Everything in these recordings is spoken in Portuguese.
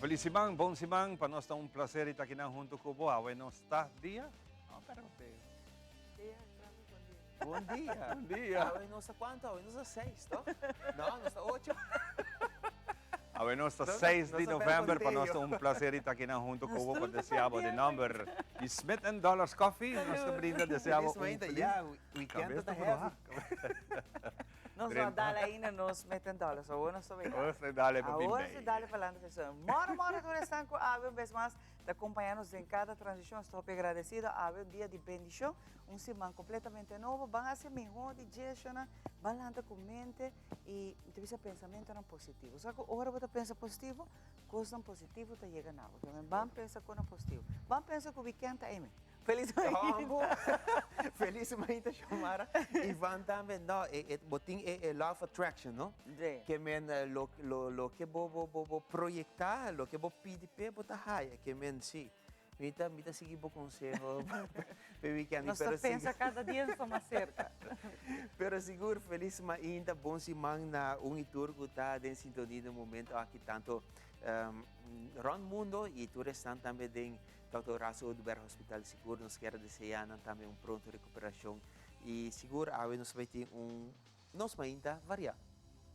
Felicimang, bom simang, para nós está um prazer estar aqui na junto com o Awe, não está dia? Ah, pero Dia, grabe, bom dia. bom dia. Bom dia. Hoy no sa cuánto, hoy no sa 6, no? No, no sa 8. Awe, nós está Não, 6 não de sabemos novembro, para contigo. nós está um prazer estar aqui na junto com o Nós para tudo desejar de sabemos. number de Smith & Coffee, nós está brinda desejar Feliz ainda, yeah, weekend Cabeça tá por heavy. lá. Nós Dren- vamos dar ainda nos $70. Ou nós também. Você dá-lhe para Agora se bem. dá falando pessoal. Mora tu estão com a Abel vez mais de acompanhar-nos em cada transição. Estou agradecida a Abel dia de bendição, semana completamente novo. Van a ser melhor de gestão, balanta com mente e esse pensamento não positivo. Só que agora você pensa positivo, coisa positiva está chegando. Vamos pensar com positivo. Vamos pensar que o weekend está aí. Feliz Ambo. Feliz mainta Shamara. Ivan também, no, boting love attraction, no? Sim. Que men lo que bo proyectar, lo que bo pedir pe bota haya, que men sim. Mita seguir bo consejo. Weekend, Nós pero pensa cada dia mais cerca. Pero seguro feliz ainda bom simang na iturgo tá em sintonia no momento aqui tanto Ron Mundo e tu restan também den Dr. Raso do Ber Hospital seguro nos quer desejar também pronto recuperação e seguro a nos vai ter nos ainda variar.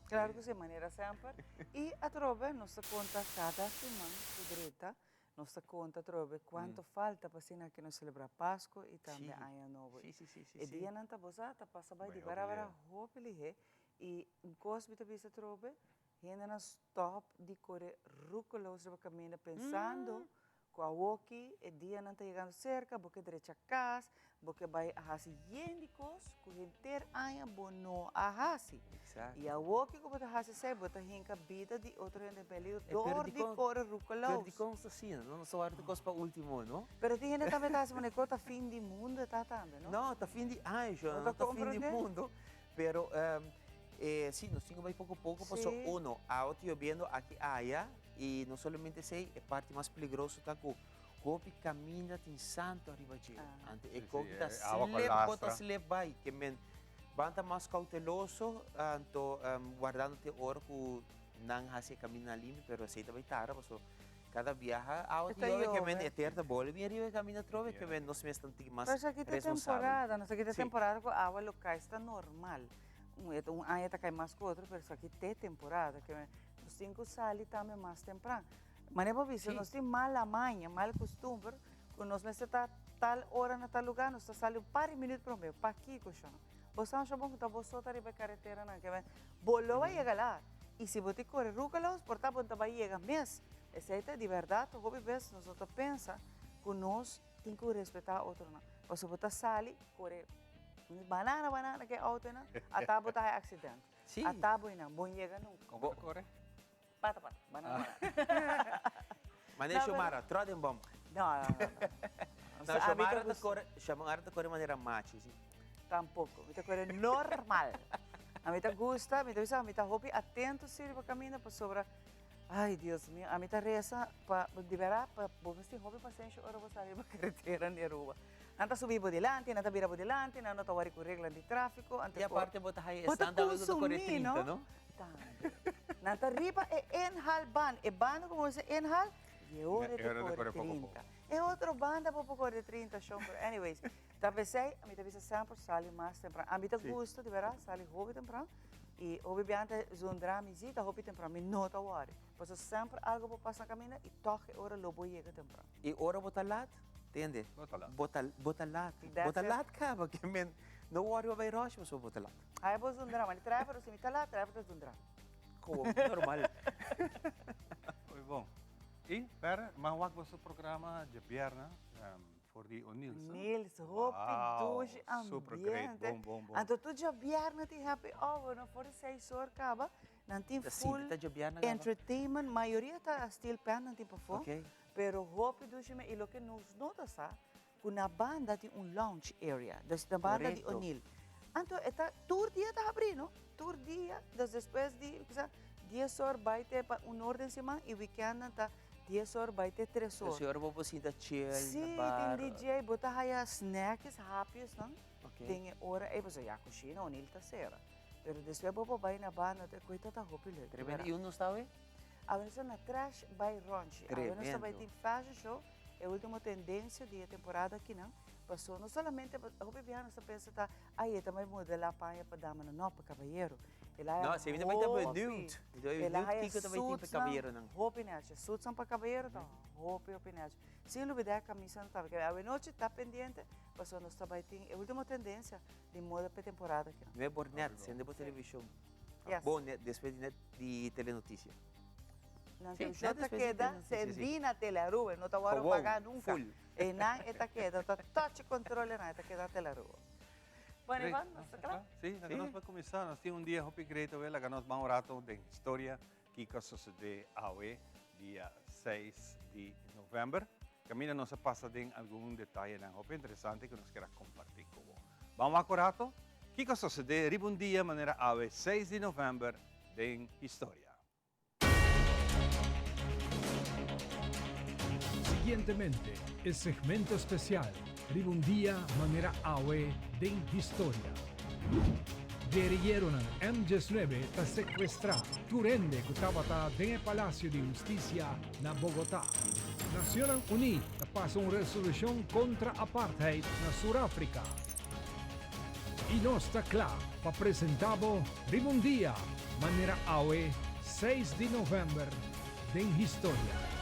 Claro que sim, maneira sempre. E a trove, nós conta cada semana, direita, nós conta trove quanto falta para assim que nós celebrar Páscoa e também Ano Novo. Sim. E dia não tá bosa, tá passa vai de Vai, bara hopili e cos bita bisa trove, ainda nós stop de correr rucolos para caminhar pensando com a walkie, e dia não tá chegando cerca, porque direita casa, porque vai a hasi de cos, que inteiro aia bono a hasi. Exato. E a walkie que você hasi sai, você hinca vida de outro gente peligro, pero dor di de con- correr Pero rucolos. di como assim, não só arte cos para último, não? Pero ti gente também tá se manecota fim de mundo, tá também, não? Não, tá fim de anjo, Não não tá tá fim de compreendendo? mundo. Pero sim, nós temos vai pouco a pouco, passou Sim. uno, a outro vendo aqui aia e não somente sei, é parte mais perigosa tá com Hopi caminha tem santo arriba de. Ante e Sim, com sim, tá é água com slip, lastra. bota slip vai, que men banta mais cauteloso, anto guardando te hora que não hase caminhar limpo, pero aceita vai tara, passou cada viaja a outro Está que men jovem. eterna bola, vem arriba caminha trove que men nós mesmo tem mais Mas aqui tem responsável. temporada, não sei que tem Sim. temporada com a água local está normal. Um ano está cai mais que outro, mas aqui tem temporada que os 5 sali também mais temprano. Mas não é para Sim. nós temos mala manha, mal costume, que nós mesmo está tal hora na tal lugar, nós está sali um par de minutos para o meu, para aqui que chama. Você não sabe que está você está riba carretera não, que vem, bolou vai chegar lá. E se você correr rugalos, por tanto você vai chegar mesmo. Essa é de verdade, hobby vez nós outros pensa que nós temos que respeitar outro não. Você botar sali, correr banana que é auto não, a tábua está acidente. Sim. A tábua não, bom chega nunca. Como que corre? Pata, banana. Mas Não, nem chamara, trodem bom. Não. Não, chamara de correr maneira machi, sim. Tampouco, me correr normal. A mim gusta, a mim a mim hobby atento sirve para caminhar para sobra. Ai, Deus meu, a mim reza para liberar para você hobby para sentir ora você sair para carretera na rua. Anta subir por delante, anta virar por delante, anta tawari com regras de tráfico, anta E a parte bota aí, Bota estando a correr consumir, 30, no? não? Nanta riba é enhal ban, e bando como você enhal, e hora de É hora de correr correr pouco 30. É outro banda para correr 30, chomper. Anyways, talvez sei, a mim talvez sempre sali mais temprano. A mim tá gosto de ver, sali hobby temprano. E hobby biante zondra misita hobby temprano, me nota worry. Pois sempre algo para passar caminho e toque hora lobo chega temprano. E ora bota lat, entende? Bota lá. Bota lat. That's Bota it. lat ka, porque men, no worry vai rush, mas bota lat. Aí vou zondra, mas trai para o cimita lá, trai para zondra. Como, normal. Foi bom. E, pera, mawag mo sa programa de Bierna for the O'Neills. Nils, hobby, Wow, douche, super great. ambiente. Bom. Anto tu já bierna ti happy hour, no? For 6 horas acaba, nanti full Sim, tá jobiar na entertainment, maioria tá still pen nanti pa fo. Ok. Pero hobby douche me ilo que nos nota sa, kuna banda ti un lounge area, das da banda di Correcto. O'Neill. Anto eta tour dia tá abrindo, tour dia, das depois de, quizá, 10 horas vai ter ordem semana e weekend tá 10 horas vai ter 3 O horas. senhor vou posita chill, Sim, na bar. tem DJ, bota aí snacks rápidos, não? Ok. Tem hora, você já cozinha, onde ele está certo. Pero depois vou vai na banda, te coita tá roupa ele. Tremendo. E um não está, ué? A veces na trash by ranch. A veces Tremendo. vai ter fashion show, é a última tendência de temporada aqui não. Passou não somente o bebê não pensa tá aí também modela a panha para dama não para cavalheiro. No, sa inyo naman ito nude. Ito yung nude kiko ito may timpa kabiro ng. Roupa net, suits são para cavalheiro não. Roupa net. Se não vier camisa não tá, porque a noite tá pendiente, passou nós também tem a última tendência de moda para temporada aqui não. May bornet, sendo po television. Yes. Bonet, después di telenoticia. Não, Sim, o Jota nada queda, específico, se na telarua, não tá agora Oh, wow, pagar nunca. full. E não, eta queda, tá touch controle na, eta queda telarua. Bueno, Ivan, ¿está claro? Sí, la que Sí. nos va a comenzar. Nos tiene un día, hopi great, la que nos va un rato de historia que sucede hoy, día 6 de noviembre. Camina nos pasa de algún detalle en hopi interesante que nos quiera compartir con vos. Vamos a corato. ¿Qué sucede? Riba un día, manera hoy, 6 de noviembre, de historia. Siguientemente, el segmento especial, Ribundia Manera Awe de Historia. Guerrillero ng M19 ta sequestra Turende kutabata den Palacio de Justicia na Bogotá. Naciones Unidas ta pasó una resolución contra apartheid na Suráfrica. Y no está claro pa presentado Ribundia Manera Awe 6 de noviembre de Historia.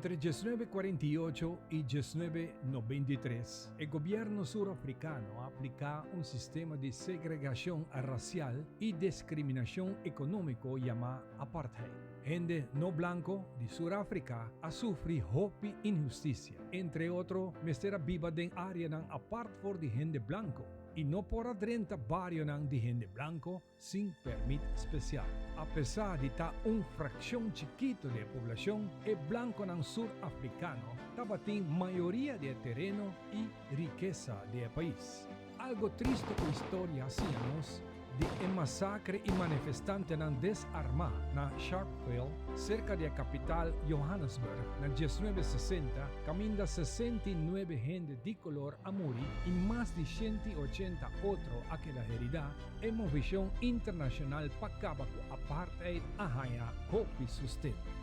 Entre 1948 y 1993, el gobierno surafricano aplica un sistema de segregación racial y discriminación económico llamado apartheid. Gente no blanco de Sudáfrica ha sufrido hopi injusticia, entre otros, mestera viva den área nan apart for de gente blanco. Y no por adrenta barrio nan de gente blanco sin permiso especial. A pesar de estar una fracción chiquito de población, el blanco nan surafricano tabatin mayoría de terreno y riqueza del país. Algo triste con historia hacíamos de el masacre y manifestante nan desarmar na Sharpeville, cerca de la capital Johannesburg, na 1960, caminda 69 gente de color a morir y más de 180 otros a que la herida, en movilización internacional para acabar con apartheid ahaya hopi sustento.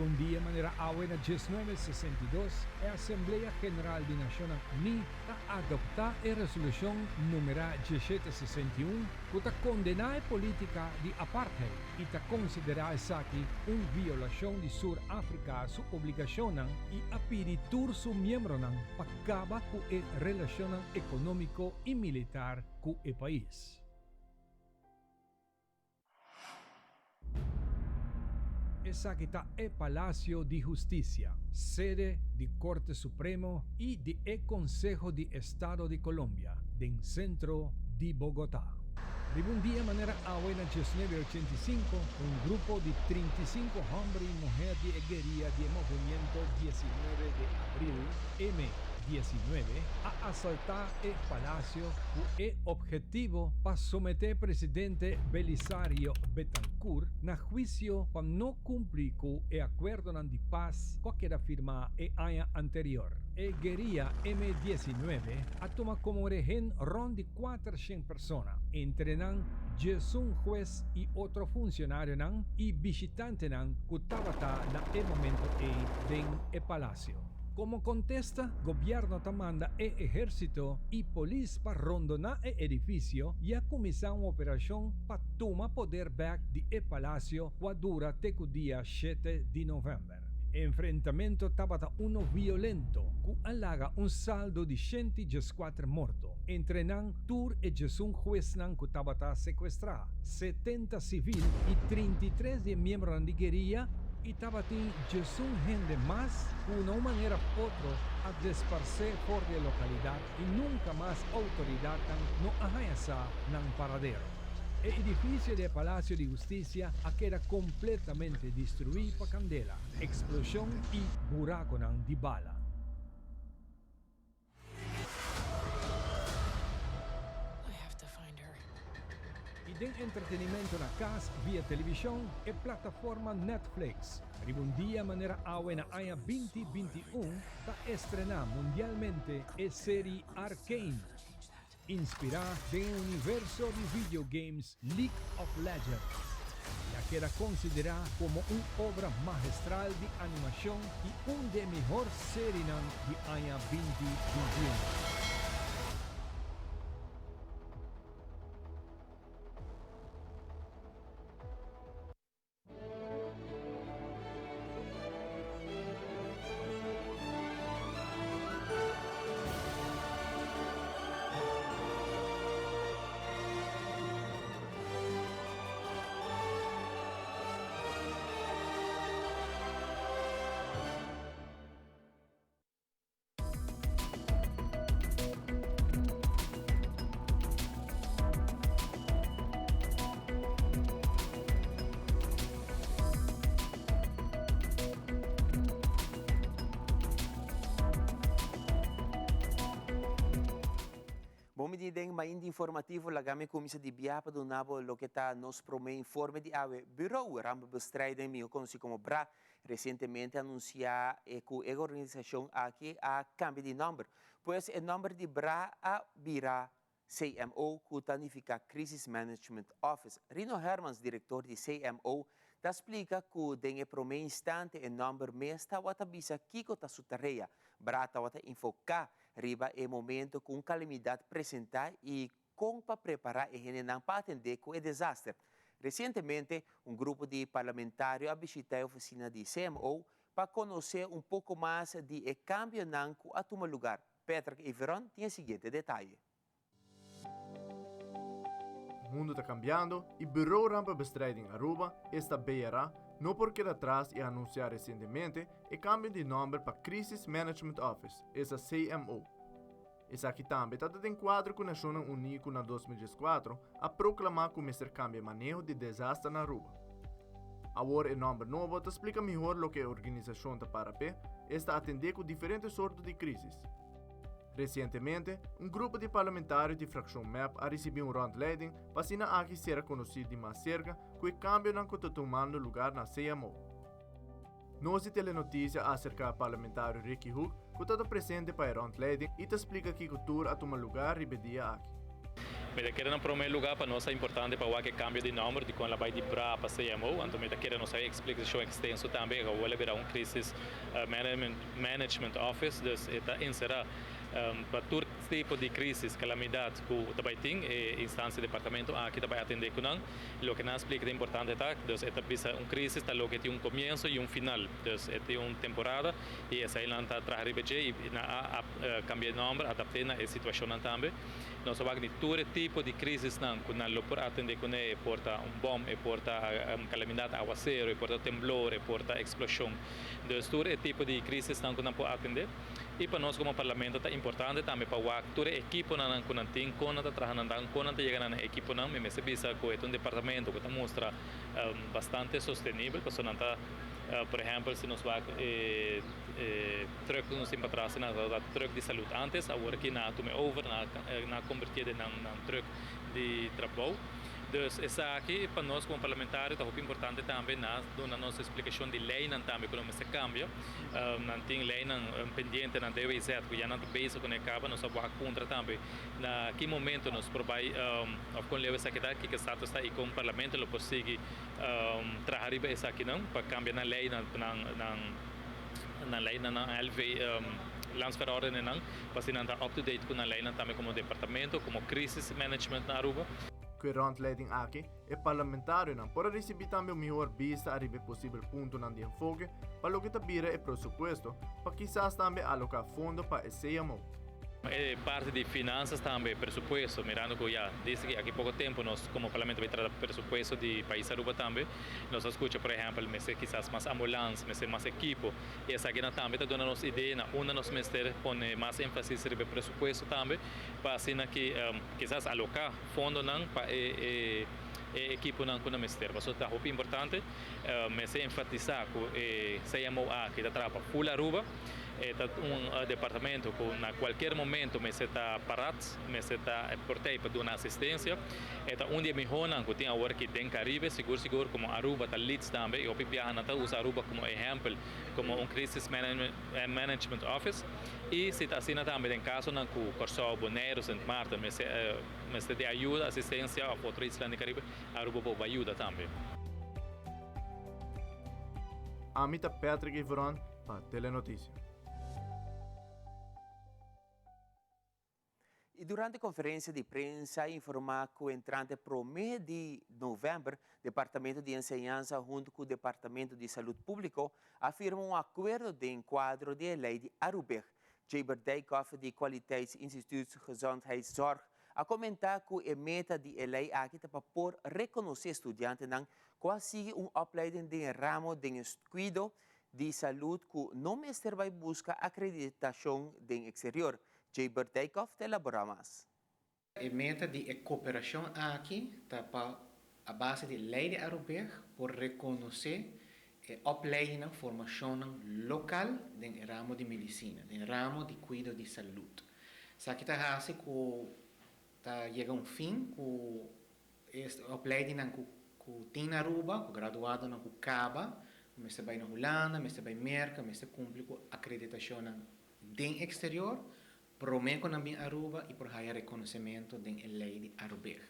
Un día manera ahora 1962, la Asamblea General de Naciones Unidas adoptó la resolución número 1761 que condena la política de apartheid y considera esa una violación de Sudáfrica a su obligación y a pedir su miembro para acabar con la relación económico y militar con el país. Esa que está el Palacio de Justicia, sede del Corte Supremo y del Consejo de Estado de Colombia, del centro de Bogotá. De un día manera abuela 1985, un grupo de 35 hombres y mujeres de guerrilla del movimiento 19 de abril, M19, a asaltar el palacio con el objetivo para someter al presidente Belisario Betancourt a juicio para no cumplir con el acuerdo de paz que era firmado el año anterior. El guerrilla M19 ha tomado como rehén ron de 400 personas, entre un juez y otro funcionario y visitante que estaba en el momento en el palacio. Como contesta, gobierno manda el ejército y policía para rondonar el edificio y ha comenzado una operación para tomar poder back del palacio que dura el día 7 de noviembre. El enfrentamiento estaba uno violento, que alaga un saldo de 104 muertos. Entre Tur y un juez que estaba secuestrado, 70 civiles y 33 de miembros de guerrilla y estaba gente más de una manera u otra a desparcer por la localidad y nunca más autoridad no haya esa paradero. El edificio del Palacio de Justicia queda completamente destruido por candela, explosión y buraco de bala. Y de entretenimiento na casa via televisión e plataforma Netflix. Un día manera en año 2021 está estrenar mundialmente la serie Arcane, inspirada en el universo de videogames League of Legends, ya que era considerada como una obra magistral de animación y una de mejores series del año 2021. Bom medida mais informativo, lagame comissão de biapa do nabo lo que está nos promete informe de ave bureau ramba bestrijding meu conhecido como BRA recentemente anunciou que a organização aqui a cambio de nome, pois o nome de BRA a virá CMO, que significa Crisis Management Office. Rino Hermans, diretor de CMO, explica que den promete instante o nome mesta wata bisa kiko ta sutareia, BRA ta wata infocar riba é momento com calamidade apresentar e como para preparar e generar para atender com o desastre. Recentemente, grupo de parlamentares a visitar a oficina de CMO para conhecer pouco mais de o cambio que a tomar lugar. Petra e Veron tem o seguinte detalhe. O mundo está cambiando e o Bureau Rampenbestrijding Aruba está BRA não porque atrás e anunciar recentemente o cambio de nome para Crisis Management Office, essa CMO. Essa aqui também está em quadro com a Nações Unidas na 2014 a proclamar que o cambio de manejo de desastre na Aruba. Agora o nome novo te explica melhor o que a organização está para pé e está atendendo com diferentes sortes de crises. Recentemente, grupo de parlamentares de fração MAP ha recebido rondleiding para que aqui será conhecido de mais cerca que o cambio que está tomando lugar na CMO. Nós temos notícia acerca do parlamentário Ricky Hook, que está presente para a rondleiding e te explica que cultura a tomar lugar e dia aqui. Me quero, em primeiro lugar, para nós é importante para o cambio de nome de quando vai de BRA para CMO, então me quero nos explicação extensa também, que vai virar crisis management office, então inserir para todo tipo de crises, calamidades que o também tem, instância de departamento aqui também atender com nós. O que nós explica é importante tá, então é crise está lo que tem começo e final, então é uma temporada e essa aí está atrás e na cambia de nome, adaptar na situação também. Nós vamos de todo tipo de crises que nós por atender com ele, porta bom, porta calamidade aguaceiro, porta temblor, porta explosão. Então todo tipo de crises que nós podemos atender. E para nós como parlamento é importante também para o todo equipo que nós temos, quando nós trabalhamos, quando nós chegamos na equipo, me percebe que é departamento que mostra bastante sustentável, porque nós por exemplo, se nós vamos truck que nós temos para trás, nós truck de saúde antes, agora que nós tomamos over, nós convertimos em truck de trabalho. Então, essa aqui, para nós como parlamentares, é muito importante também na nossa explicação de lei, também quando esse cambio. Não tem lei pendente na DWZ, que já não tem base quando acaba, nós vamos contra também. Na que momento nós provamos, com lei essa aqui, que o status está aí com o parlamento, ele consegue trazer essa aqui não, para cambiar na lei, na lei, na LV. Landsverordenen para se não estar up to date com a lei também como departamento, como crisis management na Aruba. Que a rondleiding aqui é parlamentário não pode receber também o melhor vista a arribar possível ponto de enfoque para o que vira o pressuposto para quizás também alocar fundo para o CMO. É parte de finanças também, pressuposto, mirando que já desde que há pouco tempo nós como parlamento vai tratar pressuposto de país Aruba também, nós escuta por exemplo, quizás mais ambulância, mais equipo, e essa aqui também está dando nos ideia, uma nos mestre põe mais ênfase sobre pressuposto também, para assim que quizás alocar fundo não para e equipo não kuna mister. Mas tá hopi importante, me se enfatizar que CMOA que trapa full Aruba, é um departamento que a qualquer momento me se está parado, me se está portei para dar uma assistência. É onde me rolam que tem a work em Caribe, seguro como Aruba tá leads também. Eu pipiahan nata usa Aruba como exemplo, como um crisis management office. E se está assim também em caso na que Corsol, Bonaire, Saint Martin, me se de ajuda, assistência a outra isla do Caribe, Aruba pode ajuda também. Amita Patrick e Veron para Telenotícia. E durante a conferência de prensa, informou que o entrante para o mês de novembro, o Departamento de Enseñança, junto com o Departamento de Saúde Pública, afirma um acordo de enquadro de lei de Arubeg. Jaber Dijkhoff, de Kwaliteitsinstituut Gezondheidszorg, a comentar que a meta de lei aqui é para reconhecer estudantes quase opleiding de ramo de cuidado de saúde que não ester vai buscar acreditação do exterior. Jaber Dijkhoff elabora mais. A meta de cooperação aqui está para a base de lei de Arubeg por reconhecer a opleiding formação local no ramo de medicina, no ramo de cuidado de saúde. Isso aqui está assim que chega um fim que a opleiding que tem na Aruba, que graduado na Caba, mas vai na Holanda, mas vai Merca, mas cumpre com acreditação do exterior, prometo na Aruba e por higher reconhecimento da lei de Arubeg.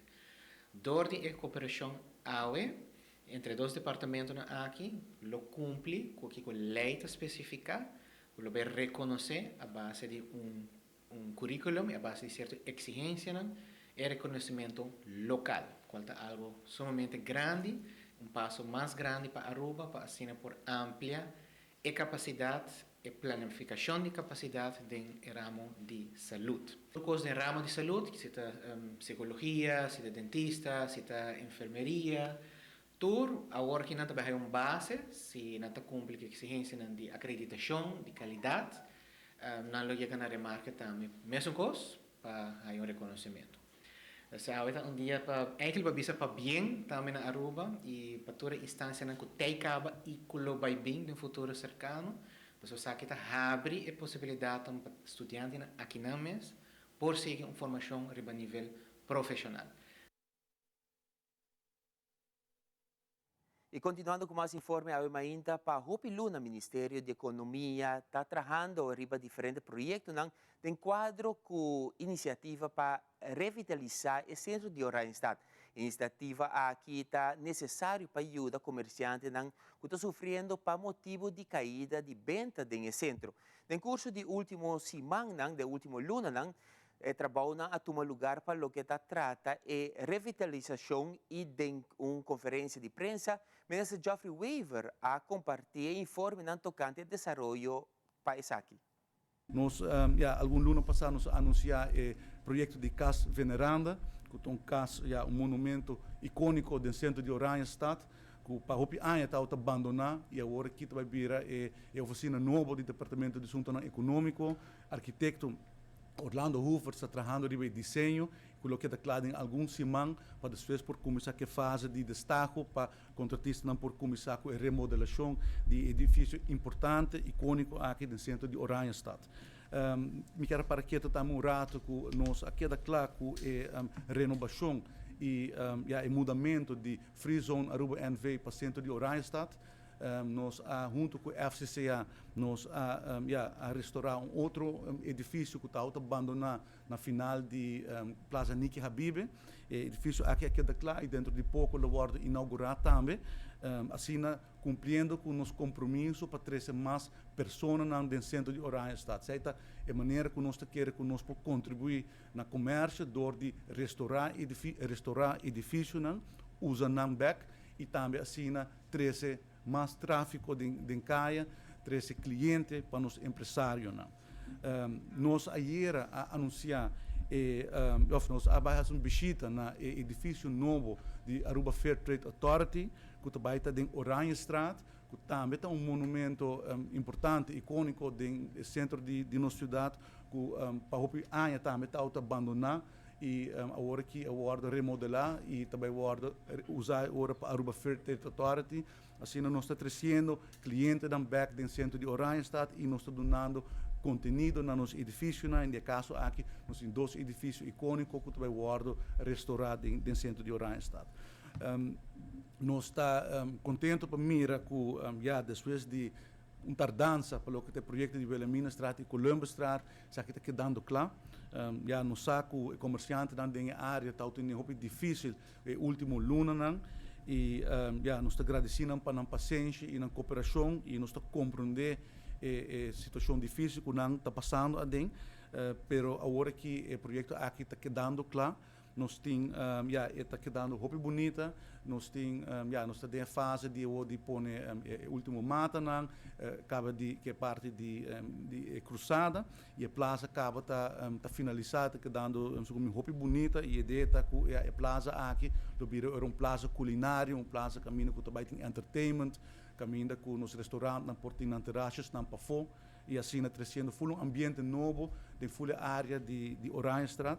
Durante a cooperação AUE, entre dois departamentos aqui, lo cumpre com o que a lei especifica, lo vai reconhecer a base de currículo, a base de certa exigência e reconhecimento local, qual é algo sumamente grande, passo mais grande para Aruba, para assim por amplia a capacidade e planificação de capacidade do ramo de saúde. Por causa do ramo de saúde, que se está psicologia, se está dentista, se está enfermeria, tudo agora que não tem uma base, se não cumpre a exigência de acreditação, de qualidade, não lo chega na remarca também. Mesmo coisa para um reconhecimento. Então, um dia para bisa para bem também na Aruba e para toda instância que tem acaba e que vai bem no futuro cercano. Então, isso aqui abre a possibilidade para estudantes aqui na mês por seguir uma formação a nível profissional. E continuando com mais informe, ainda para o Luna, Ministério de Economia está trabalhando riba diferentes projetos em quadro com iniciativa para revitalizar o centro de Oranjestad. A iniciativa aqui está necessária para ajudar comerciantes que estão sofrendo por motivo de caída de venda no centro. No curso de último semana, de último luna, trabalho a tomar lugar para o que trata de revitalização e de uma conferência de prensa, ministro Geoffrey Weaver a compartilhar informe tocante ao desenvolvimento para aqui. Nós, algum ano passado, nós anunciamos o projeto de Casa Veneranda, que é um casa, um monumento icônico do centro de Oranjestad, que para o ano está abandonado e agora aqui vai vir a oficina nova do Departamento de Assuntos Econômicos, arquiteto Orlando Hoover está trabalhando em desenho, que está claro em alguns semanas, para depois por começar a fase de destaque, para contratistas por começar com a remodelação de edifício importante, icônico aqui no centro de Oranjestad. Me quero para que também rato que nós aqui está claro com a renovação e o mudamento de Free Zone Aruba NV para o centro de Oranjestad. Nós, junto com a FCCA, nós a restaurar outro edifício que está abandonado na final de Plaza Niki Habib. Edifício aqui da claro e dentro de pouco ele vai inaugurar também. Assim, cumprindo com os compromissos para trazer mais pessoas no centro de Oranjestad. Essa é a maneira que nós queremos contribuir no comércio, de restaurar edifícios, usando back e também assim trazer mais tráfego de caia, 13 clientes para os empresários. Nós ayer anunciamos nós abrimos uma visita no edifício novo de Aruba Fair Trade Authority, que também está em Oranjestad, que também é um monumento importante, icônico do centro de nossa cidade, que para o ano também está abandonado e agora que a remodelar e também usar agora para Aruba Fair Trade Authority. Assim nós estamos trazendo clientes dan back do centro de Oranjestad e nós estamos dando conteúdo no nosso edifício, em caso aqui, nós temos 2 edifícios icônicos que também vão restaurar no centro de Oranjestad. Nós estamos contentes para mirar que, depois de tardança para o que é projeto de Wilhelminastraat e Columbusstraat, está quedando claro. Nós sabemos que o comerciante na área está tendo um difícil no último luna. E nós estamos agradecendo pela paciência e na cooperação e nós estamos compreendendo a situação difícil que nós está passando pero agora que o projeto aqui está quedando claro, nós temos está quedando roupa bonita, nós temos nós estamos em fase de pôr o último mata acaba de que é parte de cruzada e a plaza acaba tá finalizada quedando roupa bonita e a ideia tá que a plaza aqui era plaza culinária, plaza caminho que também tem entertainment, caminho com nos restaurantes, na portinha, na terraças, na pafô e assim trazendo um ambiente novo de full área de Oranjestad.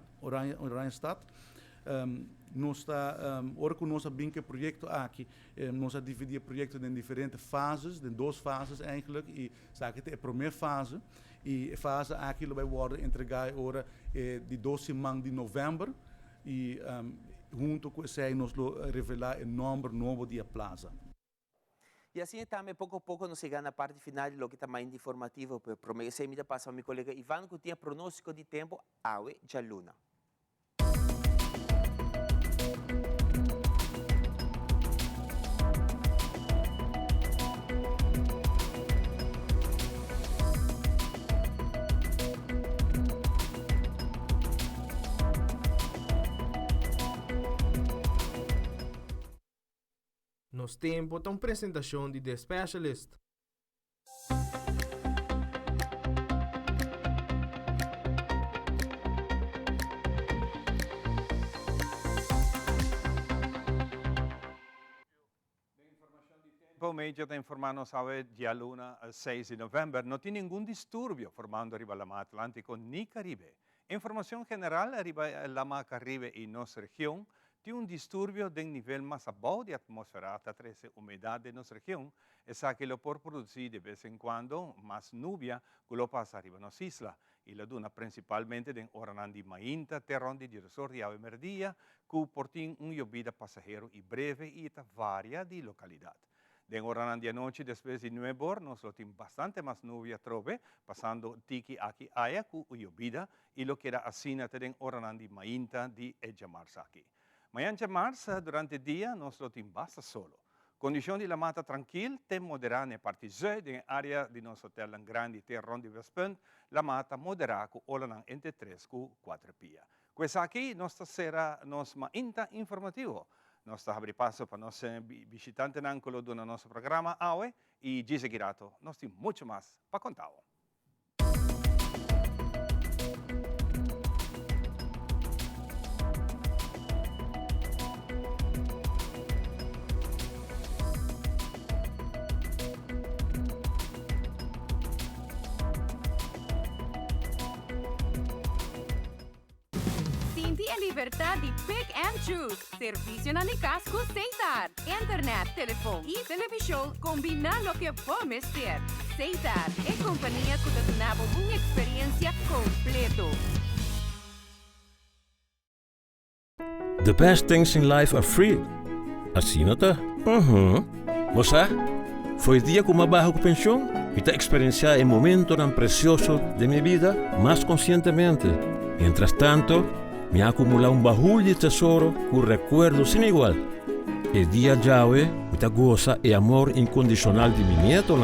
Nós está ora que nós abrimos o projeto aqui, nós dividir o projeto em diferentes fases, em 2 fases eigenlijk, e sabe que é a primeira fase e a fase aqui vai ser entregada agora de 12 de novembro e junto com isso nós revelar o nome novo da plaza. E assim também, pouco a pouco, nós chegamos na parte final do que está mais informativo. Prometo que me passa ao meu colega Ivan, que tinha pronóstico de tempo, awe, já luna. Nos tempo uma apresentação de The Specialist. O meio está informando sabe dia luna 6 de novembro não tem nenhum distúrbio formando arriba do Mar Atlântico nem Caribe. Informação geral arriba do Mar Caribe e nossa região tem distúrbio de nível mais baixo de atmosfera, a trazer umidade de nossa região, essa que lo por produzir de vez em quando mais nubia que lo passa arriba nas islas. E la duna principalmente em Oranandi Mainta, terrão de resort e Ave Merdia, que portem llovida passageiro e breve e varia de localidade. De Oranandi a noite, depois de 9 horas, nós temos bastante mais nuvem trove, passando tiki aqui aia com llovida, e lo que era assim em Oranandi Mainta de Edjamarsaki. Amanhã de março, durante o dia, nós temos bastante solo. Condição de la mata tranquila, tempo moderado na parte sul, na área de nosso hotel grande, terrão de Westpunt, la mata moderada com olanan entre 3 e 4 pia. Questo aqui, nossa será nos mainta informativo. Nós estamos abrindo passo para nossos visitantes do nosso programa AOE e de seguirato, nós temos muito mais para contar. Sinti a libertad de pick and choose. Servicio na casco Cesar. Internet, telefone e televisão combina lo que vamos ter. Cesar é companhia que te dá uma experiência completa. The best things in life are free. Assim não tá? Você? Foi dia com uma barra com pensão e te experienciar o momento tão precioso de minha vida mais conscientemente. Mientras tanto, me acumula baúl de tesoro con recuerdos sin igual. El día Yahweh me goza el amor incondicional de mi nieto.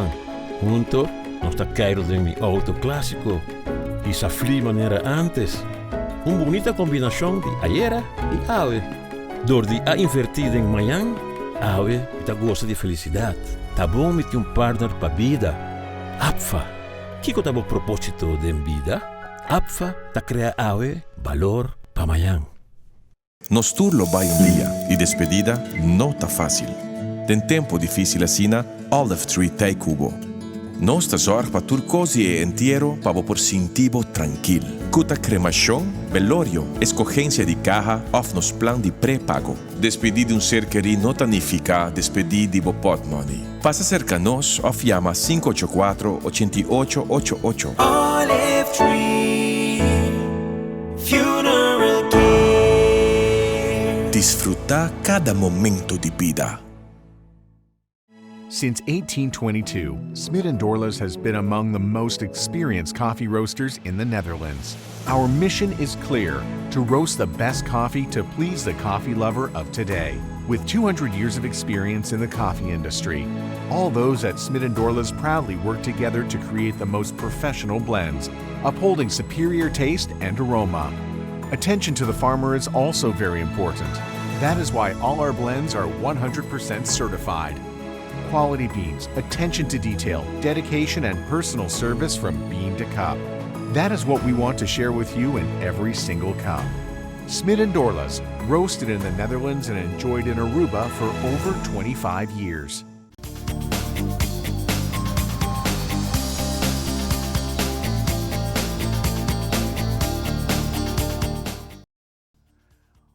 Junto, nos está caído de mi auto clásico. Y esa fría manera antes. Una bonita combinación de ayer y ave. Door die a invertir en mañana, ave me goza de felicidad. Tá bom me un partner para vida. Apfa. ¿Qué tá bom propósito de vida? Apfa ta crea ave valor para mañana. Nos turlo vai dia e despedida não tá fácil. Tem tempo difícil assim, Olive Tree Tay Cubo. Nostra sorte para turcosi e entiero para por sentivo tranquilo. Cuta cremación, velorio, escogencia de caja of nos plan de pré-pago. Despedir de un ser querido no significa despedir de bopot money. Pasa cerca nos of llama 584-8888. Olive Tree Funeral Care. Disfruta cada momento de vida. Since 1822, Smit & Dorlas has been among the most experienced coffee roasters in the Netherlands. Our mission is clear: to roast the best coffee to please the coffee lover of today. With 200 years of experience in the coffee industry, all those at Smit & Dorlas proudly work together to create the most professional blends, upholding superior taste and aroma. Attention to the farmer is also very important. That is why all our blends are 100% certified. Quality beans, attention to detail, dedication, and personal service from bean to cup. That is what we want to share with you in every single cup. Smit & Dorlas, roasted in the Netherlands and enjoyed in Aruba for over 25 years.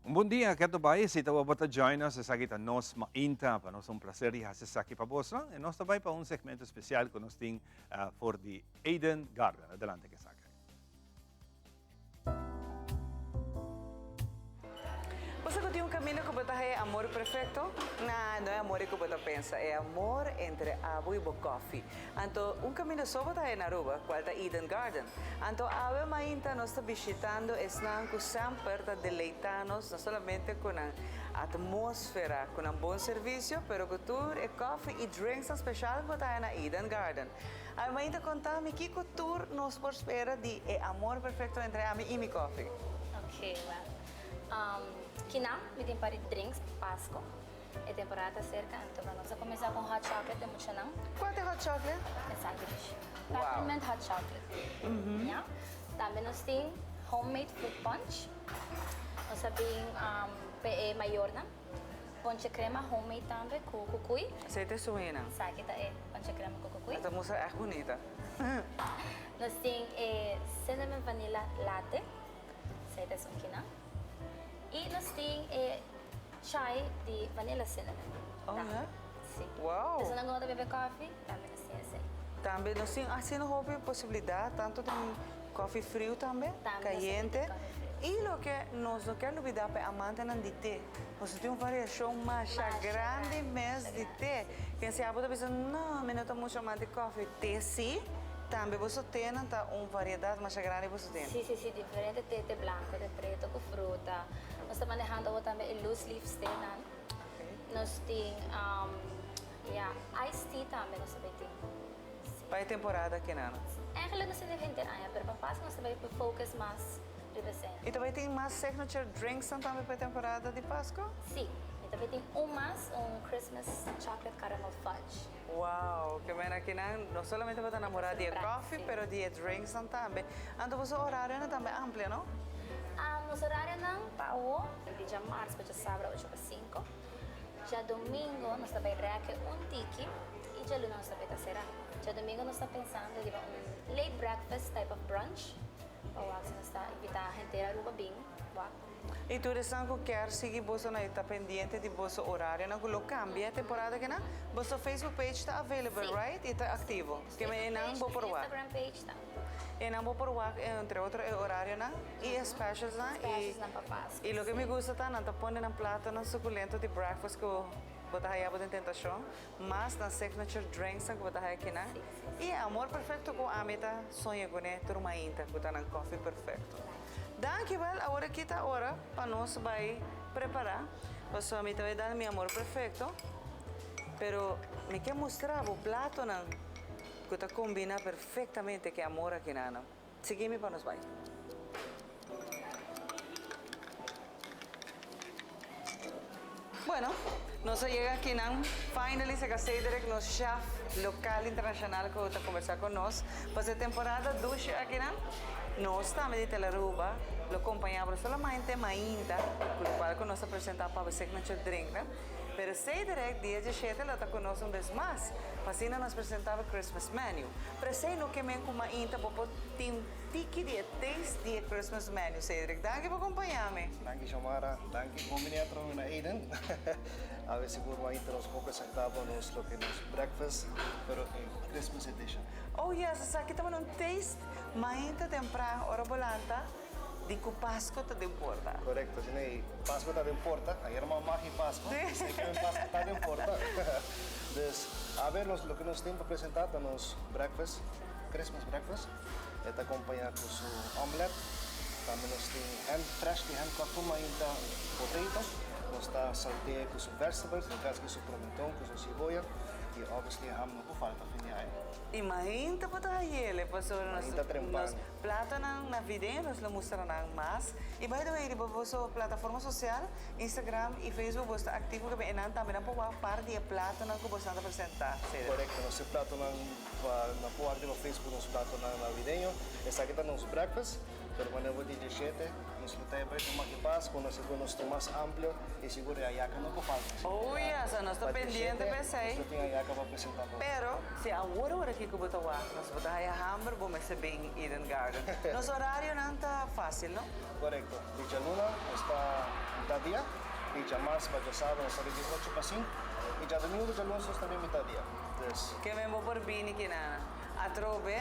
Bom dia, Kato Bay. Se ito bata join us sa kita nos mainta pa nos prazer iha sa saki pa boss lang. E nos tabay pa un segmento especial con nos ting for the Eden Garden. Adelante que saca. Você que tem um caminho que você é amor perfeito? Não é amor que você pensa, é amor entre Abu e Coffee. Então, um caminho só você é na Aruba, qual é Eden Garden. Então, a mainta nós está visitando, estão com sempre para deleitar-nos, não somente com a atmosfera, com um bom serviço, mas com tour e coffee e drinks especial que você é na Eden Garden. A mainta conta-me que tour nos por espera de amor perfeito entre a e mi coffee. Ok, well. Kinam, mi tem para drinks, Pasco. É temporada cerca, então vamos começar com hot chocolate, é muito não. Qual é hot chocolate? É sandwich. Peppermint hot chocolate. Yeah. Também nós tem homemade fruit punch. Nós temos PE maior, não? Ponche crema homemade também, com cucuy. Aceite suína. Sabe que é ponche crema com cucuy. Esta moça é bonita. Nós tem cinnamon vanilla latte. Aceite suína. E nós temos chai de vanilla cinnamon. Oh, é? Sim. Uau! Se não gosta de beber coffee, também nós temos assim. Também nós temos assim não houve possibilidade, tanto de coffee frio também, caliente. E o que nós não queremos olvidar para amante de té. Nós temos uma variação mais grande mesmo de té. Quem se abre pensando, não, eu não estou muito amante de coffee. Té sim. Também você tem uma variedade mais grande você tem? Sim, diferente de branco, de preto, com fruta. Nós estamos manejando também o loose leaf tea. Nós temos iced tea também, nós também temos. Para a temporada aqui, não? Eigenlijk nós temos 20 anos, mas para passar nós também focus mais recente. E também tem mais signature drinks também para a temporada de Páscoa? Sim, e também tem Christmas chocolate caramel fudge. Uau, que bem aqui não somente para namorar de coffee, mas de drinks também. Então, o horário também é amplo, não? Nosso horário não para o dia março, para sábado, 8 para 5. Já domingo, nós também requer tiki e já lunes nós também está será. Já domingo, nós estamos pensando em late breakfast type of brunch. Ou nós está invitar a gente a Aruba bem. E tu que quer seguir você não está pendente de você horário, não lo cambia a temporada que não? Você Facebook page está available, right? E está ativo. Que me não vou por lá. Instagram page está. E não vou por lá entre outros horário não? E specials não? E o que me gusta tá não tá pondo na plata na suculento de breakfast que botar aí a tentação, mas na signature drinks que botar aqui não? E amor perfeito com a meta sonha com né turma inta com tá na coffee perfeito. Dankjewel, agora aqui está a hora para nós vai preparar. Você me vai dar meu amor perfeito, pero me quer mostrar o prato não que tá combina perfeitamente com amor aqui não. Seguime para nós vai. Bueno, nós chega aqui não. Finally se casei direct no chef local internacional que está conversar com nós. Para a temporada 2 aqui não. Nós estamos de Telaruba, lo acompanhamos solamente mainta, com o qual nós apresentamos para o signature drink, né? Pero sei direct dia 17 ela está conosco vez mais, assim nós apresentava Christmas menu. Pero sei no que men com mainta, porque tem tiki de taste de Christmas menu, Cedric. Danke por acompanhar-me. Danke, Shamara. Danke por vir na Aiden. A ver seguro ainda nos pouco acertava nos lo que nos breakfast, pero em Christmas edition. Oh yes, aqui estamos num taste, mainta temprano, hora volanta, de que o Páscoa está de importa. Correcto, se nem Páscoa está de importa, aí era uma magia Páscoa, sei que Páscoa está de importa. Dus, a ver lo que nos tem para apresentar nos breakfast, Christmas breakfast, está acompanhado com seu omelette, também nos tem fresh, handcooked ainda potato, nos está salteado com seus vegetables, no caso com seu pimentão, com sua cebola, e obviously ham não pode faltar finhai. Imagina para trazer pastor nos plata na vida nos lo mostrar mais. E by the way, di sua plataforma social, Instagram e Facebook você ativo que bem também não pode par de plata na que você está apresentar. Correcto, nos plata na pode do Facebook nos plata na video, essa aqui está nos breakfast, pero quando eu vou de 17, nos lutai para uma que passa, quando se nos tem mais amplo e seguro a yaca não pode faltar. Oh yes, nós estamos pendiente pensei. Nós tem a yaca para apresentar. Pero se agora aqui que botar nós botar a hamburger, vamos receber em Eden Garden. Nosso horário não está fácil, não? Correcto. Dicha luna está mitad día, dicha marzo para sábado está de 18 para 5 y ya domingo ya lunes está de mitad día. Entonces, que vengo por bini que nada. A trove,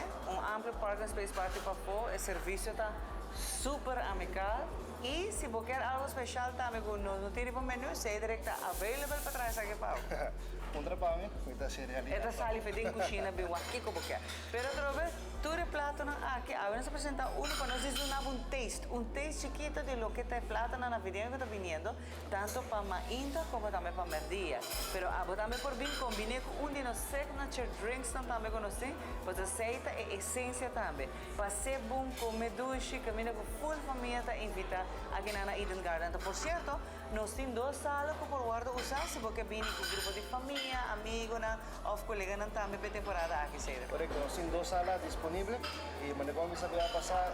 amplo parking space para para fora, o serviço está super amigável. E se você quer algo especial também com nós, não tem menu, Cedric está available para trás aqui para. Contra para mim, muita cerealia. Esta sala fede em cozinha bem aqui como quer. Pero trove, tudo é plato na aqui. Agora nos apresenta para nós isso não um taste chiquito de lo que está plato na video que está vindo, tanto para mainta como também para merdia. Pero abo também por bem combine com de nos signature drinks também com nós, pois aceita e essência também. Para ser bom comer doce, caminha com full família tá invita aqui na Eden Garden. Por certo, nós temos 2 salas que por guarda usar se você vem com grupo de família, amigo na ou colega na também para temporada aqui, Cedric. Correcto, nós temos 2 salas disponíveis e manegamos a ver passar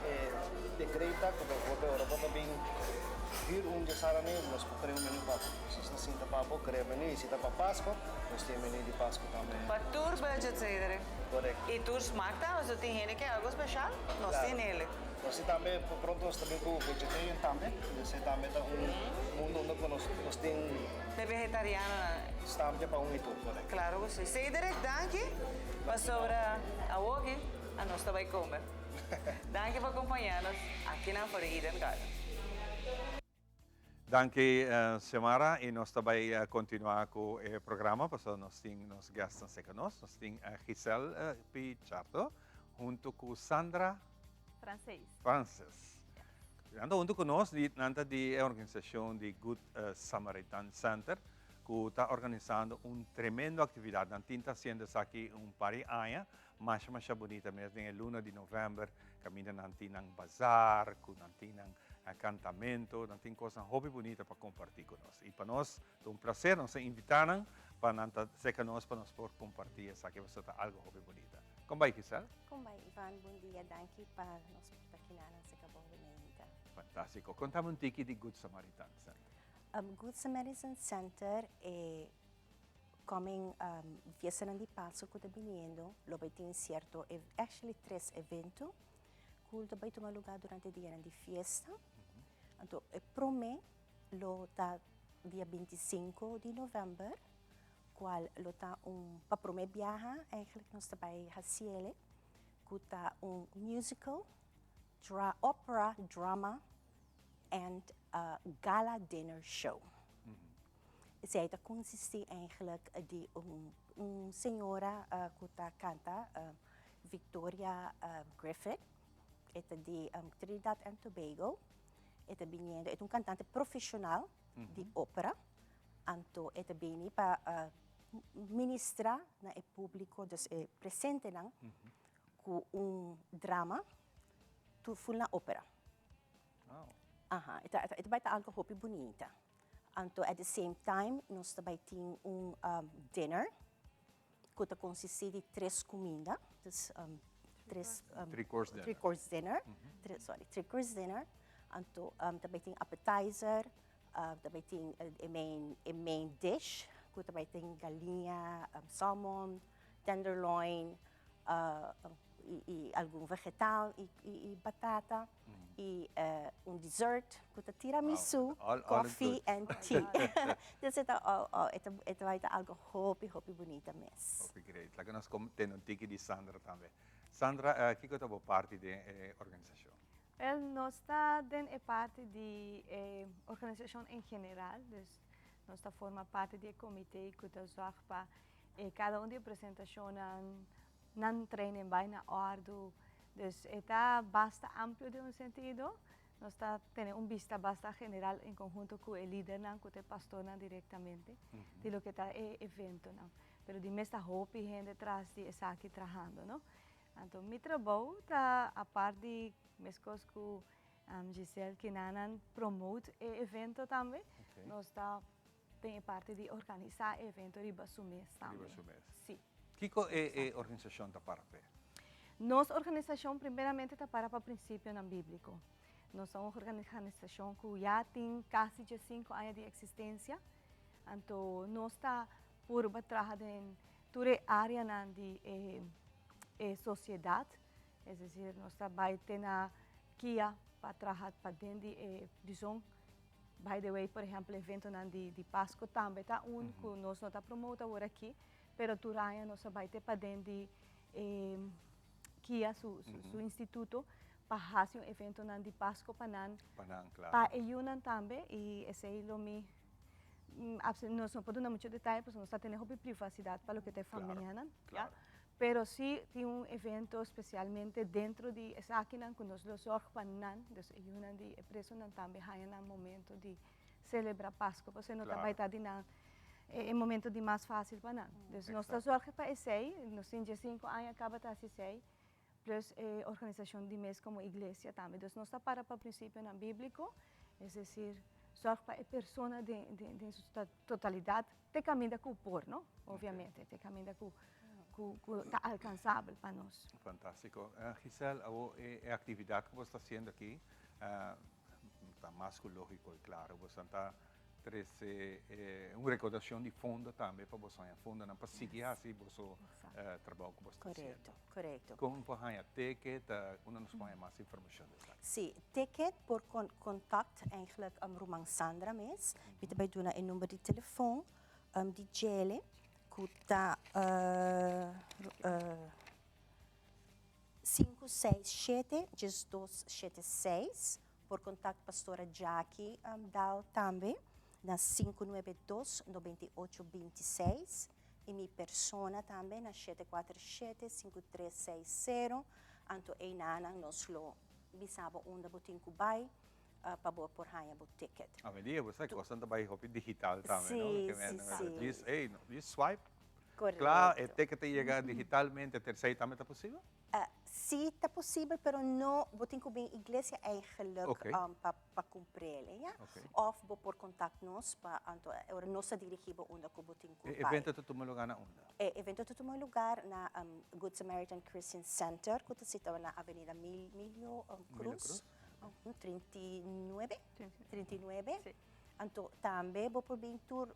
de creita quando você ora também vir de sala nem nós podemos menu para se não sinta papo, querer menu e se tá para Páscoa, nós temos menu de Páscoa também. Para tour budget, Cedric. Correcto. E tour smakta, você tem gente que é algo especial? Nós temos ele. Nós também, pronto, nós também com vegetarian também. Nós também está mundo onde nós temos... De vegetariano. Também para tour, correto. Claro que sim. Cedric, danke. Para sobre a hoje, a nós também comer. Danke por acompanhar-nos aqui na Eden Garden. Danke, Samara, e nós também continuar com o programa, porque nós temos gastos conosco. Nós temos Giselle Pichardo, junto com Sandra Francis. Junto conosco, nanta de organização de Good Samaritan Center, que está organizando tremenda atividade. Nós estamos fazendo aqui par de anos, mais bonita mesmo, em luna de novembro, caminhando nang bazar, nang cantamento, nang tem coisa hobby bonita para compartilhar conosco. E para nós é prazer nos invitar para ser conosco para nós poder compartilhar essa que você está algo hobby bonita. Como vai, Giselle? Como vai, Ivan? Bom dia, danke para nós paquinanan sa kabong binayita. Fantástico. Contame tiki de Good Samaritan Center. Good Samaritan Center coming fiesta di Paso que está viniendo, lo vai ter certo, actually 3 eventos, que vai tomar lugar durante o dia de fiesta. Então, prome lo está dia 25 de novembro, qual lo está para prome viaja, eigenlijk nós também fazer, que está musical, opera, drama, and gala dinner show. Zij consiste eigenlijk die senhora que canta, Victoria Griffith, de Trinidad and Tobago, é cantante profissional de ópera, então é bem para ministrar na público, dus presente com drama, tu full na ópera. Ito vai estar algo hobby bonita. Então, at the same time, nós também temos dinner, que consiste de 3 comidas, three-course dinner. Three-course dinner. Então, também tem appetizer, também tem main dish, que também tem galinha, salmon, tenderloin, y algún vegetal y batata y un dessert kuta tiramisu, All coffee and tea. included. Dus ito ito algo hopi bonita mes. Hopi great. Laga nos ten un tiki di Sandra también. Sandra, chi cosa vuoi parte di organizzazione? Well, nós está é parte de organização em geral, nós está forma parte do comitê que está zorg para cada de apresentação não treinem bem na ordem, dus está basta amplo de sentido, nós está tendo vista basta general em conjunto com o líder não, com o pastor não diretamente, de lo que está evento não, pero de mesta hopi gente detrás de essa aqui trabalhando, não? Então, meu trabalho está a parte de mescos com Giselle que nanan promote o evento também. Okay. Nós está tem parte de organizar o evento riba su mês também. Riba su mês. Sim. Kiko é organização da para pé? Nossa organização primeiramente está para o princípio não bíblico. Nós somos uma organização que já tem quase 5 anos de existência. Então, nós está por trabalhar em toda a área de sociedade, é dizer, nós trabalhamos na Kia para trabalhar para dentro de visão. By the way, por exemplo, evento de Páscoa também está que nós não está promovendo agora aqui, mas durante nós trabalhamos para dentro de Kia, su instituto, para fazer evento de Páscoa para ayunar também e esse é o meu nós não podemos dar muito detalhe, porque nós está tendo privacidade para o que tem família, claro. Pero sí tiene evento especialmente dentro de esa máquina que nos los organizan, entonces hay una de preso también hay un momento de celebrar Pascua, porque no está estar en momento de más fácil para nada. Entonces nuestra sorge para ese, nos tiene 5 años acaba de hacer 6, plus organización de mes como iglesia también. Entonces no está para el principio en bíblico, es decir, sorge para persona de su totalidad, te camina con por, ¿no? Obviamente, te camina con está alcançável para nós. Fantástico. Giselle, a atividade que você está fazendo aqui está mais que lógico e claro. Você está trazendo uma recordação de fundo também para você em fundo, não para seguir assim o trabalho que você está fazendo. Correto. Como para a ticket, onde nos põe mais informação? Sim, ticket por contact eigenlijk Roman Sandra mes. Bitte bij doen een nummer de telefoon die Jelle. Kuta 567-1276 por contato pastora Jackie Dal também na 592-9826 e minha persona também na 747-5360 anto e nana nos lo bisabo onda botin kubai para boa por raia bo ticket. A medida você gosta também de digital também, não? Sim. Diz, diz swipe. Correto. Claro, o ticket chega digitalmente, a terceira também está possível? Sim, está possível, mas não botin kubai igreja eigenlijk para cumprir, ja? Okay. Of bo por contact nos para anto ora nossa dirigível onda ko botin kubai. Evento tu toma lugar na onda? Evento tu toma lugar na Good Samaritan Christian Center, que está na Avenida Milho Cruz. 39. Sí. Anto também vou por bem tour,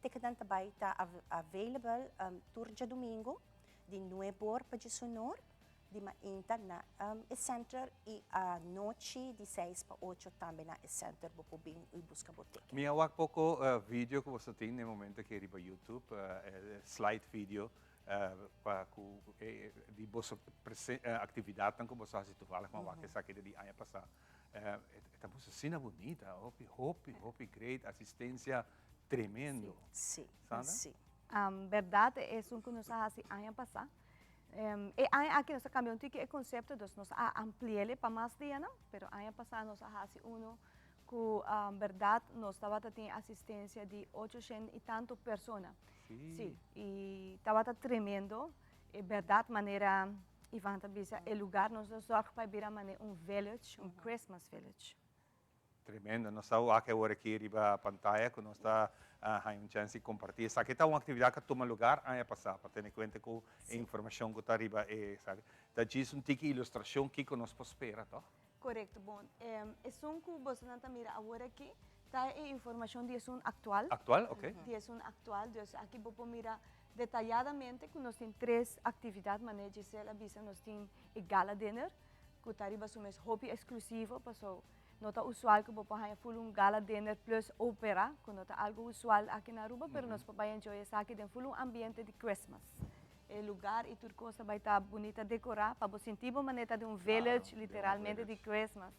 ticket também está available tour de domingo de 9 horas para 19 de manhã na center e a noite de 6 para 8 também na center vou por bem e busca o ticket. Me há pouco vídeo que você tem no momento que é para YouTube, slide vídeo para de vossa atividade que você faz toevallig maar que sabe de ano passado. Esta música cena bonita, hopi great, assistência tremendo. Sim. Verdade é isso que nós fazemos ano passado. E aqui nós cambiamos o conceito, nós ampliamos para mais dias, não? Mas ano passado nós fazemos que verdade nós estava tendo assistência de 800 e tanto pessoas. Sim. E estava tremendo, é verdade maneira Ivan Tabisa, o lugar nós zorg para virar village, Christmas village. Tremendo, nós estamos aqui agora aqui na pantalla, que nós está uma chance de compartilhar. Essa aqui é uma atividade que toma lugar ano passado, para ter em conta com a informação que está arriba, sabe? Da diz tiki ilustração que nós podemos esperar, tá? Correto, bom. É som que você não mira agora aqui, tá a informação de som atual. Atual, ok. De som atual, então aqui vou mirar detalladamente, que nós temos 3 atividades, mas a Gisela avisa, nós temos o gala dinner, que está arriba um hobby exclusivo, porque não está usual que você faça gala dinner plus ópera, que não está algo usual aqui na Aruba, mas nós podemos enjoy isso aqui dentro um ambiente de Christmas. O lugar e tudo coisa vai estar bonita decorar, para você sentir uma maneira de village, literalmente de Christmas.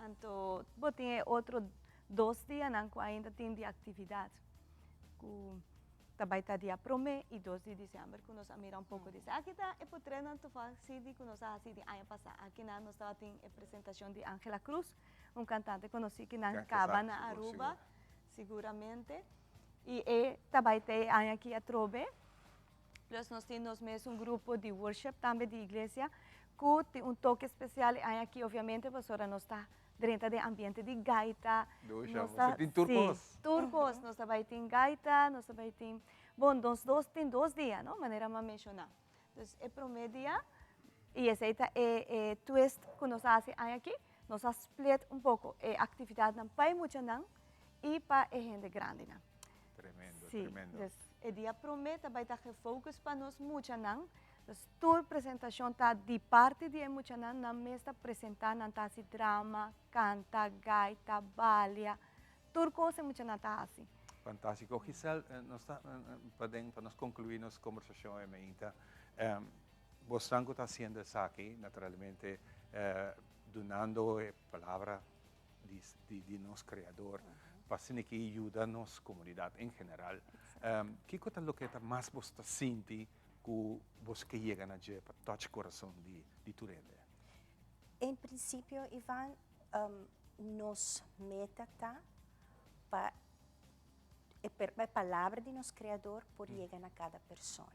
Então, você tem outro 2 dias que ainda tem de atividade. Também está dia 1 e 2 de dezembro, que nós miramos pouco disso. Aqui está o treino que nós fazemos ano passado. Aqui nós estamos tendo a apresentação de Ángela Cruz, cantante conhecido que na Cabana, Aruba, seguramente. E também tem aqui a Trobe. Plus nós temos mesmo grupo de worship também de igreja, que tem toque especial aqui, obviamente, porque nós está dentro do ambiente de gaita. Você tem turcos? Sim, turcos. Nós também tem gaita, nós também tem... Bom, tem 2 dias, não? Maneira de mencionar. Então, é primeiro dia, e esse é o twist que nós fazemos aqui. Nós split pouco a atividade para muito e para a gente grande. Tremendo, Sim, tremendo. O dia primeiro também está focus para nós muito. Toda apresentação está de parte de muito na mesa apresentar na drama, canta, gaita, balha, tudo coisa muito está assim. Fantástico. Giselle, para nós concluir nossa conversação, você está fazendo isso aqui, naturalmente, donando a palavra de nosso Criador, para que ajuda a nossa comunidade em geral. Que coisa é o que mais você sente que você chega a para tocar o coração de Turende? Em princípio, Ivan, nos meta está para a palavra de nosso Criador por chegar a cada pessoa.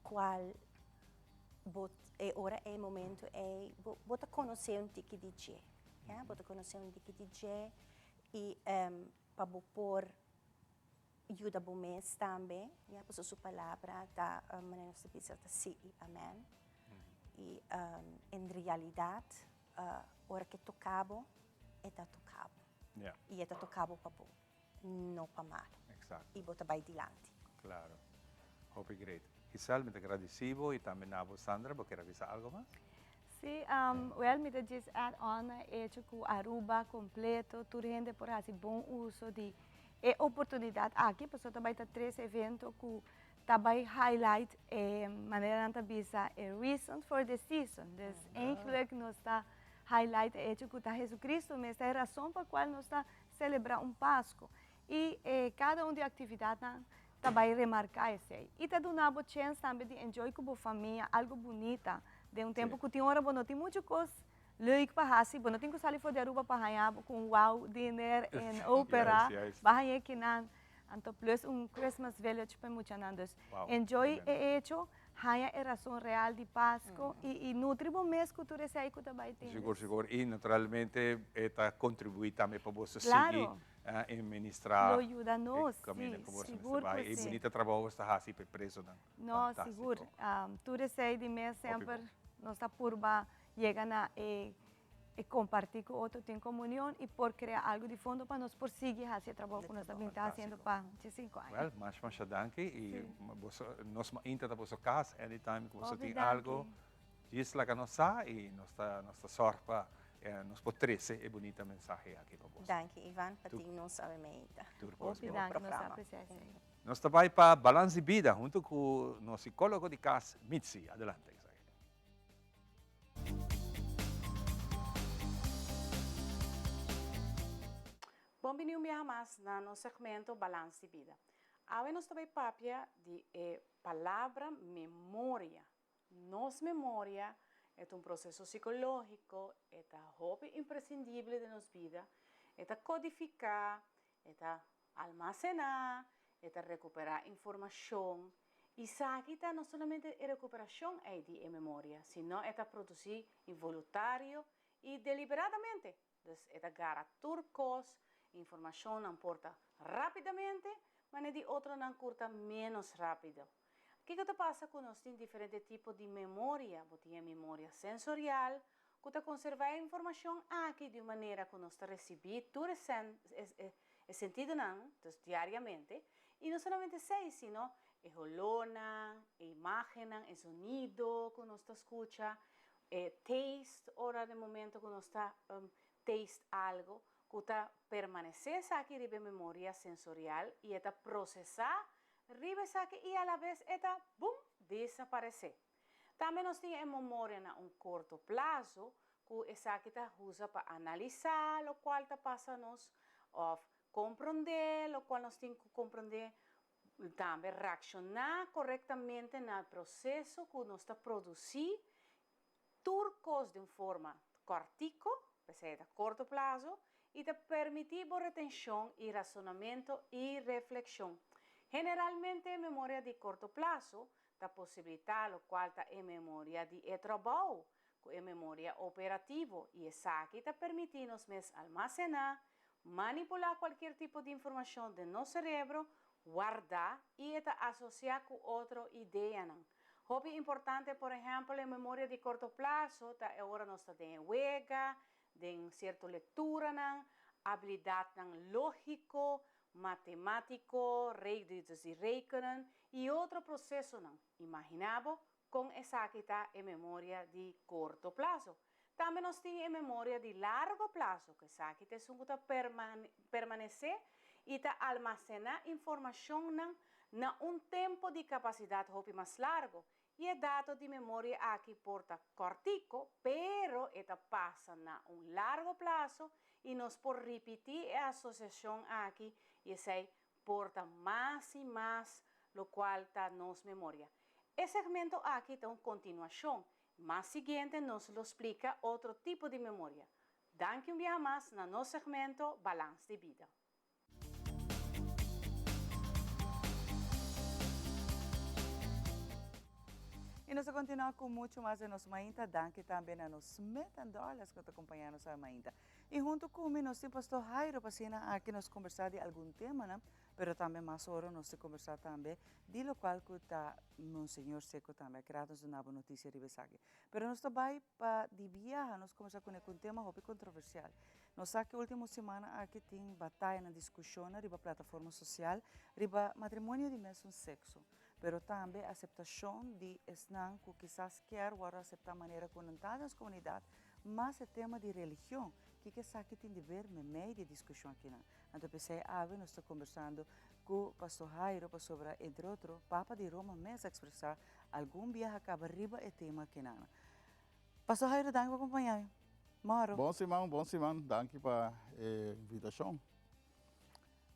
Qual ora é o momento você conhecer tique DJ, você conhecer tique DJ e para pôr ajuda bom mês também, por sua palavra da maneira de dizer sim e amém. E em realidade, ora que tocava, está tocado. E está tocado para bom, não para mal. Exato. E você vai adiante. Claro. Hope great. Giselle, muito agradecido e também a Sandra, você quer avisar algo mais? Sim, me diz add-on, hecho que Aruba completo, tudo gente por fazer bom uso de oportunidade aqui, porque também está 3 eventos que também highlight maneira de visa reason for the season. Eigenlijk nós está highlight hecho que está Jesus mas é a razão para qual nós está celebrando Páscoa. E cada de atividade também remarcar isso aí. E está dando a chance também de enjoy com a família, algo bonita, de tempo que tem hora, não tem muita coisa leuk para fazer, não tem que sair fora de Aruba para ganhar com wow dinner em ópera, para ganhar aqui na, então plus Christmas village para muitos anos. Enjoy é hecho, ganha a razão real de Páscoa e nutre bom mês que tu recebe que também tem. Seguro. E naturalmente está contribuir também para você seguir e ministrar. Lo ajuda nós, seguro. E bonita trabalho está assim para preso. Não, seguro. Tu recebe de mês sempre, nós está por chega a compartilhar com outro em comunhão e por criar algo de fundo para nós prosseguir esse trabalho que nós também está fazendo para 5 anos. Well, mas danke e nós ainda da vossa casa, anytime que você tem algo, diz lá que nós está e nossa sorte para nos potrece e bonita mensagem aqui para você. Danke, Ivan, para ti não sabe ainda. Nós também para Balance de Vida, junto com o nosso psicólogo de casa, Mitzi. Adelante. Bom-vindo mais no segmento Balance de Vida. Agora nós também papia de palavra memória. Nossa memória é processo psicológico, é hobby imprescindível de nossa vida, é codificar, é almacenar, é recuperar informação. E isso aqui não somente a recuperação de memória, sino é produzir involuntário e deliberadamente. Então, é agarrar turcos, informação não porta rapidamente, mas de outra não curta menos rápido. O que passa quando nós temos diferentes tipos de memória? Você tem memória sensorial, que conserva a informação aqui de maneira que nós recebemos tudo é sentido diariamente, Y no solamente seis, sino el olona, imagen, el sonido que uno está escucha, taste, hora de momento que uno está taste algo, que está permanecer aquí en memoria sensorial y está procesar, aquí y a la vez está, boom, desaparecer. También nos tiene en memoria en un corto plazo, que esa que está usa para analizar lo cual está pasando, o comprender lo cual nos tiene que comprender, también reaccionar correctamente en el proceso que nos está produciendo turcos de forma cortico, a corto plazo, y te permitir retención y razonamiento y reflexión. Generalmente, memoria de corto plazo, da possibilità lo qual ta è memoria di trabalho, é memoria operativo, e essa aqui está permitindo nos almacenar, manipular qualquer tipo de informação do nosso cérebro, guardar e está associar com outra ideia. Hobby importante, por exemplo, a memória de curto prazo, tá agora nós temos wega, tem certa leitura, habilidade lógico, matemático, redes e rekenen e outro processo imaginável com essa que está em memória de curto prazo. Também nós temos memória de largo prazo, que essa que tem permanecer e está armazenar informação na tempo de capacidade mais largo. E é dado de memória aqui porta cortico, pero esta passa na largo prazo e nós por repetir a associação aqui e essa porta mais e mais, lo qual está nos memória. Esse segmento aqui está uma continuação, mas seguinte nos lo explica outro tipo de memória. Danke um dia mais no nosso segmento Balance de Vida. E nós continuamos com muito mais em nossa mainta, danke também a nos Smith & Dorlas que acompanham nossa mainta. E junto comigo nós temos o pastor Jairo para aqui nos conversar de algum tema, né? Pero também mais hora nós temos conversar também de lo qual que está Monsenhor Seco também, criados uma boa notícia de Besagi. Pero nós também para de viajar, nós conversar com um tema muito controversial. Nós sabemos que a última semana aqui tem batalha na discussão na plataforma social, riba matrimônio de mesmo sexo. Pero também a aceitação de esnan que quizás quer agora aceitar a maneira conectada nas comunidades, mas é tema de religião, que sabe que tem de ver no meio de discussão aqui. Então, pensei, nós estamos conversando com o pastor Jairo sobre, entre outros, Papa de Roma, mesmo expressar algum viagem acaba riba e tema aqui. Pastor Jairo, danke por acompanhar. Moro. Bom Simão, danke pela invitação.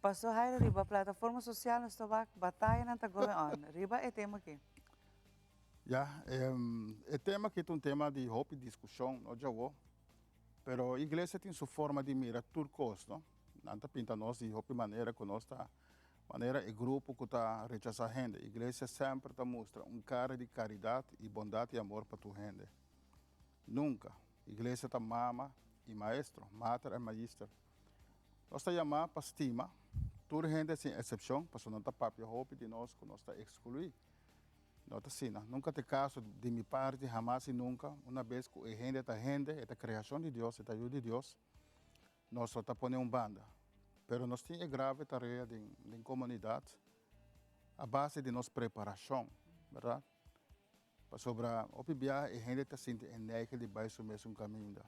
Pastor Jairo, riba plataforma social, nós estamos batalha na governo. Riba é tema aqui. É tema que é um tema de hope discussão, não já vou. Pero a igreja tem sua forma de mirar turcos, não? Não pinta nós de hope maneira que nós está, maneira é grupo que está rechazando a gente. A igreja sempre está mostra cara de caridade e bondade e amor para tua gente. Nunca. A igreja está mama e maestro, mater e magister. Nós está chamando para estima, toda gente sem exceção, para não está papia hope de nós que nós está excluir. Não está assim, nunca tem caso de minha parte, jamais e nunca, uma vez que a gente, é a criação de Deus, é a ajuda de Deus, nós só está pondo banda. Mas nós temos grave tarefa de comunidade, a base de nossa preparação, verdade? Sobre o viagem, a gente está sentindo energia de baixo mesmo caminho,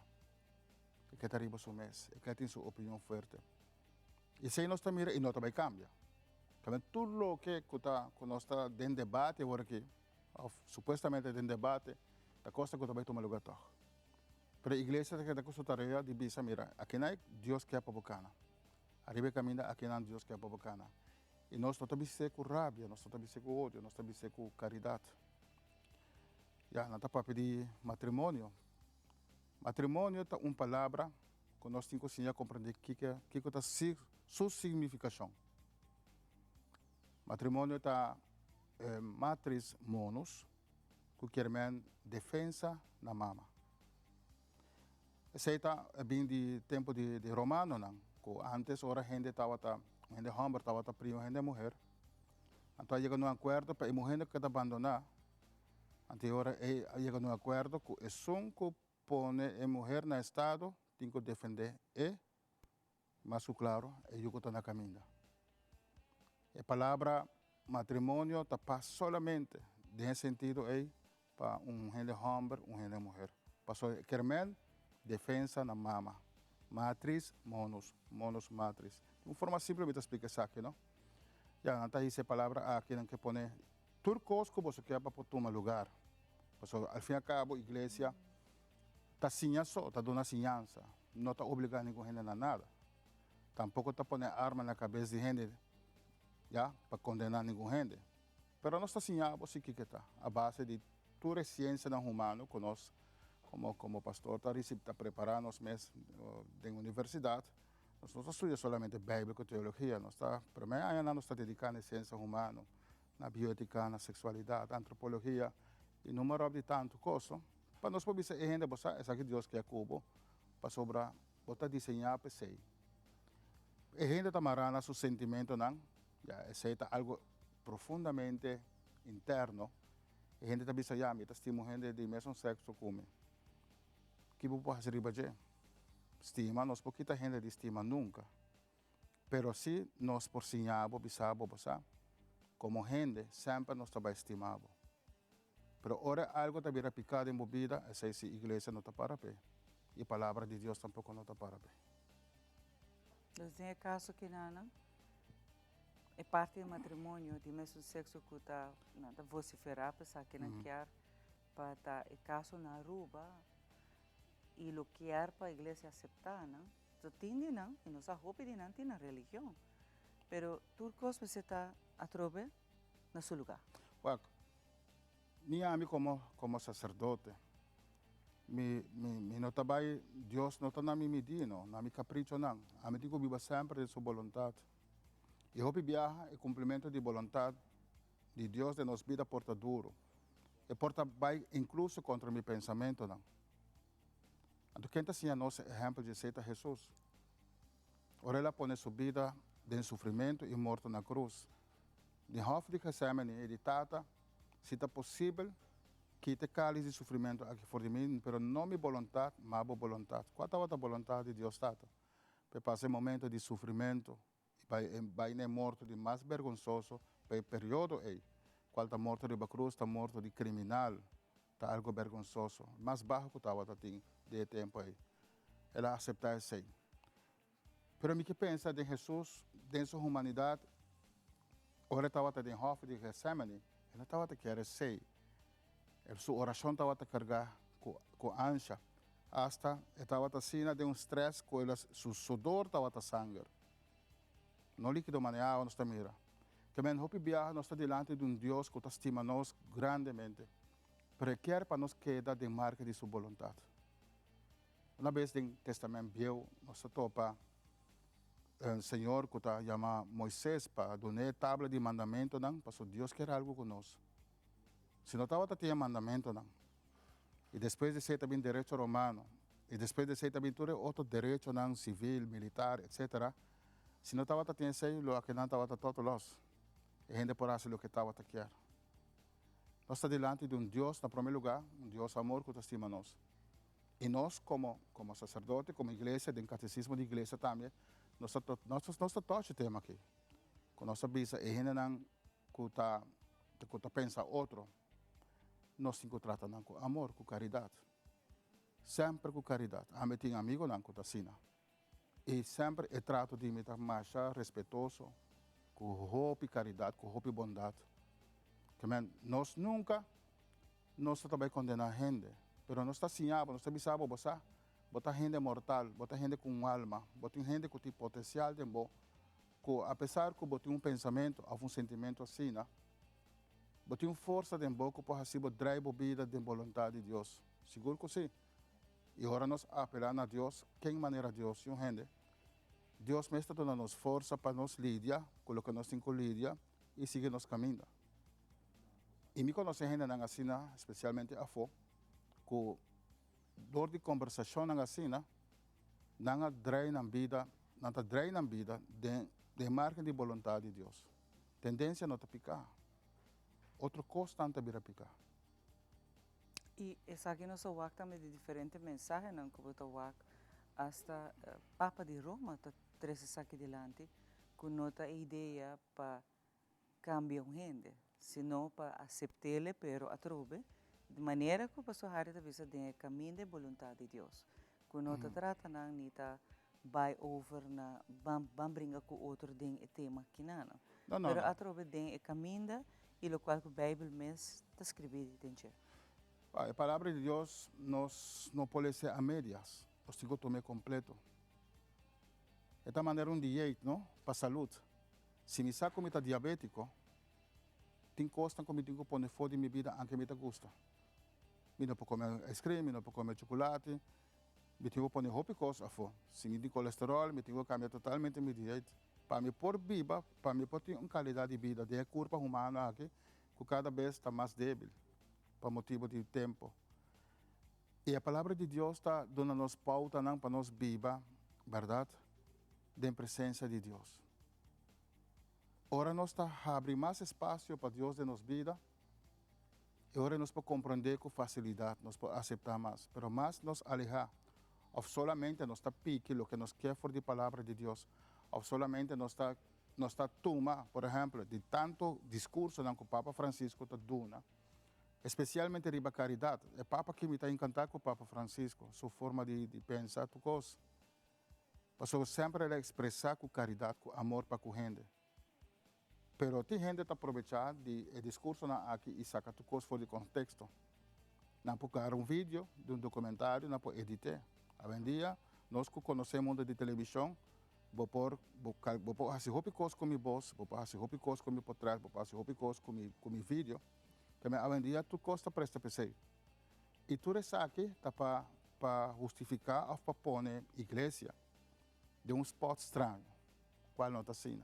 que está arriba o mês, que tem sua opinião forte. E se nós estamos mirando, e não vai cambiar. Também tudo o que nós está dentro do debate, agora que supostamente dentro do debate, a coisa que também toma lugar todo. Mas a igreja tem que ter tarefa de dizer, mira, aqui não é Deus que é para bocana. Arriba caminho, aqui não é Deus que é para bocana. E nós não estamos com rabia, nós não estamos com ódio, nós estamos com caridade. Não está para pedir matrimônio. Matrimônio é uma palavra que nós temos que compreender o que é sua significação. Matrimônio está matriz monos, que quer dizer defesa na mama. Esse está bem de tempo de romano, não? Que antes ora gente estava gente homem estava primo gente mulher. Então chega num acordo para a mulher que abandonar. Então ora chega num acordo que é só que põe a mulher no estado tem que defender mas claro é o que está na caminho. A palavra matrimonio tapa solamente de sentido para gente homem, gente mulher. Passou Kermen, defensa na mama. Matriz, monos, matriz. De forma simples, eu explico isso aqui, não? Já, então, essa palavra aqui, que põe turcos que você quer para tomar lugar. Porque, ao fim e ao cabo, a igreja está só, está dando ensinança. Não está obrigando ninguém a nada. Tampouco está pondo arma na cabeça de gente, já, para condenar ninguém. Mas nós estamos ensinando o que está. A base de toda a ciência humana, que nós, como pastor, está preparando os meses da universidade. Nós não estudamos somente Bíblia e teologia. Nós estamos dedicando a ciência humana, na bioética, na sexualidade, antropologia e número de tantas coisas. Para nós podemos ser gente, essa que Deus quer cubo, para sobrar, botar desenhar para si. A gente está marando seu sentimento, não? Já, aceita algo profundamente interno. A gente está pensando, já, estamos gente de mesmo sexo como. Que vou fazer ribaje? Estima, nós pouquita gente de estima nunca. Pero se nós por sinhabo, bisabo, como gente, sempre nós estamos estimados. Pero ora algo está vira picado em vida, essa igreja não está para pé. E a palavra de Deus tampouco não está para pé. Tem caso que não é parte do matrimônio, de mesmo sexo que está vociferar, para que não quer, para estar é caso na rua, e lo quer para a igreja aceitar, não? Então, tem não, e nós roupa de não tem na religião. Pero turcos você está a trobe no seu lugar. Well, minha amiga como sacerdote, mi não trabalha, Deus não está na minha medida, na minha capricho não. A mim digo viva sempre de sua vontade. E eu viaja e cumprimento de vontade de Deus de nos vida porta duro. E porta vai incluso contra meu pensamento não. Então quem está sendo nosso exemplo de aceita Jesus. Ora ela põe sua vida de sofrimento e morto na cruz. De hof de Getsemane e de tata, se está possível, quite cálice de sofrimento aqui fora de mim, pero não minha vontade, mas a vontade. Qual é a vontade de Deus, tata? Para passar momento de sofrimento, vai nem morto de mais vergonhoso, para período aí. Qual está morto de cruz, está morto de criminal, está algo vergonhoso. Mais baixo que estava de tempo aí. Ela aceitar isso aí. Pero me que pensa de Jesus, de sua humanidade, ora estava em hof de Getsemane, ela estava a querer sei. Sua oração estava a carregar com ansia. Hasta estava assim de stress, com seu sudor estava a sangue. Não líquido maneado, nós mira. Também hopi viaja, nós está diante de Deus que estima nós grandemente. Pero quer para nós quedar de marca de sua vontade. Uma vez no Testamento Velho, nós topa o Senhor que chama Moisés para dar a tábua de mandamento, para Deus quer algo conosco. Se não estava tendo mandamento, não. E depois de ser também direito romano, e depois de ser também todo outro direito não, civil, militar, etc. Se não estava tendo isso, o que não estava todo los. E a gente por isso o que estava a querer. Nós estamos diante de Deus, no primeiro lugar, Deus amor que estima nós. E nós, como sacerdote, como igreja, do catecismo de igreja também, nós estamos todos o tema aqui. Com nossa bisa, e a gente não que pensa outro. Nós se tratamos com amor, com caridade. Sempre com caridade. A mim tem amigo não que assina. E sempre eu trato de me marchar respeitoso, com roupa e caridade, com roupa e bondade. Nós nunca também condenar gente, mas nós estamos ensinando, nós estamos avisando, botar gente mortal, botar gente com alma, botar gente com potencial de bom, que apesar que botar pensamento, ou sentimento assim, botar força de bom que pode ser drive a vida de vontade de Deus. Seguro que sim. E agora nós apelamos a Deus, quem maneira Deus, gente. Deus me está dando força para nós lidiar, colocar nós em lidiar e seguir nosso caminho. E me conhece gente na assina, especialmente a fo, que dor de conversação na assina, não drena a vida, de marca de vontade de Deus. Tendência não te picar. Outra coisa tanto vira picar. E essa aqui nós ouve também de diferentes mensagens, não que você ouve, hasta Papa de Roma está traz isso aqui delante, com nota ideia para cambia un gente, sino para aceptarle, pero a trobe, de maneira que o pastor Jairo está visa de caminho de voluntade de Deus. Quando nós trata não nita vai over na bam brinca com outro den e tema que não. Pero a trobe den e caminho e lo qual que a Bíblia mes está escrito dentro. A palavra de Deus não pode ser a médias, nós temos que tomar completo. Esta maneira dieta, não? Para saúde. Se me saco como diabético, tem costa como tenho que pôr fora de minha vida, anche me gusta. Me não posso comer ice cream, me não posso comer chocolate, me tenho que pôr roupa coisa fora. Se me tem colesterol, me tenho que cambiar totalmente minha dieta. Para me pôr viva, para me pôr ter uma qualidade de vida, de curva humana aqui, que cada vez está mais débil, por motivo de tempo. E a palavra de Deus está dando nos pauta para nós viva, verdade? Da presença de Deus. Ora nós está abrindo mais espaço para Deus de nossa vida. E ora nós podemos compreender com facilidade, nós podemos aceitar mais. Mas mais nos alejar. Ou solamente nós está pique o que nós quer for de palavra de Deus. Ou solamente nós está toma, por exemplo, de tanto discurso que o Papa Francisco está dando. Especialmente riba caridade. É Papa que me está encantado com o Papa Francisco, sua forma de pensar, tu coisa. Porque sempre ele expressar com caridade, com amor para a gente. Pero tem gente que aproveita o discurso aqui e saca tu coisa fora de contexto. Não pode criar vídeo de documentário, não pode editar. Hoje em dia, nós que conhecemos o mundo de televisão, vou fazer roupa coisa com minha voz, vou fazer roupa coisa com meu portrait, vou fazer roupa coisa com meu vídeo. Também hoje em dia, tu costa presta para você. E tu resta aqui para justificar ou para pôr na igreja de spot estranho, qual não está assim.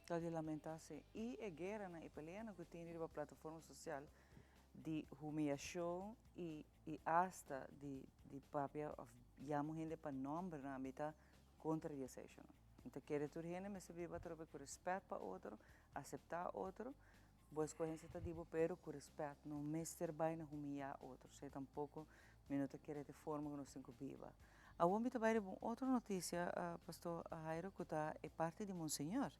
Pode lamentar-se. E a guerra na italiana que tem na plataforma social de humilhação e hasta de papel chamo gente para nome na meta contra a session. Então quer tu gente me se viva trobe com respeito para outro, aceitar outro, boa escolha está digo pero com respeito, não mestre vai na humilhar outro, sei tampouco minuto quer de forma que nós temos que viva. A homem também outra notícia, pastor Jairo, que está é parte de Monsenhor.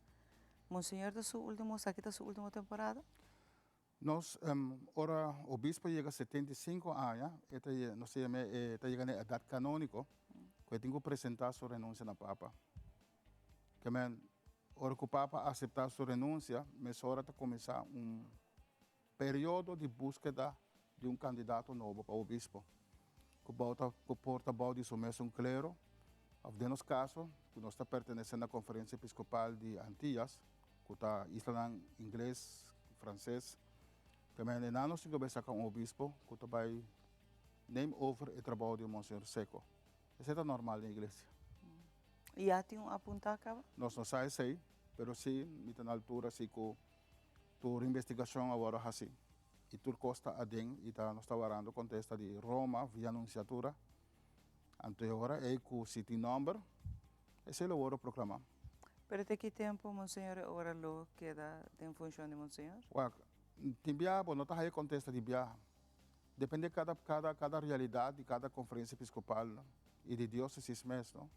Monsenhor, da sua última temporada? Nós, ora, o bispo chega a 75 anos, nós está chegando a idade canônica, que eu tenho que apresentar sua renúncia na Papa. Que ora que o Papa aceitar sua renúncia, mas ora está começar período de búsqueda de candidato novo para o bispo. Que o porta-voz de seu mesmo clero, no nosso caso, que nós está pertencendo à Conferência Episcopal de Antillas, que está em inglês, francês. Também nós temos que conversar com o bispo, que vai name over o trabalho de Monsenhor Seco. Isso é normal na igreja. E já tem apontar acaba? Nós não sabemos se, mas sim, na altura, se que a investigação agora é assim. E tudo costa a den, e nós estamos falando contesta de Roma, via anunciatura. Então agora é que o city number, esse é o ouro proclamar. Pero até que tempo, Monsenhor, agora lo queda em função de Monsenhor? Tem viagem, não está aí contesta de viagem. Depende de cada realidade, de cada conferência episcopal e de dióceses mesmo.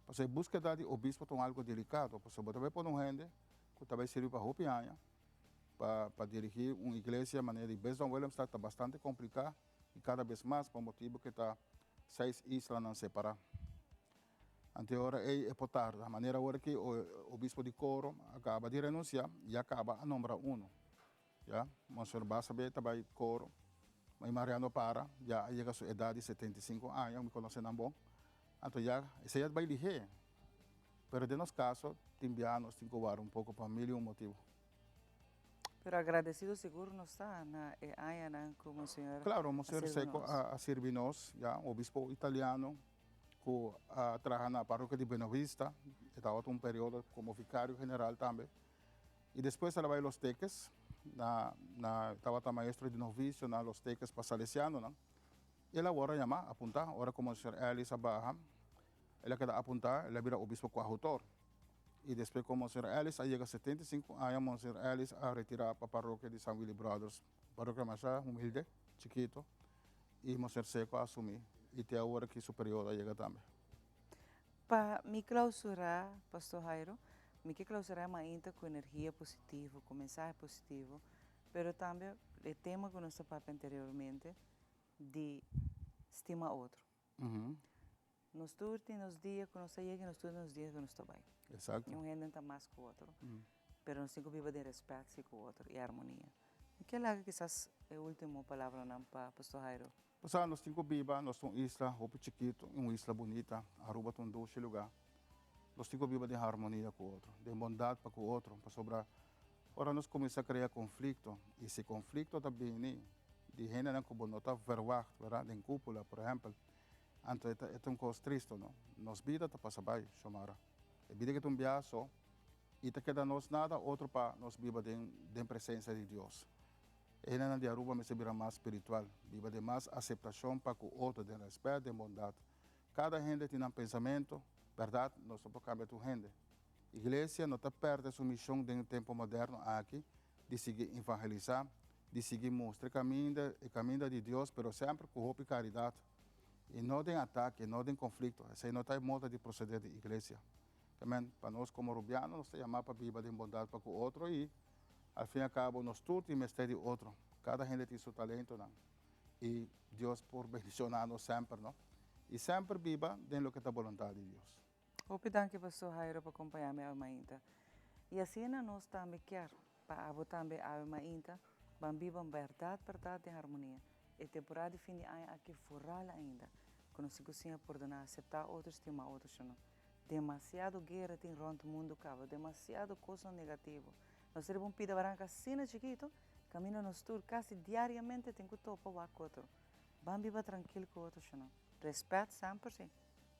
Porque a búsqueda de obispo é algo delicado, porque você vai pôr gente que talvez sirva para roupianha, para dirigir uma igreja, de maneira de Besdon Williams está bastante complicado e cada vez mais, por motivo que está 6 islas não separadas. Então, agora é por tarde, a maneira agora que o bispo de Coro acaba de renunciar e acaba a nombrar um. Já, Monsenhor Bassabe também Coro, mas Mariano para, já chega a sua idade de 75 anos, me conhece não bom. Então, já, esse já vai ligeiro. Mas, no nosso caso, nós temos que guardar pouco para mil motivo. Pero agradecido seguro não está na área com o Monsenhor. Claro, o Monsenhor Seco a servir-nos, já, o bispo italiano, que trabalha na paróquia de Buenavista, estava período como vicário general também. E depois ela vai aos Teques, estava maestro de novício na Los Teques para Salesiano, não? E ela agora chama, apontar, agora como o Sr. Ellis Abaha, ela quer apontar, ela vira o bispo coautor. E depois como o Sr. Ellis, chega a 75 anos, o Sr. Ellis a retirar para a paróquia de San Willy Brothers. Paróquia mais humilde, chiquito, e o Sr. Seco assumir. E até agora que superior chega também. Para me clausurar, pastor Jairo, me que clausuramos ainda com energia positiva, com mensagem positivo, pero também o tema que nós falamos anteriormente de estimar outro. Nós todos temos dias que nós chegamos, nós todos nos dias que nós estamos bem. Exato. Não gente está mais com o outro, pero nós temos que viver de respeito com o outro e harmonia. E que é quizás a última palavra para Pastor Jairo? Pastor, nós temos que viver, nós somos uma isla, roupa chiquito, uma isla bonita, Aruba tem 12 lugares. Nós temos que viver de harmonia com o outro, de bondade para com o outro, para sobrar. Ora, nós começamos a criar conflito, e esse conflito também, de gente não como não está verwacht, verdade, em cúpula, por exemplo. Então, é uma coisa triste, não? Nos vida está passando bem, chamara. A vida que tu envias só, e te queda nós nada, outro para nós viver de presença de Deus. E na de Aruba me se vira mais espiritual, viva de mais aceitação para com o outro, de respeito, de bondade. Cada gente tem um pensamento, verdade, nós só cambiar a gente. A igreja não está perdendo sua missão no tempo moderno aqui, de seguir evangelizar, de seguir mostrar o caminho de Deus, mas sempre com roupa e caridade. E não tem ataque, não tem conflito. Essa não tem modo de proceder da igreja. Também, para nós como rubianos, nós chamamos para viver de bondade para com o outro e, ao fim e ao cabo, nós todos temos de outro. Cada gente tem seu talento, não? E Deus por bendicionar-nos sempre, não? E sempre viva dentro do que é a vontade de Deus. Obrigado, Pastor Jairo, por acompanhar-me ainda. E assim nós também queremos, para também ainda, vamos viver verdade e harmonia. E temporada de fim de ano aqui fora ainda, quando se cozinha por donar, aceitar outros, estimar outros, não? Demasiado guerra tem rond o mundo, cabo, demasiado coisa negativa. Nós temos pida branca assim chiquito, caminho nos tour quase diariamente tem que topar o outro. Vamos viver tranquilo com o outro, não? Respeito sempre, sim,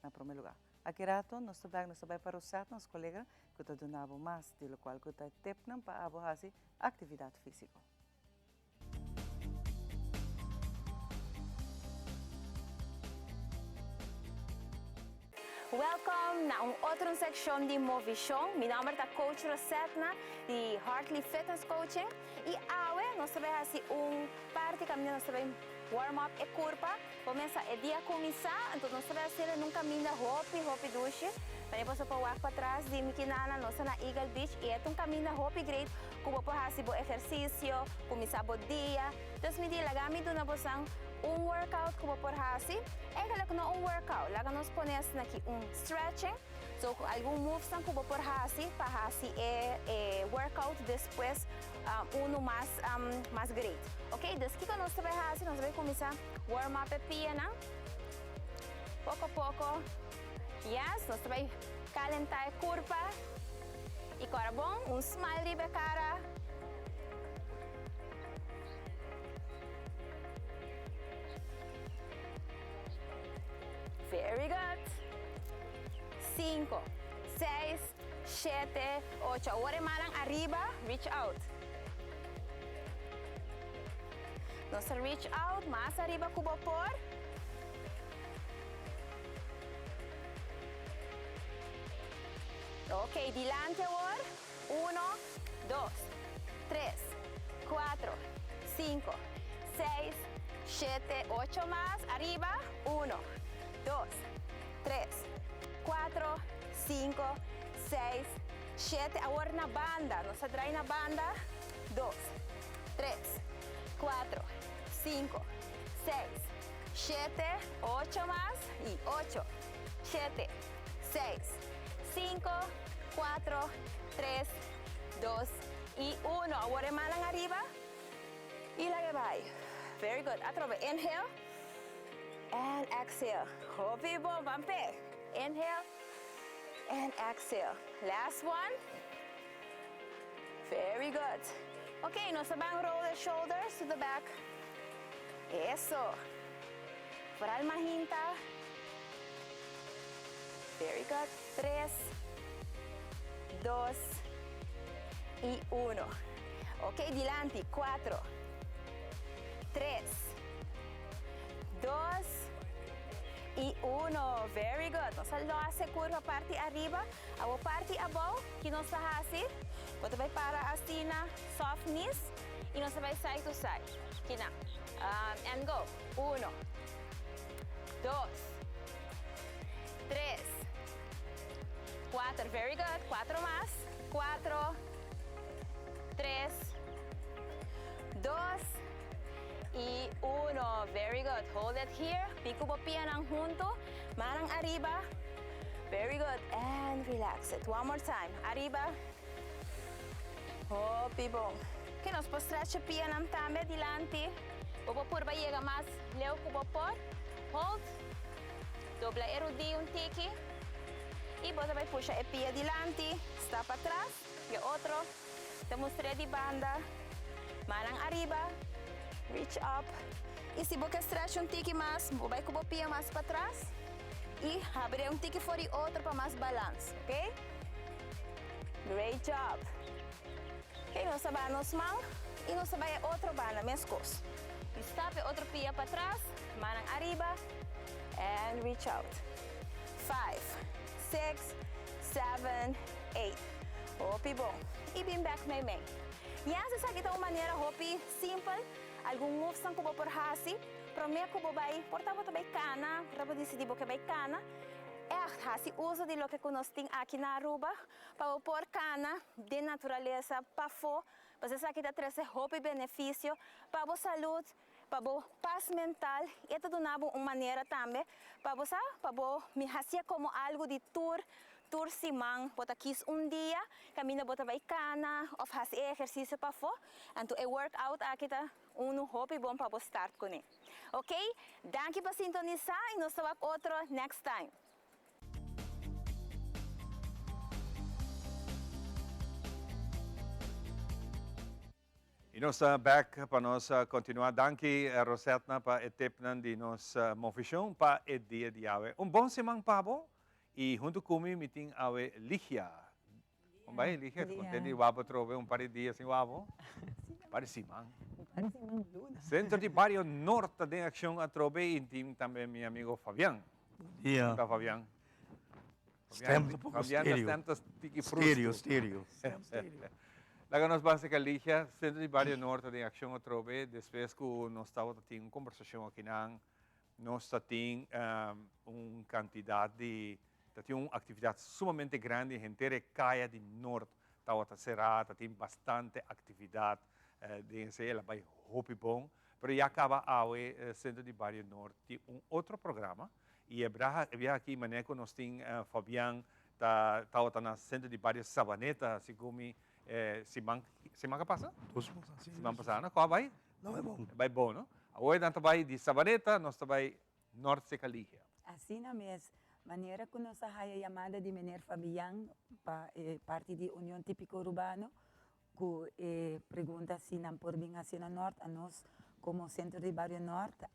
na primeiro lugar. Aqui rato, nós vamos para o set, nosso colega, que está donando mais, do qual que está tepnam para fazer atividade física. Welcome na outra seção de Movision. Meu nome é Coach Rosetna de Heartly Fitness Coaching. E hoje nós vamos fazer parte caminho, nós vamos warm-up e curva. Começa o dia começar, então nós vamos fazer um caminho hopi duche. Depois para o para trás de Miquinana, nós na Eagle Beach. E é caminho hopi great, como para fazer exercício, começar o dia. Então, me diz, lagami do na bosang workout como por fazer. É que não workout, lá nós ponemos aqui stretching. So, algum moves que como por fazer, para fazer workout depois mais great. Ok? Desde que nós vamos fazer, nós vamos começar warm up a pierna. Pouco a pouco. Yes, nós vamos calentar a curva. E agora bom, smile de cara. Very good. 5, 6, 7, 8. Ahora malang arriba, reach out. Nos reach out, más arriba cubo por. Ok, delante ahora. 1, 2, 3, 4, 5, 6, 7, 8 más. Arriba. 1, 2, 3, 4, 5, 6, 7. Ahora na banda. Nos trae na banda. 2, 3, 4, 5, 6, 7, 8 más. Y 8, 7, 6, 5, 4, 3, 2 y 1. Ahora malang arriba. Y la que va. Very good. Atrove. Inhale. And exhale. Hopi bom, vampe. Inhale. And exhale. Last one. Very good. Okay, nos vamos roll the shoulders to the back. Eso. Para alma hinta. Very good. 3, 2 y 1. Ok, delante. 4, 3, 2 y 1. Very good. Nos lo hace curva parte arriba. A parte abajo, que nos hace. Você vai para a esquina, soft knees. E nos vai side to side. Aqui na. And go. 1, 2, 3, 4. Very good. 4 más. 4, 3, 2, y 1. Very good. Hold it here. Pico po pianang junto. Manang arriba. Very good. And relax it. One more time. Arriba. Hopi bom. Que nos po stretch pianang tambe dilante. Popo purba llega más. Leo kubo por. Hold. Dobla erudi un tiki. Y bota vai puxa e pia dilante. Stop atrás. Y otro. Te mostré di banda. Manang arriba. Reach up. Y si vos stretch un tiki más, vos vai kubo pia más para atrás. Y abre un tiki for y otro para más balance, ¿ok? Great job. Ok, nos va nos mão y nos va otro bana, mescos. Y stop otro pia para atrás, manang arriba, and reach out. 5, 6, 7, 8. Hopi bom. Y beam back may. Yan sa kita uma maneira hopi simple. Algum moves ang kubo por hasi. Pero me kubo bay, portavo to bay cana, rabo decidivo que bay cana. Hasi uso de lo que conocen aqui na Aruba para pôr cana de natureza para fora. Você sabe que dá três hopi benefício para a saúde, para a paz mental e tudo na uma maneira também para você, para me fazer como algo de tour simang, bota quis dia, caminha bota vai cana, ou faz exercício para fora, então é workout aqui tá hobby bom para start com ele. Ok? Danke para sintonizar e nós vemos outro next time. E nós back para nós continuar. Danke, Rosetta, para o tip de nossa movição para o dia de hoje. Bom semana, Pablo. E junto comigo, me tem a Ligia. Como vai, Ligia? Contente de wabo trove par de dias em wabo? Parece man. Centro de Barrio Norte de Ação a trove e tem também meu amigo Fabián. Bom dia. Tá, Fabián? Estamos um pouco estéreo. Lá nós básica Ligia, Centro de Barrio Norte de Ação a trove, depois que nós estávamos tendo uma conversação aqui nós temos uma quantidade de uma atividade sumamente grande, gente caia de norte, está cerrada, tem bastante atividade, ela vai hopi bom, mas já acaba hoje, Centro de Barrio Norte, outro programa, e aqui, maneco, nós temos Fabián, está no Centro de Barrio Sabaneta, assim como semana passada? Semana passada, qual vai? Não é bom. Vai bom, não? Hoje nós estamos de Sabaneta, nós estamos norte de Caligia. Assim na mesma maneira que nós temos a chamada de Menor Fabián, parte da União Típico Urbano, que pergunta se não por vir assim na norte, a nós, como Centro de Barrio Norte,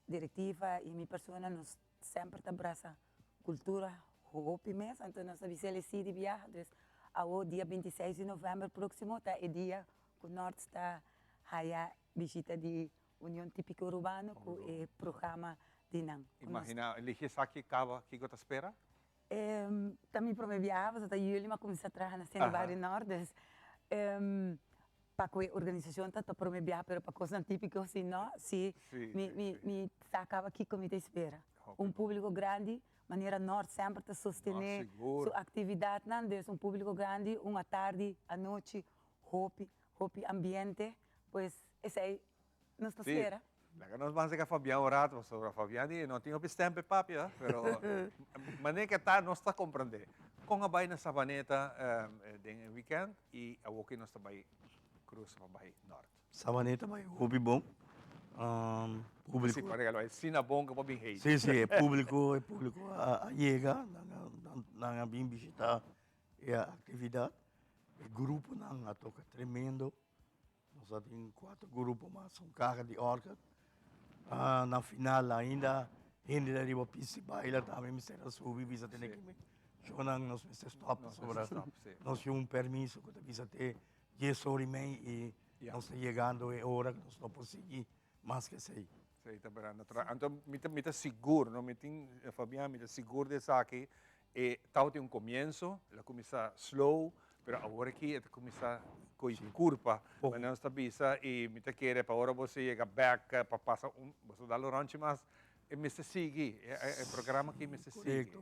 diretiva e minha pessoa, nós sempre abraça cultura, hopi mesmo, então nós avisamos de viagem, ao dia 26 de novembro próximo, é o dia que o norte está a visita de União Típico Urbano, que é o programa de NAM. Imagina, elige aqui, acaba, que você espera? Também promebiava, até julho, mas comecei a trabalhar na Centro Barrio Norte. Para a organização, está promebiava, mas para coisas típicas, se não, me acaba aqui como te espera. Público grande, maneira norte sempre te sostener sua atividade, não é público grande, uma tarde, à noite, hopi ambiente, pois esse aí nos espera. Nós vamos a Fabián orado sobre Fabián e não tinha tempo papia, mas maneira que está nós está compreendendo. Com a baia na Sabaneta no weekend e a aqui nós também cruz para baia norte. Sabaneta vai hopi bom. Público. Sim, para galera, sina bom que pode vir. Sim, é público chega, não vem visitar a atividade. O grupo não toca tremendo. Nós temos 4 grupos, mas são carga de orca. Na final ainda, gente da riba principal, também me será subir, visa ter que nós me stop sobre nós temos permisso que visa ter 10 horas e meia e nós estamos chegando a hora que nós não podemos seguir mais que isso aí. Sim, está bem. Então, me está seguro, não me tem, Fabián, me está seguro dessa aqui. Tal tem começo, ela começa slow, mas agora aqui ela começa com curva, mas não está bisa e me está querer para agora você chega back para passar você dá o rancho mas me está seguir, é programa que me está seguir.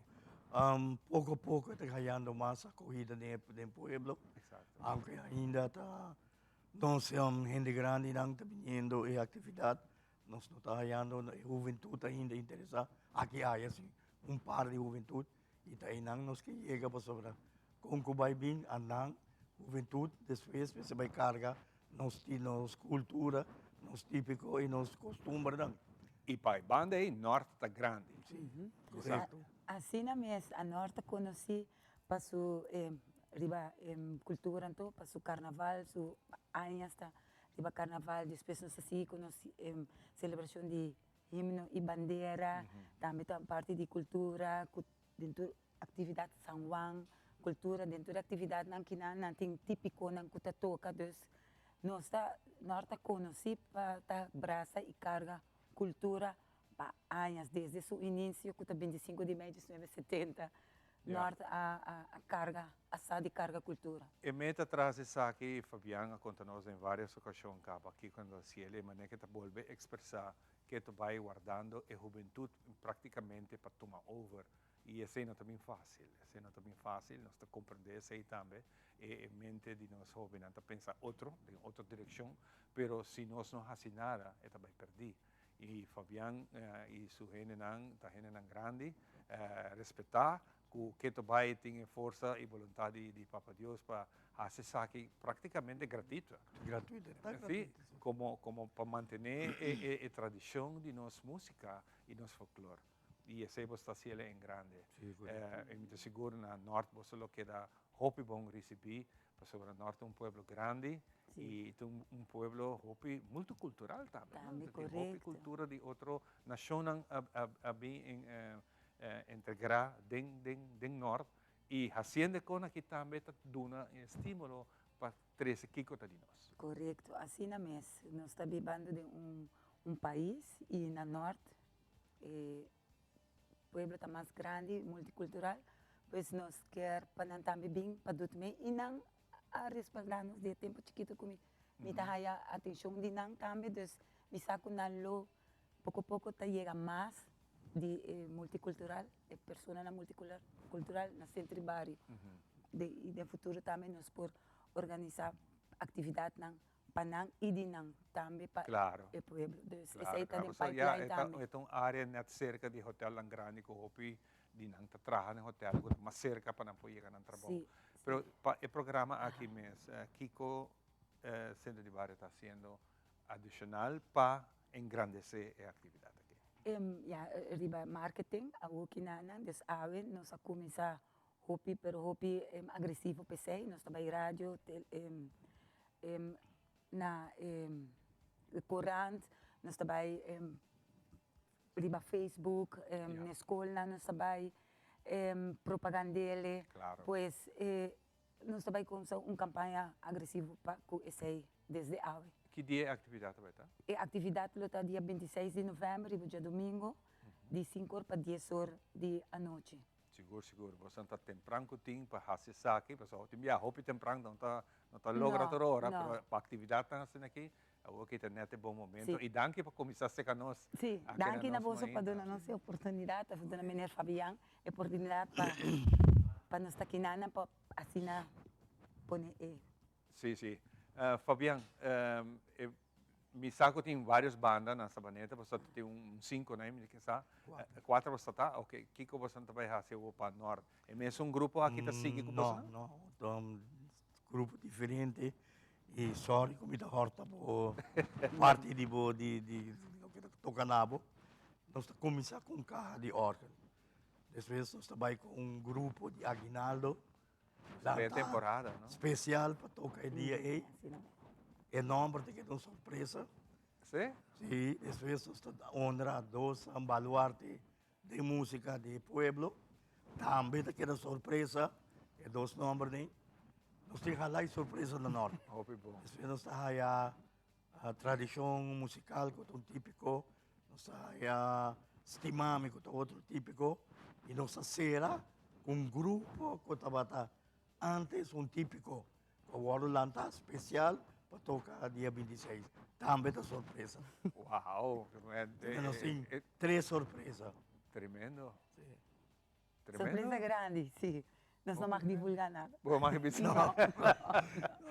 Poco a poco está ganhando mais a corrida do pueblo. Aunque ainda não são gente grande, não está vindo em atividade. Nós não está ganhando, a juventude ainda interessada. Aqui há assim, par de juventude. E daí não nos que chega para sobrar. Com que vai bem, andando, juventude, depois você vai carregar nos cultura, nos típico e nos costumes. E para a banda aí, norte está grande. Sim, correto. Assim na mes, a norte conheci para sua cultura, então, para seu carnaval, seu anos está riba carnaval, depois nós assim conheci celebração de himno e bandeira, também tem parte de cultura, dentro atividade São Juan, cultura dentro da atividade não que não tem típico não que toca, então nós está norte conheci para braça e carga cultura para anos desde seu início que 25 de maio de 1970 norte a carga a de carga cultura. E meta traz isso aqui, Fabiana conta-nos em várias ocasiões aqui quando a Cielo, mas que te volve a expressar que tu vai guardando a juventude praticamente para tomar over. E isso não é também fácil, nós compreender isso aí também, e mente de nós jovens, não pensar em outra direção, mas se nós não fazemos nada, é vai perder. E Fabián e sua gente não grande, respeitar que tu vai ter força e vontade de Papa Deus para fazer isso aqui praticamente gratuito. Gratuito, Sim, como para manter a tradição de nossa música e nosso folclore. E esse está sendo em grande. Eu me seguro na norte você lo que dá hopi bom receber, para sobre o norte pueblo grande e um pueblo hopi muito cultural também. Hopi cultura de outra nação a bem integrar dentro norte e fazendo com que também dá um estímulo para três kiko de nós. Correto, assim na mes, nós estamos vivendo de país e na norte pueblo está mais grande, multicultural, pois nós queremos para também bem para também e não a respaldar-nos de tempo chiquito como me dá a atenção de não também, então me saco na lo pouco a pouco tá chega mais de multicultural, de pessoa na multicultural na centro barrio. E no futuro também nós por organizar atividade na Panang e Dinang também para o pueblo. Essa está em pipeline também. É uma área net cerca de hotel lang grande que hopi Dinang trabalha no hotel, mas cerca para não poder chegar no trabalho. Pero o programa aqui mesmo, Kiko Centro de Barrio está sendo adicional para engrandecer a atividade aqui. Riba marketing, a Wukinana, des awen, nós a começar hopi, pero hopi agressivo PC, nós trabalhamos rádio, na corante, nós trabalhamos riba Facebook, na escola, nós trabalhamos propagandele, pois nós trabalhamos com campanha agressiva para o ESEI desde awe. Que dia é a atividade vai estar? A atividade está dia 26 de novembro, e dia domingo, de 5 horas para 10 horas da noite. Seguro. Você está temprano para fazer isso aqui, pessoal. Tem já roupa temprano, não está logra toda hora, mas para a atividade está assim aqui, eu que tem um bom momento. E danke para começar a ser conosco. Sim, danke na bolsa para dar nossa oportunidade, para dar a menina Fabián, oportunidade para nós estar aqui para assinar, poner. Sim. Fabián, me saco tem várias bandas na Sabaneta, você tem 5, né? Que sabe? 4 você está? Ok. Que você vai fazer para o norte? É mesmo grupo aqui que sigue com você? Não, grupo diferente e sorry como está horta por parte de toca nabo. Nós começar com carro de órgão. Depois nós trabalhamos com grupo de Aguinaldo. Temporada, não? Especial para tocar dia aí. É nome de que é uma surpresa. Sim? Sim, depois nós honra dois baluarte de música de pueblo. Também tem uma surpresa. É dois nomes, né? Nós temos lá surpresa no norte. Depois nós temos a tradição musical, que é um típico. Nós temos a estimame, que é outro típico. E nós temos um grupo que estava antes típico. O Orlando especial para tocar dia 26. Também é surpresa. Uau! Nós temos 3 surpresas. Tremendo. Sim. Sorpresa grande, sí. Nós não vamos divulgar nada. Vou mais No.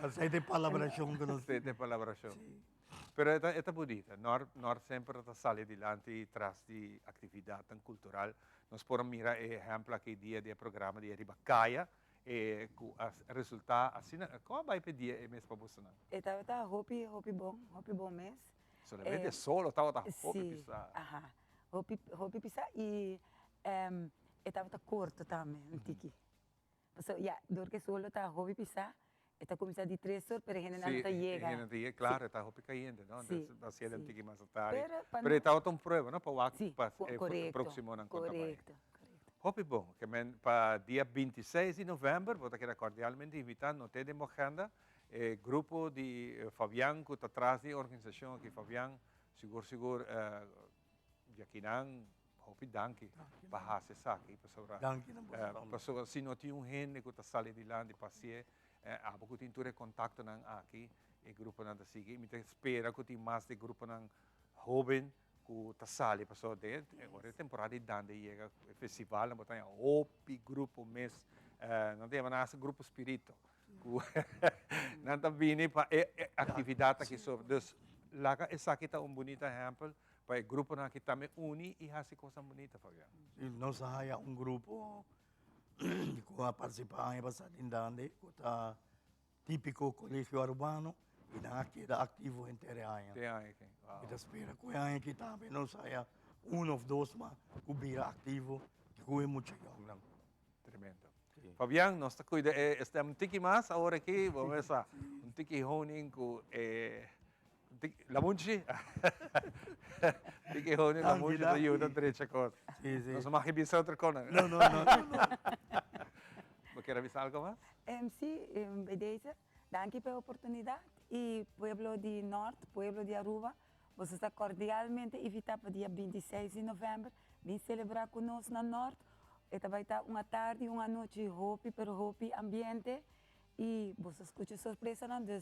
Aceite palabración que nos... Aceite palabración. Pero esta bonita. Nós sempre sale adiante tras de atividade cultural. Nós podemos mirar exemplo aqui dia de programa de Ribacaia. Com o resultado assim, como vai pedir mês para você? Estava hopi bom mês. Solamente solo estava hopi pisar. Aha, hopi pisar e estava curto também, um tiki. So, porque solo está hopi pisar, está começando de 3 horas, pero general não chega. Claro, está hopi caindo, não? Vai ser um tiki mais tarde. Pero estava uma prova, não? Para o próximo ano. Correto. Hopi bom, que para dia 26 de novembro, vou estar cordialmente invitando, não tem de agenda, grupo de Fabián, que está atrás da organização aqui, Fabián, seguro, de aqui não, hopi danke, para fazer isso aqui, para se não tem gente que está saindo de lá, de passear, há pouco tem contato aqui, o grupo não está seguindo, me espera que tem mais de grupo não jovem, que está saindo, porque agora é temporada de dança, chega o festival, não tem hopi grupo mês, não tem mais grupo espírito, não está vindo para atividade aqui sobre, então, lá essa aqui está bonito exemplo, para o grupo que também une e faz coisas bonitas, Fabián. Nós temos grupo que participa bastante em dança, que está típico colégio urbano, e não queda ativo em terreno. E espera que a gente também não saia ou dois, mas que vira ativo, que é muito bom. Tremendo. Fabián, nós estamos cuidando, estamos um tiki mais agora aqui, vamos ver um tiki honing com la munchi. Tiki honing, la munchi, te ajuda a trecha coisa. Nós vamos avisar outra coisa. Não. Quer avisar algo mais? Sim, beleza. Danke pela oportunidade. E Pueblo de Norte, Pueblo de Aruba, você está cordialmente invitado para dia 26 de novembro, vir celebrar conosco no Norte. Esta vai estar uma tarde, uma noite hopi, pero hopi ambiente. E você escuta surpresa, não? Então,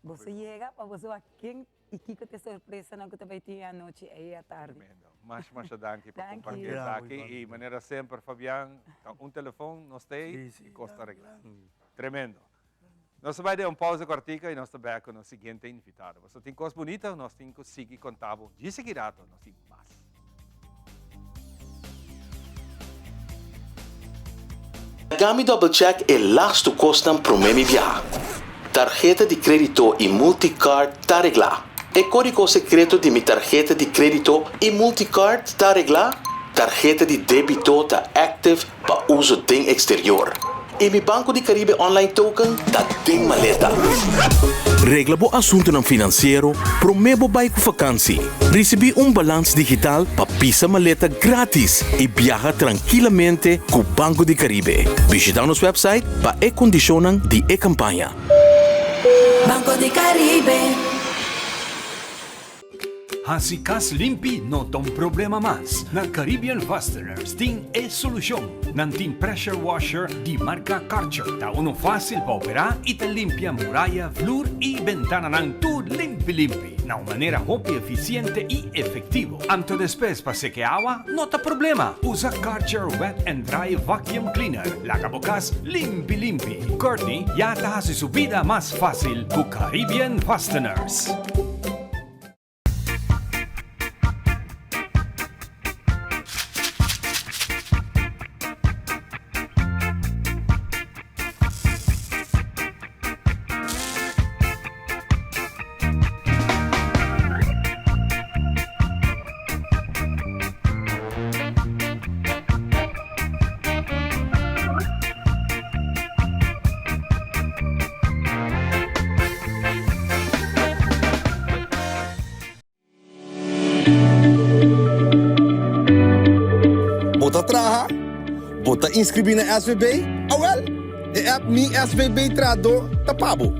você chega para você ver quem e que tem surpresa, não? Que também tem a noite e a tarde. Mais danke por compartilhar aqui. E maneira sempre, Fabián, telefone, nós temos e Costa Rica. Tremendo. Nós vamos dar uma pausa cortica e nós estamos aqui com o seguinte invitado. Você tem coisas bonitas, nós temos que seguir contando. De seguidato, nós temos mais. Gami Double Check é lasto custam para o mesmo viagem. Tarjeta de crédito e multicard está arreglada. E código secreto de minha tarjeta de crédito e multicard está arreglada. Tarjeta de débito está active para uso em exterior. E meu Banco de Caribe Online Token tá tem maleta. Regla bo assunto ng financeiro, promebo bay ko vakansie. Recebi balance digital pa pisa maleta gratis e viaja tranquilamente com Banco de Caribe. Visita nosso website pa condicionan di campanya. Banco de Caribe. Hasi kas limpi no tom problema mas. Na Caribbean Fasteners ting solusyon. Ng ting pressure washer di marca Karcher. Ta uno fácil pa operar e te limpia muralla, flur e ventana ng tu limpi-limpi. Na manera hopi eficiente e efectivo. Anto después pa seque agua, no ta problema. Usa Karcher Wet and Dry Vacuum Cleaner. Lagabokas limpi-limpi. Courtney, yata hasi su vida mas fácil ku Caribbean Fasteners. Bota inscrever na SVB? Well, de app Mi SVB Trado tapabo.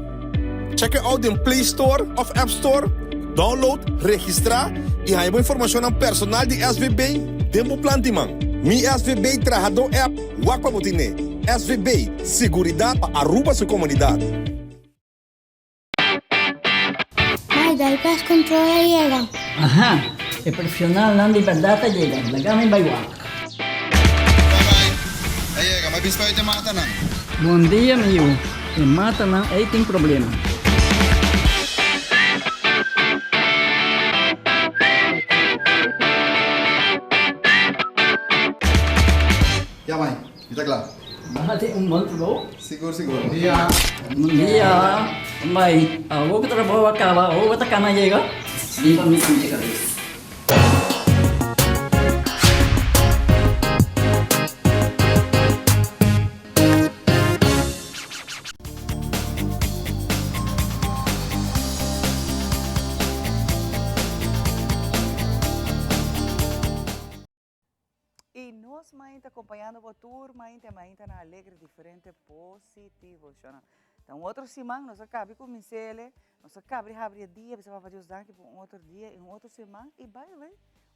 Check out in Play Store of App Store. Download, registra e há informação aan personal de SVB. Tempo plantimang. Mi SVB Trado app. Wakpa botine. SVB, seguridade para Aruba sua comunidade. Ai, dai pest control llega. Ajá, el profesional Andy Perdata llega. La gama en Baywalk. Ai biscoito de mata não. Bom dia, meu. E mata não, aí tem problema. Ya, mãe. Está claro. Mate bom trabalho. Seguro, seguro. Bom dia. Bom dia. Mãe, vou que trabalho acaba, vou que a chega. Viva me chega. E nós, mãe, está acompanhando o tour, mãe, está na alegre, diferente, positivo. Então, outro semana, nós acabamos com o Michele, nós acabamos de abrir dia, você vai fazer os danques para outro dia, em outra semana, e vai,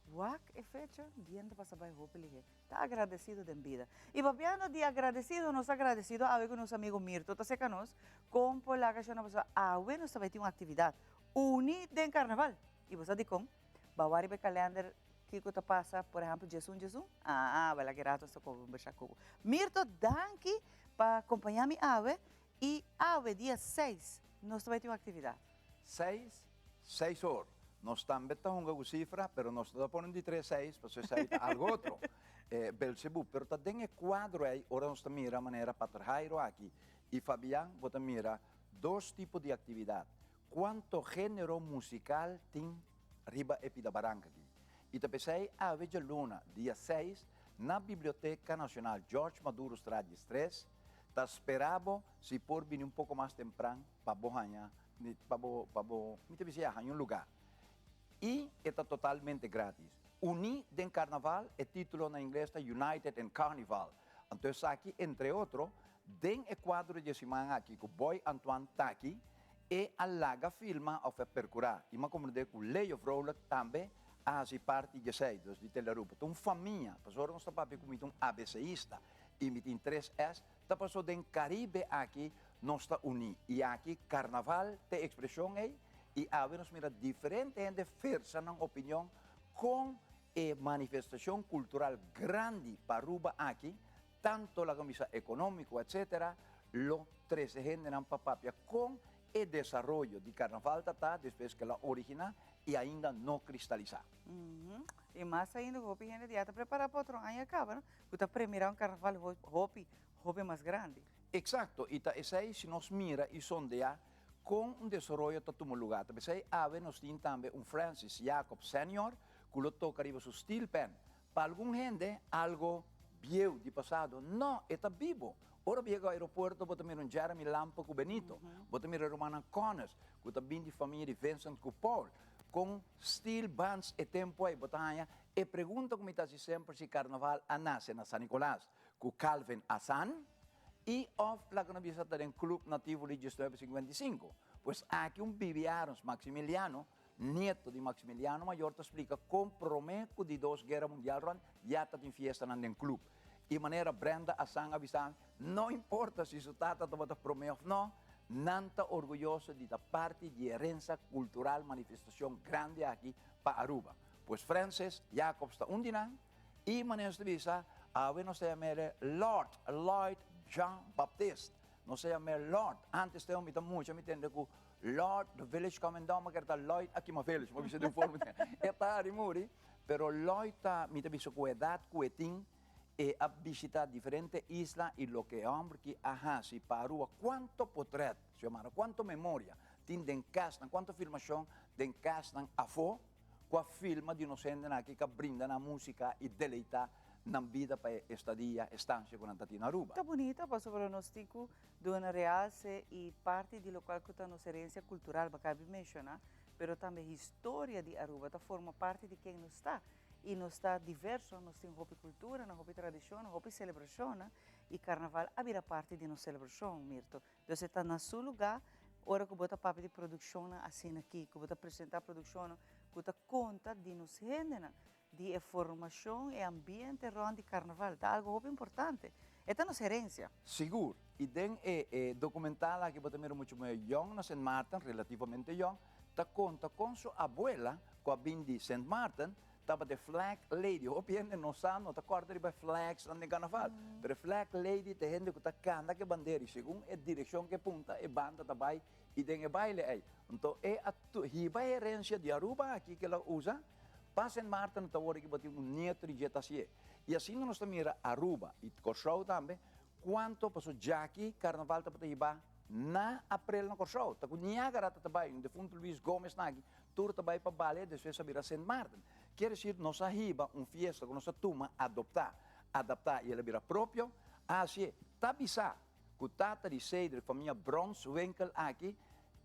Wak é fecha, dia para saber o que ele está agradecido de vida. E papiano de agradecido, nós agradecido a ver com nosso amigo Mirto, está seca nós, com por lá que nós ver, nós vai ter uma atividade, uni de carnaval. E você diz como, vai ver calendar, que te passa, por exemplo, Jesus. Vai lá que rato estou conversando com Mirto, danke para acompanhar minha ave. E ave, dia 6, nós vai ter uma atividade. 6 horas. Nós também estamos com cifra, mas nós estamos pondo de 3 6, para você saber algo outro. Belzebu, mas também é quadro aí, ora nós estamos mirando a maneira para trabalhar aqui. E Fabián, você mira 2 tipos de atividade. Quanto gênero musical tem riba Epida Barranca aqui? E também sei, a vez de luna, dia 6, na Biblioteca Nacional Jorge Maduro Strades 3, está esperando se por vir um pouco mais temprano para Bohanha, para um lugar. E está totalmente grátis. Uni den Carnaval, o título na inglês está United in Carnival. Então, aqui, entre outros, den o quadro de semana aqui, que o Boy Antoine está aqui, e a Laga filma a percurar. E uma comunidade com Leo Vrolijk também, a parte de 6, de Telerupa. Então, família, pastor não está para comigo um ABCista, e me tem 3S, está passando em Caribe aqui, nós está unidos. E aqui, carnaval, tem expressão aí, e a ver, nós mira diferente, gente força na opinião, com a manifestação cultural grande para Aruba aqui, tanto a camisa econômica, etc., lo 13 gente na papapia, com o desenvolvimento de carnaval, depois que ela original, e ainda não cristalizar. E mais ainda, o Hopi ainda está preparado para outro ano e acaba, não? Porque está primeiro um carnaval Hopi mais grande. Exato, e esse aí, se nós mira e sondear, com um desenvolvimento de todo lugar. Também sei, nós temos também um Francis Jacob Senior, que lo toca arriba su steel pen. Para alguma gente, algo viejo de passado, não, está vivo. Ora viaja ao aeroporto, bota mir um Jeremy Lampo com Benito, bota mir a Romana Conas, que está vindo de família de Vincent com Paul, com steel bands e tempo aí, botanha, e pergunta como está sempre se carnaval nasce na San Nicolás, com Calvin Assan, e of la que nós visitamos em Club Nativo Religioso 955. Pois aqui Vivianos Maximiliano, neto de Maximiliano Maior, te explica comprometo de 2 guerras mundiais, já está em fiesta no clube. E maneira Brenda Assan avisar, não importa se su tata te promete ou não, nanta orgulhoso de da parte de herança cultural, manifestação grande aqui para Aruba. Pois Francis Jacob está dinan, e maneira de visa, a ver nós chamamos Lord Lloyd Jean Baptiste. Nós chamamos Lord. Antes temos muito, me entende que Lord, the village commandant, mas que Lloyd aqui uma village, mas você de forma é para muri, pero Lloyd tá me tem com idade, com etim, e a visitar diferentes islas e lo que homem que se parou quanto portrait, chamara quanto memória, tem den castan, quanto filmação den castan a fo, com a filma de inocente aqui que brinda na música e deleita na vida para estadia, estância com a Tatina Aruba. Está bonita, para o pronóstico de uma realce e parte de local que está nossa herência cultural, para cabe mencionar, mas também a história de Aruba, tá forma parte de quem nós está. E nós está diverso, nós temos roupa cultura, roupa tradição, roupa celebração, e carnaval a parte de nossa celebração, Mirto. Você está no seu lugar, hora que você papo de produção assim aqui, que você apresentar a produção, que você conta de nos gênero, de formação e ambiente de carnaval, é algo muito importante. Esta é nossa herência. Seguro. E den documental que você mira muito mais young na St. Martin, relativamente young, ta conta com sua abuela, que vem de St. Martin, tapa de flag lady. Hopi gente no sabe, no te acorda de flags no carnaval. Pero flag lady te gente que tá canta que bandeira, segundo a direção que punta, e banda também e tem baile aí. Então é a hiba herência de Aruba aqui que ela usa. Passa em Marta no tawari que botou neto de jetasie. E assim nós mira Aruba e Corsau também, quanto passou Jackie carnaval tá para hiba na April na Corsau. Tá com Niagara tá também, defunto Luiz Gomes nagi, tur também para Bale, depois sabira Saint Martin. Quer dizer, nossa hiba, fiesta com nossa turma adaptar e ela vira próprio, assim, tabisa, que tata de Cedric, família Bronze Winkel aqui,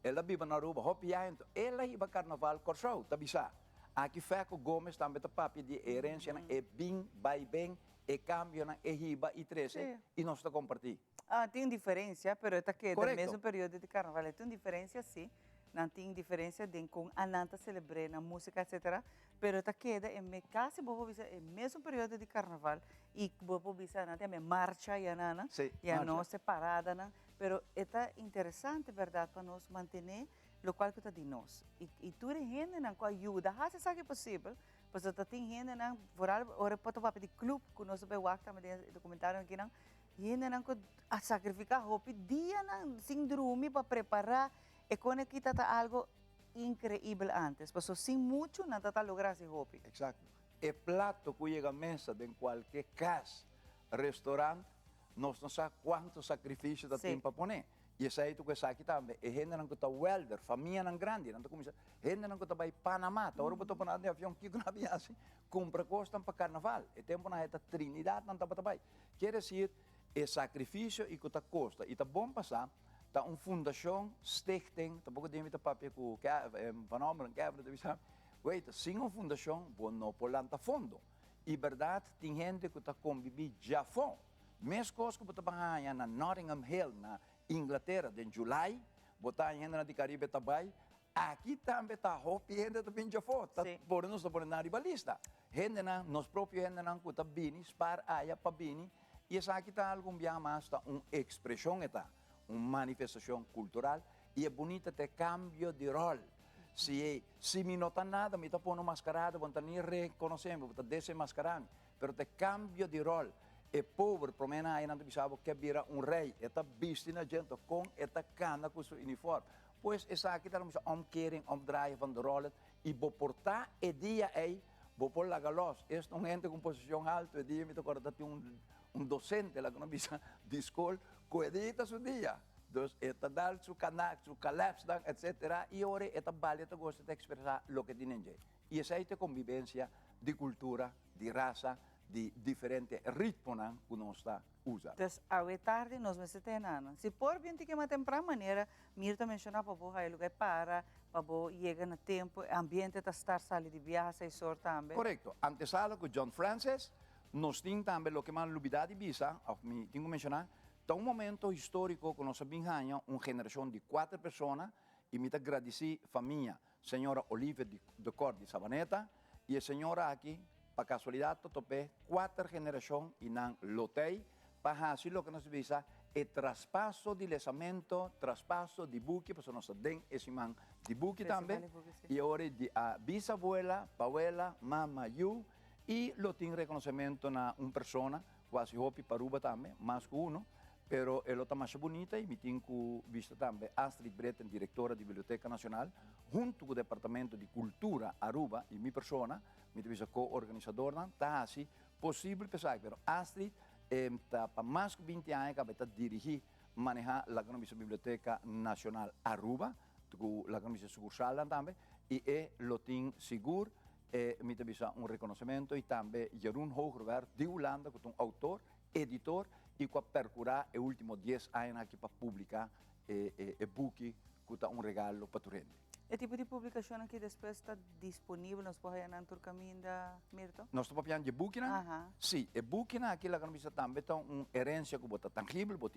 ela vive na Aruba, hopiando, ela hiba carnaval Corsau, tabisa. Aqui Feco Gomes também tá papi de herência, é bem, vai bem, é cambio, é hiba e 13, e nós tá compartilhando. Ah, tem diferença, mas está aqui no mesmo período de carnaval. Tem diferença, sim. Não tem diferença de com a nanta celebrar na música, etc. Mas está aqui, é quase bobo bisa, é mesmo período de carnaval e bobo bisa na tem marcha e nana, e a não separada, na. Pero é interessante, verdade, para nós manter o qual que está de nós. E tu é gente não com ajuda, se sabe possível. Pois está tem gente não, por algo, ora pode papo de clube, que nós vemos o também documentário aqui não. E ainda não a sacrificar roupa dia não síndrome para preparar e quando aqui está algo incrível antes, porque sem muito não está lograr esse roupa. Exato. E prato que chega à mesa de qualquer casa, restaurante, nós não sabemos quanto sacrifício dá tempo para pôr. E isso aí tu que sabe também, e gente não está welder, família não grande, não está começando, gente não está para Panamá, tá hora para tomar de avião que não havia assim, compra costa para carnaval, e tempo na eta Trinidad não está para trabalhar. Quer dizer, é sacrifício e que custa. E está bom passar, está uma fundação, stichting, está pouco de mim está papel com fenômeno, quebra, deve saber. Wait, sem uma fundação, bom não por lá fundo. E verdade, tem gente que está conviver já fora. Mesmo coisas que está banhando na Nottingham Hill, na Inglaterra, em julho, botar gente na de Caribe também. Aqui também está roupa e gente também já fora. Por nós está por na ribalista. Gente na, nós próprios gente na que está bini, para aí para bini. E essa aqui está algum dia mais, está uma expressão, uma manifestação cultural, e é bonita ter cambio de rol. Se me nota nada, me está pondo mascarada, vou nem reconhecendo, vou desmascarando, mas ter cambio de rol. É pobre, para mim, aí não sabe que vira rei, está vestindo a gente com esta cana com seu uniforme. Pois essa aqui está omkering, omdraaien van de rollen, e vou portar e dia aí, vou pôr la galos. Este é um gente com posição alta, e dia me toca dar um docente lá que não bisa de escola, coedita su dia. Dus eta dal su canak, su collapse, etc. E ora eta vale eta gosta de expressar lo que tienen je. E essa é a convivência de cultura, de raça, de diferente ritmo que nós está usando. Então, à tarde nós vamos ter nada. Se por bem que uma temprana maneira, Mirta mencionou para você aí lugar para você chegar no tempo, ambiente está estar sali de viagem e sort também. Correto. Antesala com John Francis. Nós temos também o que mais novidade visa, tenho que mencionar, está um momento histórico que nós temos uma geração de 4 pessoas, e me agradecer a família, a senhora Olivia de Cor de Sabaneta, e a senhora aqui, para casualidade, topé 4 gerações e não lotei, para fazer o que nós visa, é traspasso de lesamento, traspasso de buque, porque nós temos esse man de buque também, e agora de a bisabuela, abuela, mama, you, e lo tem reconhecimento na uma pessoa, quase hopi paruba também, mais que uno, pero ela está mais bonita e me tem visto também Astrid Bretten, diretora da Biblioteca Nacional, junto com o Departamento de Cultura Aruba e minha pessoa, me tem visto co-organizadora, está assim, possível pensar, pero Astrid está para mais de 20 anos que está dirigir, manejar a Biblioteca Nacional Aruba, com a sucursal também, e lo tem seguro, me tem um reconhecimento e também Jeroen Hogerwerf de Holanda, que é um autor, editor e que percurar os últimos 10 anos aqui para publicar o book, que é um regalo para o rende. E tipo de publicação que depois está disponível nos pode ir na caminho da Mirto? Nós estamos falando de book, não? Sim, o book aqui lá que também tem uma herência que é tangível, mas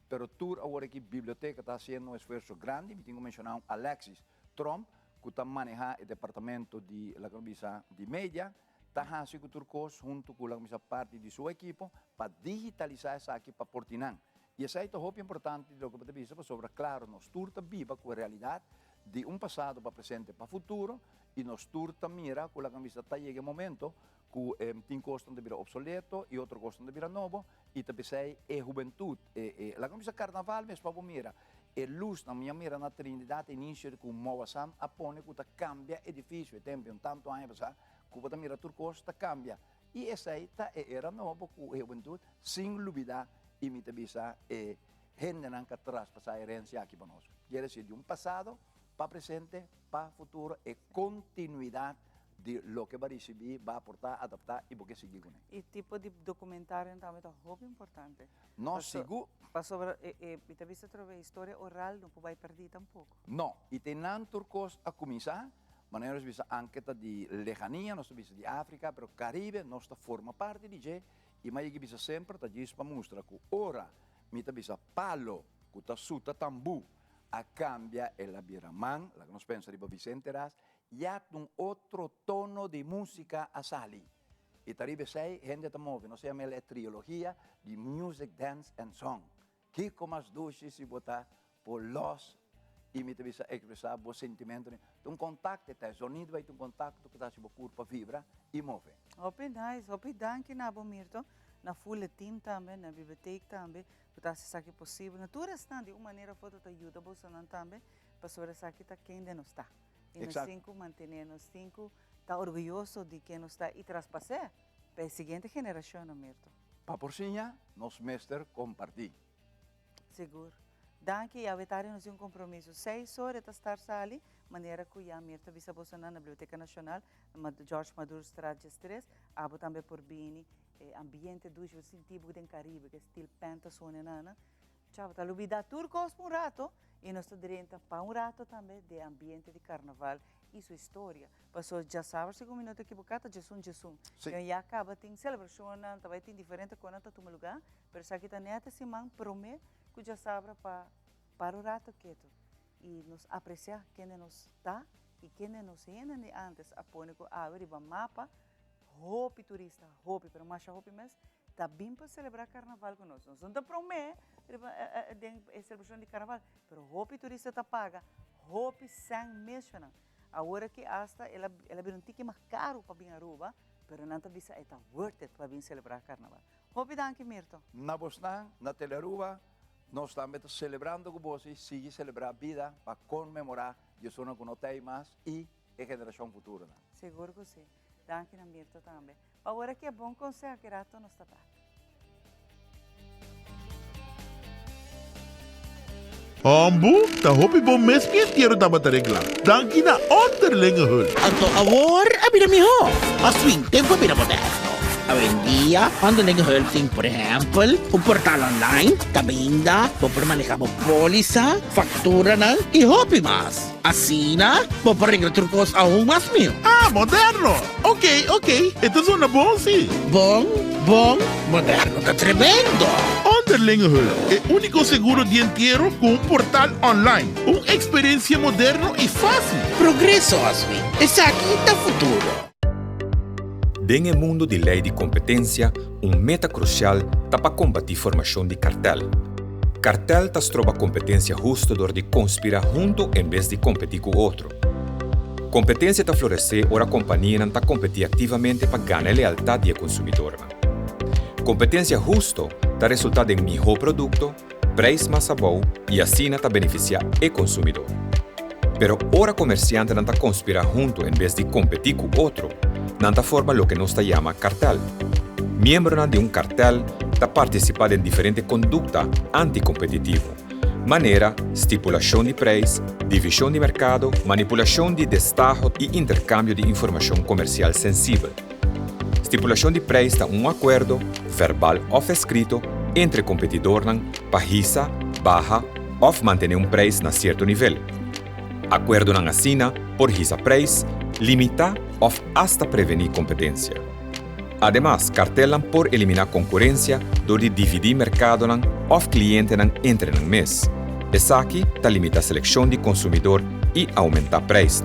pero agora aqui a biblioteca está fazendo um esforço grande, me tenho que mencionar Alexis Trump, que está manejando o departamento de mídia, está fazendo turcos junto com a parte de sua equipe para digitalizar isso aqui para Portinão. E isso é muito importante do que você diz sobre, claro, nós turta viva com a realidade de passado para presente para futuro e nós turta mira com a camisa tá chega momento que tem gostam de virar obsoleto e outro gostam de virar novo e também sei juventude a camisa carnaval mas para mira luz na minha mira na Trinidade início com mova sam apone que cambia edifício tempo tanto ano passar que mira turcos cambia e essa aí era novo com juventude sem dúvida e me bisa gente não atrás para a herança aqui para nós quer dizer de passado para presente, para futuro e continuidade de lo que vai receber, vai aportar, adaptar e porque seguir com ele. E tipo de documentário também é muito importante. Não, sigo. Para sobre, e também se trova história oral, não pode perder tampouco. Não, e tem turcos a começar, mas nós vimos a enquete de lejania, nós vimos de África, mas o Caribe, nós forma parte de G, e mais que vimos sempre, está diz para mostrar que ora, mi vimos palo, que está suta tambu, a cambia e la biraman, la que nos pensa di Vicente Ras, ya un otro tono di musica a sali. E taribe sei, gente ta move, non si chiama la trilogia di music, dance and song. Che come as duci si vota por los e mi te expressar bo sentimento, un contatto te, sonido vai un contatto che ta si bo curpa vibra e move. Hopi nice, hopi danke na bo Mirto, na full team também, na biblioteca também. Para se que possível, natura está de uma maneira foto te ajuda você não também para sobre essa que tá quem de nós está. E nós cinco manter nós cinco tá orgulhoso de quem nós está e traspasser para a seguinte geração, não Mirto. Para porcinha, nós mestre compartir. Seguro. Danke, a vetário nós compromisso 6 horas de estar ali, maneira que já Mirto visa você na Biblioteca Nacional, na Jorge Maduro Estrada 3, abo também por Bini. Ambiente do tipo do Caribe, que estilo penta sonenana. Ciao, tá lubida turcos por rato e nós estamos para rato também de ambiente de carnaval e sua história. Passou já sabe, se um minuto equivocado, Jesus. Então já acaba tem celebração, também tem diferente coisa tá no lugar, mas aqui tá neta se man promete que já sabe para o rato quieto e nos apreciar quem nós está e quem nós ainda antes apone que abre o mapa. Hopi turista, hopi, pero mais hopi mesmo, está bem para celebrar carnaval conosco. Não está promete a celebração de carnaval, pero hopi turista está paga, hopi sem mesmo. Agora que hasta ela vira um ticket mais caro para vir a Aruba, pero não está bisa está worth it para vir celebrar carnaval. Hopi danke Mirto. Na Bosnan, na Teleruba, nós estamos celebrando com vocês, sigue celebrar a vida para comemorar de zona que não tem mais e a geração futura. Seguro que sim. Danke na Mirto também. Agora que é bom conseguir que rato nos tapar. Ambu, ta hopi bom mes pietiero dapat regla. Danke na onderlinge hul. Anto awor, abira mi ho. Aswing tempo abira moderno. Hoy en día, cuando nag-hulting, por ejemplo, un portal online, kabinda, po permanejamos póliza, factura ng y más. Así na, po paring trucos aún más mío. Ah, moderno! Ok. Ito suena bom, sí. Bom, moderno, está tremendo. Onderlingenhul, el único seguro dientiero con un portal online. Una experiencia moderno y fácil. Progreso, Aswin. Es aquí el futuro. En el mundo de lei de competência, meta crucial está para combater formação de cartel. Cartel está troba competência justa dor de conspirar junto em vez de competir com outro. Competência está florescer ora a companhia não está competir ativamente para ganhar a lealdade do consumidor. Competência justa está resultado em melhor produto, preço mais bom e assim está beneficiar o consumidor. Pero ora comerciante não está conspirar junto em vez de competir com outro, nanta forma lo que nos llama cartel. Miembro de un cartel está participando en diferentes conductas anticompetitivas. Manera, estipulación de precio, división de mercado, manipulación de destajo y intercambio de información comercial sensible. Estipulación de precio es un acuerdo, verbal o escrito, entre competidores para baja o mantener un precio a cierto nivel. Acuerdo na assina por hisa preço, limita ou hasta prevenir competência. Además, cartelan por eliminar concorrência do de dividir mercado ou cliente entre no mês. Essa aqui está limita a seleção de consumidor e aumentar preço.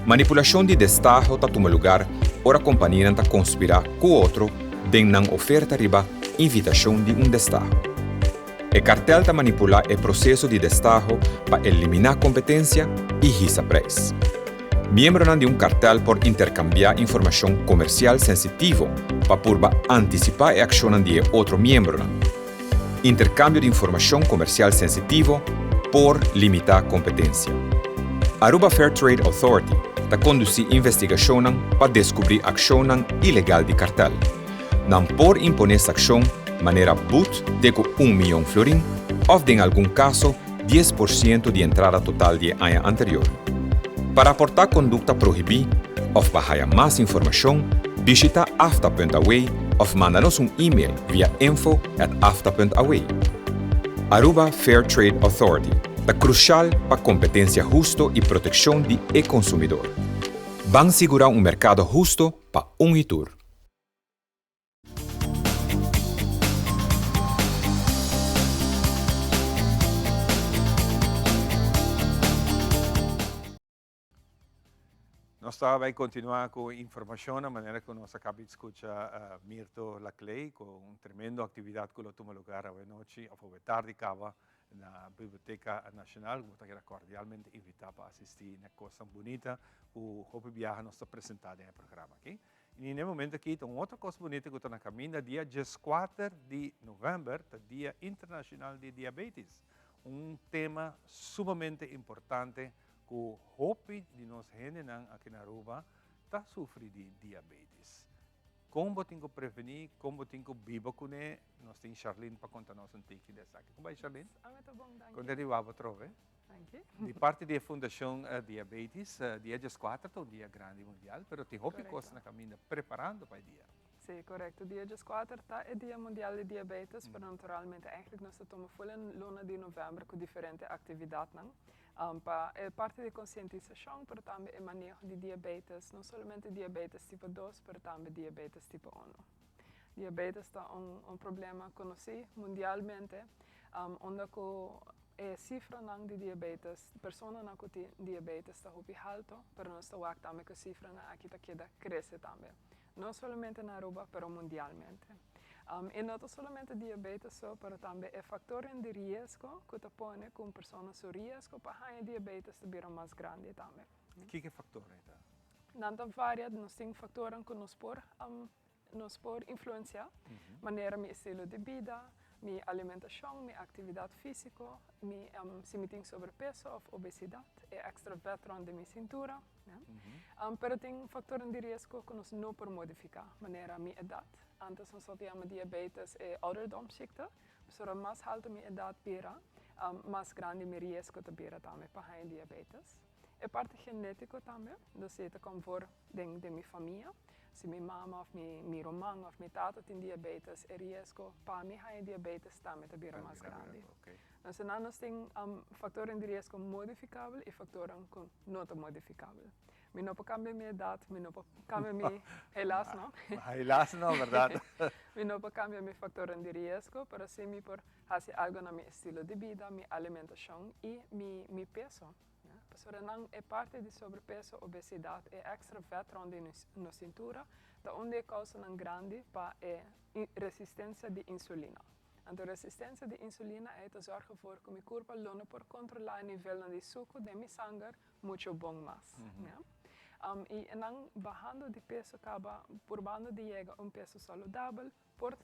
Manipulação de destajo está toma lugar ora a companhia está conspirar com outro de não oferta riba invitação de destajo. O cartel está manipular o processo de destajo para eliminar competência e hisa preço. Membros de um cartel por intercambiar informação comercial sensitiva para purba antecipar a ação de outro membro. Intercâmbio de informação comercial sensitiva por limitar competência. Aruba Fair Trade Authority está conduzindo investigação para descobrir ação ilegal de cartel. Não por imponer essa ação maneira but de $1 milhão florin ou, em algum caso, 10% de entrada total de ano anterior. Para aportar conduta proibida ou para mais informação, visita afta.away ou manda-nos e-mail via info@afta.away. Aruba Fair Trade Authority é crucial para a competência justa e proteção do consumidor. Vamos segurar mercado justo para itur. Nós vamos continuar com informação, da maneira que nós acabamos de escutar Mirto Laclay, com uma tremenda atividade que toma lugar hoje noite, ou hoje tarde, na Biblioteca Nacional. Eu quero cordialmente invitar para assistir uma coisa bonita, o Hopi Viaja nos apresentado no programa. Okay? E nesse momento aqui, tem outra coisa bonita que está na caminho, dia 14 de novembro, o Dia Internacional de Diabetes. Tema sumamente importante, que o Hopi de nós gente aqui na Aruba está sofrendo de diabetes. Como tem que prevenir, como tem que viver com ele, nós temos Charlene para contar-nos um pouco dessa aqui. Como vai, Charlene? Muito bom, danke. Quando ele vai trove? Danke. De parte da Fundação Diabetes, dia 14 é um dia grande mundial, mas tem Hopi coisas na caminho preparando para o dia. Sim, correto. Dia 14 é o Dia Mundial de Diabetes, mas naturalmente, nós estamos full em luna de novembro com diferentes atividades. Para parte de conscientização, mas também o manejo de diabetes, não somente diabetes tipo 2, mas também diabetes tipo 1. Diabetes é problema conhecido mundialmente, onde a cifra de diabetes, pessoas que têm diabetes está muito alta, mas nós estamos também que a cifra aqui cresce também. Não somente na Aruba, mas mundialmente. E não somente diabetes, mas também é fator de risco que te põe com pessoas com risco para a diabetes ser mais grande também. Que é fator? Não varia, nós temos fatores que nos por influenciar, maneira meu estilo de vida, minha alimentação, minha atividade física, se me tem sobrepeso ou obesidade, é extra veterano de minha cintura. Mas tem fatores de risco que nós não podemos modificar, maneira minha idade. Antes nós tínhamos diabetes e ouderdomsziekte, mas mais alta minha idade bira, mais grande meu risco de bira também para a diabetes. É parte genética também, dus het komt voor de minha família. Se minha mama of minha irmã ou minha tata tem diabetes, é risco para mim a diabetes também de bira mais grande. Então nós temos fatores de risco modificável e fatores não modificável. Mi não pode cambiar minha idade, mi não pode cambiar minha... Helaas não. Helaas não, verdade. Mi não pode cambiar meu fator de risco, mas sim mi por fazer algo na meu estilo de vida, minha alimentação e meu peso. Porque não é parte de sobrepeso, obesidade e extra veterano na cintura, da onde é causa grande para a resistência de insulina. A resistência de insulina é a zorg voor que meu corpo não pode controlar o nível de suco de meu sangue muito bom mais. E não bajando de peso acaba probando de chegar a peso saudável por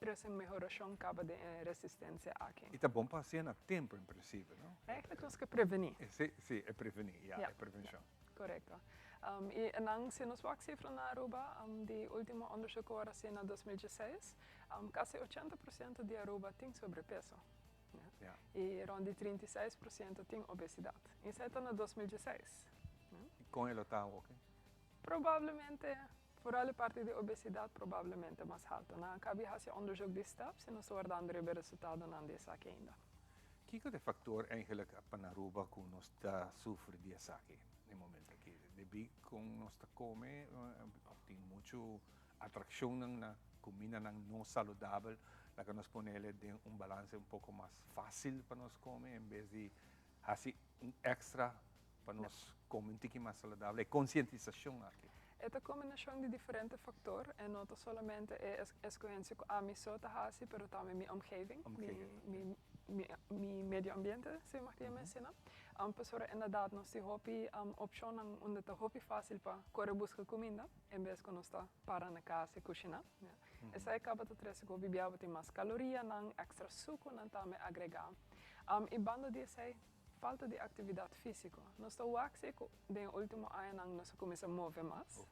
trazer melhoração acaba de resistência aqui. E tá bom para ser a tempo, em princípio, não? É que nós que prevenir. Sim, é prevenir, é prevenção. Correto. E não se nós vamos cifra na Aruba, de último onderzoek agora assim na 2016, quase 80% de Aruba tem sobrepeso. E rond 36% tem obesidade. Isso é na 2016. Com ele está ok? Provavelmente, por a parte de obesidade, provavelmente mais alta. Na cabe fazer onderzoek de stap, se nós guardando o resultado não dessa aqui ainda. Que é o fator eigenlijk para Aruba que nós está sofrendo de aqui no momento aqui? Devido com nós está come, tem muito atração na comida não saudável, lá que nós põe ele de balanço pouco mais fácil para nós comer, em vez de fazer extra para nós comer um pouco mais saudável, é conscientização aqui. Esta combinação de diferentes fatores, e não somente é escolhência a mim só hasi, pero também minha omgeving, meu medio ambiente, se mag je mencionar. Pessoa inderdaad nós te hobby opção onde te hobby fácil para correr buscar comida, em vez de nós tá para na casa e cozinhar. Essa é acaba de trazer que hobby biava tem mais caloria, não extra suco, não também agregar. E banda de sei falta de atividade física. Nós está waxi de último ano nós começa a mover mais,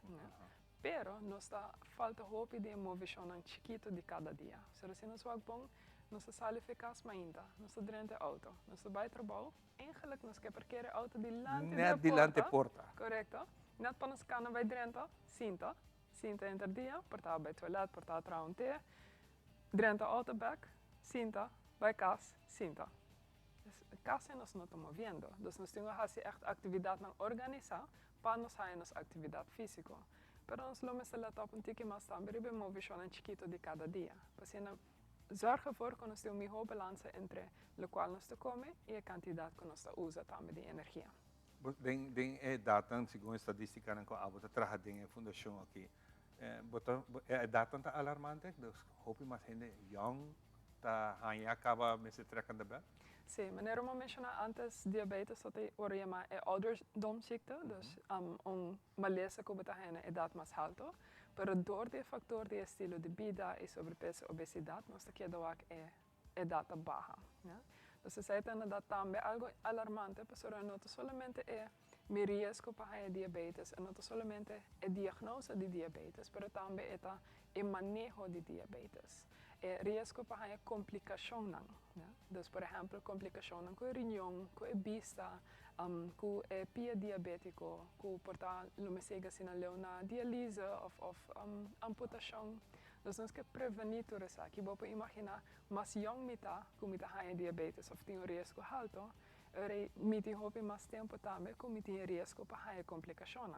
pero nós está falta hobby de movição chiquito de cada dia. Se nós wak bom nós sale eficaz ainda, nós drente auto, nós vai trabalho, eigenlijk nós que parqueira auto dilante porta. Correcto. Net para nós cana vai drente, cinta entre dia, portar bij toilet, portar trouwen te, drente auto back, cinta, bij casa, cinta. Dus casa nós não estamos movendo, dus nós temos que fazer echt atividade não organizar, para nós fazer nossa atividade física. Pero nós vamos let op tique mais também bem movição chiquito de cada dia. Para zorg ervoor que nós temos uma boa balança entre o qual nós comemos e a quantidade que nós usamos também de energia. Den é data, segundo estatística, não há outra traga den fundação aqui. É data tá alarmante, dus hoop je maar gente young tá aí acaba me se trecando bem. Sim, meneer Roma mencionou antes diabetes dat hij oriëma é ouderdomziekte, dus maleza que bota hena é idade mais alta, pero door de factor de estilo de vida e sobrepeso, obesidade, nós aqui é idade baixa, né? Dus se é dat também algo alarmante, pessoa não somente é mi risco para diabetes, e não somente é diagnose de diabetes, pero também é manejo de diabetes. É risco para complicação não, né? Dus por exemplo, complicação com riñón, com vista, com pia diabético, com portar lumesega sina leona diálise of amputação. Dus nós que prevenir tudo isso. Aqui vou imaginar, mas young mita, com mita high diabetes, of tem risco alto, miti hopi mais tempo também, com miti risco para high complicação.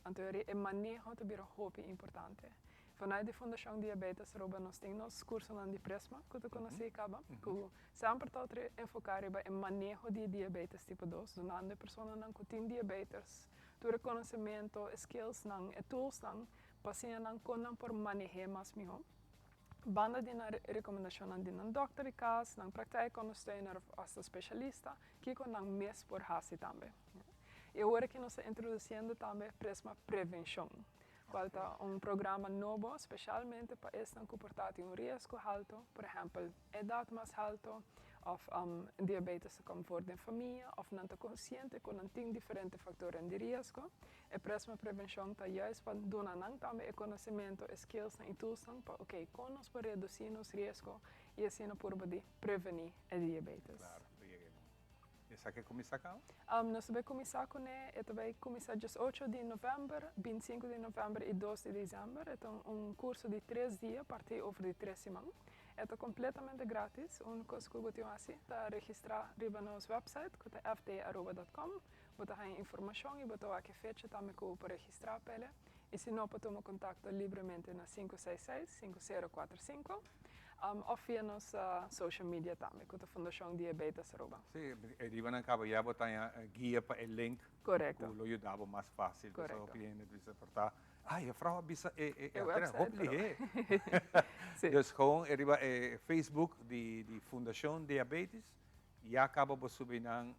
Então, é manejo de biro hopi importante. Vanuit de Fundação Diabetes, nós temos cursos de Presma, que tu conhece, que sempre está enfocado em manejo de diabetes tipo 2, donde pessoas que têm diabetes, tu reconhecimento, skills, e tools, pacientes que por manejar mais melhor. Banda de recomendação de um doctor de casa, praktijkondersteuner of specialista, que com mais por hasi também. E agora que nós estamos introduzindo também Presma Prevenção. Falta programa novo, especialmente para estes que portam risco alto, por exemplo, idade mais alta, ou diabetes que voor de família, ou não está consciente que não tem diferentes fatores de risco. E Presma Prevenção está juist para dar também conhecimento, skills e tools para, como nós podemos reduzir os riscos e assim por poder prevenir a diabetes. Claro. Essa que começa cá? Nós vamos começar com ele, vai começar 18 de novembro, 25 de novembro e 2 de dezembro. É curso de 3 dias, a partir de 3 semanas. É completamente grátis. O único que você tem que registrar no nosso website, que é fd.com. Você tem informação e você tem fecha também para registrar. E se não, pode tomar contato livremente na 566-5045. Of via nossa social media também, com a Fundação Diabetes Aruba. Sim, arriba na cabo já botar guia para o link. Correto. Que lo ajudava mais fácil. Correto. Então, cliente precisa portar. A vrouw bisa website. Dus gewoon arriba Facebook de Fundação Diabetes. Já acaba por subir nang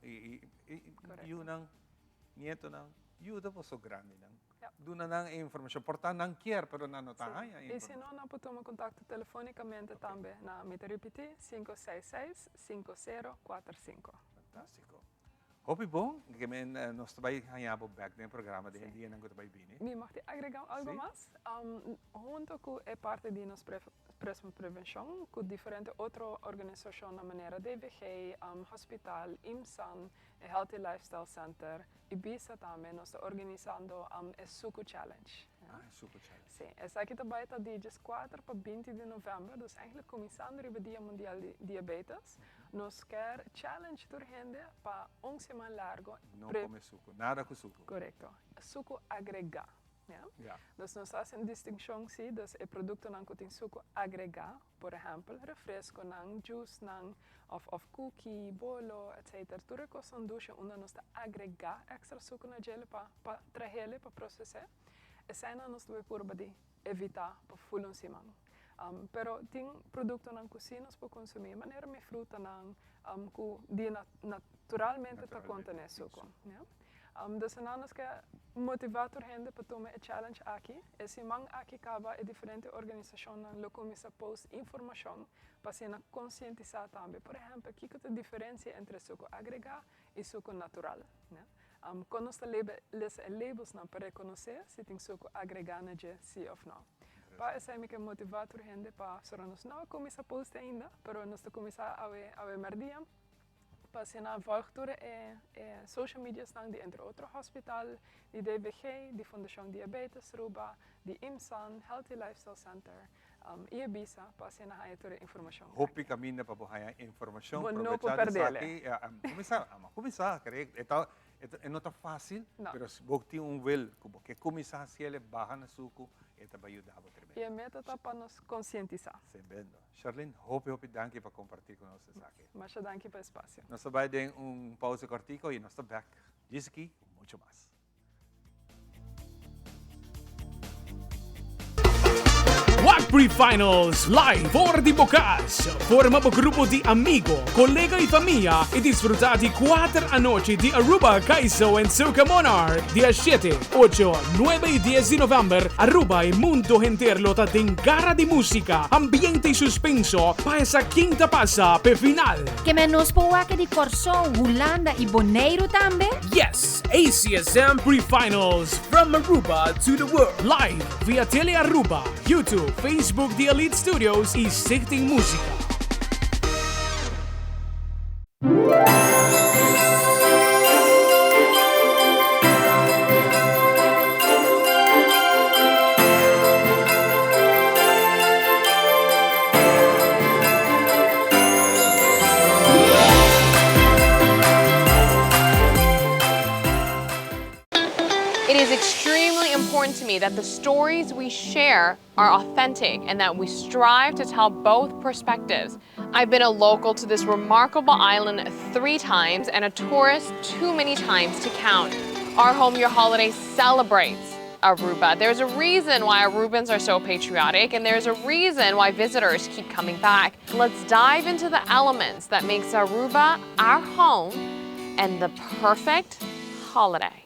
yun nang nieto nang ajuda po so grande nang. Doon na ng informação. Portanto, não quer, pero não está aí. E se não, não pode tomar contato telefonicamente também. Na me repetir, 566-5045. Fantástico. Hoop bom que nós também ganhamos back no programa de dia não vai bem. Me mag te agregar algo mais? Junto com é parte de nossa Presma Prevenção, com diferentes outras organizações na maneira DVG, Hospital, IMSAN, Healthy Lifestyle Center, Ibiza também, nós estamos organizando o Suco Challenge. Suco Challenge. Sim, essa aqui também está de 4 para 20 de novembro, dus eigenlijk começando o Dia Mundial de Diabetes. Nós queremos challenge por gente para semana largo. Não come suco, nada com suco. Correto. Suco agregado. Yeah. Dus nós fazemos distinção sim, dus é produto que tem suco agregado, por exemplo, refresco, juice, of cookie, bolo, etc. Tudo que são doces onde nós agregar extra suco na gel para trazer para processar. escena nós deve por badi evitar para fulon simang. Pero tem produto na cozinha nós por consumir maneira me fruta na ku dia naturalmente ta contém suco, né? Dus nós que motivator gente para tomar a challenge aqui, esse mang aqui acaba é diferente organização na locomissa post informação para se conscientizar também. Por exemplo, aqui que a diferença entre suco agregado e suco natural, né? Quando nós lemos labels para reconhecer se tem suco agregado sim ou não. Para essa é que motivator gente para se nós não começar post ainda, pero nós começar a ver merdia. Para na volgtoer social media staan die entre otro hospital, die DBG, die Fundação Diabetes Ruba, die IMSAN, Healthy Lifestyle Center, IEBISA, para na haia informação. Hopi caminha para bohaya informação. Bom, não por perder. Começar, não está fácil, mas se você tem will, que começar se ele barra na suco, это vai ajudar a você. E a meta está para nos conscientizar. Sabendo. Charlene, hopi, danke para compartilhar com nós aqui. Mas danke para o espaço. Nós vamos dar pausa cortico e nós estamos back. Diz aqui, muito mais. WACPRI Finals live for di Bocas. Forma un gruppo di amigo, collega y familia e disfrutate 4 noci di Aruba, Kaiso e Soca Monarch. Dia 7, 8, 9 y 10 di novembre, Aruba e mundo entero ta den gara di musica, ambiente y suspenso pa esa quinta passa per final. Che menos po' di Corso, Holanda y Bonaire tambe? Yes, ACSM Pre-Finals from Aruba to the world. Live via Tele Aruba, YouTube, Facebook The Elite Studios y Stichting Música. It is extremely important to me that the stories we share are authentic and that we strive to tell both perspectives. I've been a local to this remarkable island 3 times and a tourist too many times to count. Our Home Your Holiday celebrates Aruba. There's a reason why Arubans are so patriotic, and there's a reason why visitors keep coming back. Let's dive into the elements that makes Aruba our home and the perfect holiday.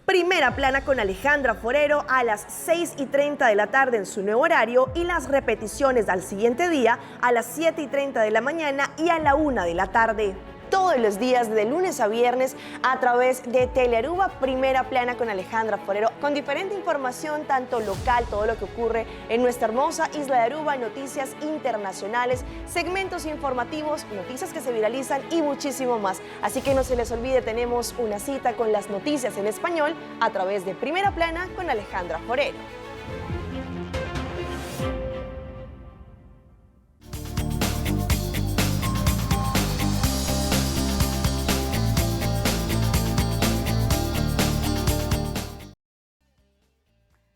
Primera plana con Alejandra Forero a las 6:30 de la tarde en su nuevo horario y las repeticiones al siguiente día a las 7:30 de la mañana y a la 1 de la tarde. Todos los días de lunes a viernes a través de Telearuba, Primera Plana con Alejandra Forero, con diferente información tanto local, todo lo que ocurre en nuestra hermosa isla de Aruba, noticias internacionales, segmentos informativos, noticias que se viralizan y muchísimo más. Así que no se les olvide, tenemos una cita con las noticias en español a través de Primera Plana con Alejandra Forero.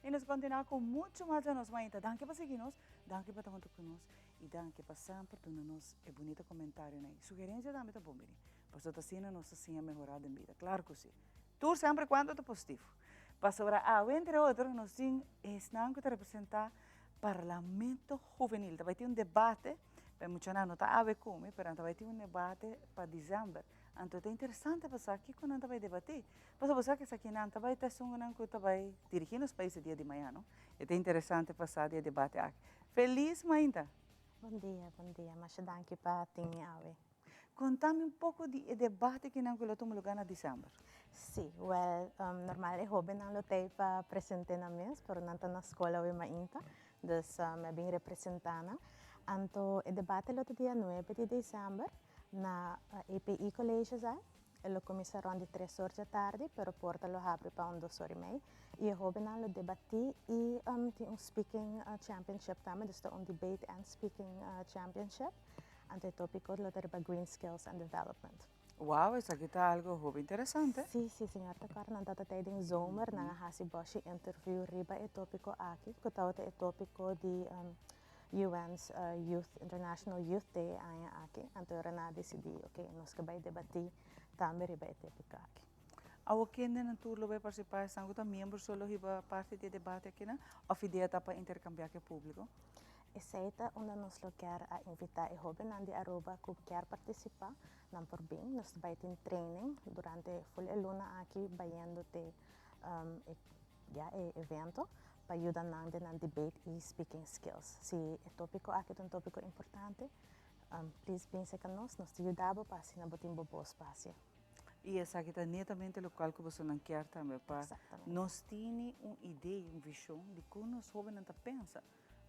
E nós continuamos com muito mais da nossa mãe. Danke para seguir-nos, danke para estar junto conosco e danke para sempre dar-nos um bonito comentário. Né? Sugerência também está bom, para estar assim, nossa sim, melhorar em vida. Claro que sim. Tudo sempre quando é positivo. Para sobre entre outros, nós temos que representar Parlamento Juvenil. Vai ter debate, para muitos anos não está a ver como, mas vai ter debate para dezembro. Então é interessante passar aqui quando a gente vai debater. Mas você que aqui não vai ter que vai dirigir os países dia de manhã, não? É interessante passar o debate aqui. Feliz manhã. Bom dia, mas danke para tinha ave. Contame pouco do debate que não colocou lugar na dezembro. Sim, normal é jovem não lutei para apresentar na mesa, mas não está na escola hoje manhã, então é bem representada. Então o debate é dia 9 de dezembro. Na EPI College sai, lo cominciarono di 3 ore di tardi, però porta lo apre per 2 ore e meia. E ho lo debatti e un speaking championship tame, dus un debate and speaking championship. Ante topico lo terba green skills and development. Wow, isso aqui está algo interessante. Sì, senhor, tá claro, não tá até em zomer, na hasi boshi interview riba e topico aqui, que tá o topico de UN's International Youth Day aqui, então eu decidi, ok, nós que vai debater também riba e topico aqui. Ao kende na turlo vai participar, sangue tá membro solo hiba parte de debate aqui na, of ideia tá para intercambiar com o público. Aceita onde nós lo quer a invitar e jovem andi Aruba que quer participar, não por bem, nós vai ter training durante full luna aqui, bayando te evento, para ajudar na debate e speaking skills. Se é tópico aqui é um tópico importante, please pense que nós te ajudamos para assim botar boa espaço. E essa aqui está netamente local que você não quer também, para nós temos uma ideia, uma visão de como os jovens não pensam.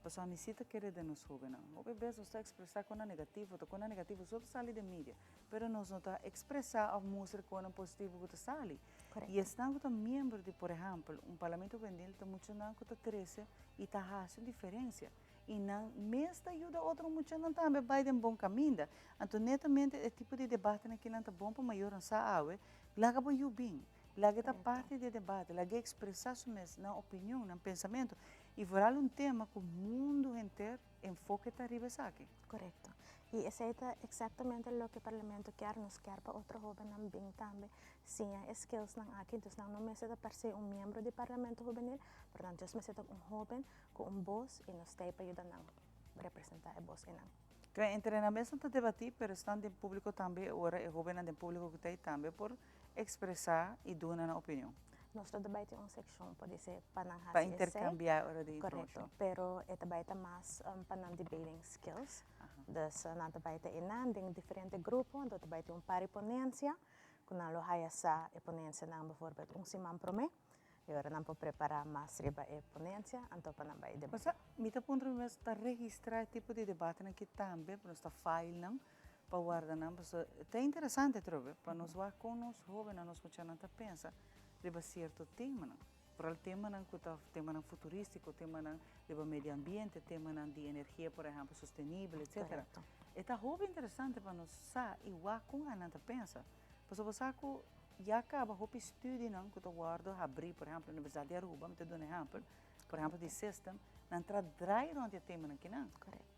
Você necessita querer de nós jovens. O bebê só está expressar com a negativa, com a negativa só sai da mídia, mas nós não está expressar a música com a positiva que sai. E estão com membro de, por exemplo, parlamento juvenil, está muito não com 13 e está fazendo diferença. E não, mesmo ajuda outro muito não também vai de um bom caminho. Então, netamente, o tipo de debate que não está bom para maior não sabe, lá que vai bem. Lá que está parte do debate, lá que expressar na opinião, no pensamento. E virar tema que o mundo inteiro enfoque está arriba aqui. Correto. E esse é exatamente o que o parlamento quer, nos quer para outro jovem também. Sim, skills não aqui, então não necessita para ser membro do parlamento juvenil, portanto, eu necessito jovem com voz e nos tem para ajudar a representar a voz. Entre na mesa está debatir, mas estão em público também, ora é jovem em público que tem também por expressar e dar uma opinião. Nós debate uma seção pode ser para intercambiar hora de informação. Correto, pero é debate mais para debating skills. Dus na debate em diferentes grupos, onde debate par de ponência, quando nós hayas a ponência não, bijvoorbeeld, simam prome. E agora não pode preparar mais riba a ponência, então para não vai debate. Mas me tá pondo mesmo está registrar tipo de debate aqui também, para nós file não, para guardar não, é interessante trobe, para nós ver com nós jovens, nós não pensa. Riba certo tema, não. Para o tema não que tema não futurístico, tema não riba meio ambiente, tema não de energia, por exemplo, sustentável, etc. É muito interessante para nós saber e o com a não pensa. Porque você que já acaba o estudo não que eu guardo abrir, por exemplo, a Universidade de Aruba, me te dou um exemplo, por exemplo, de system, não tradrai onde o tema aqui não.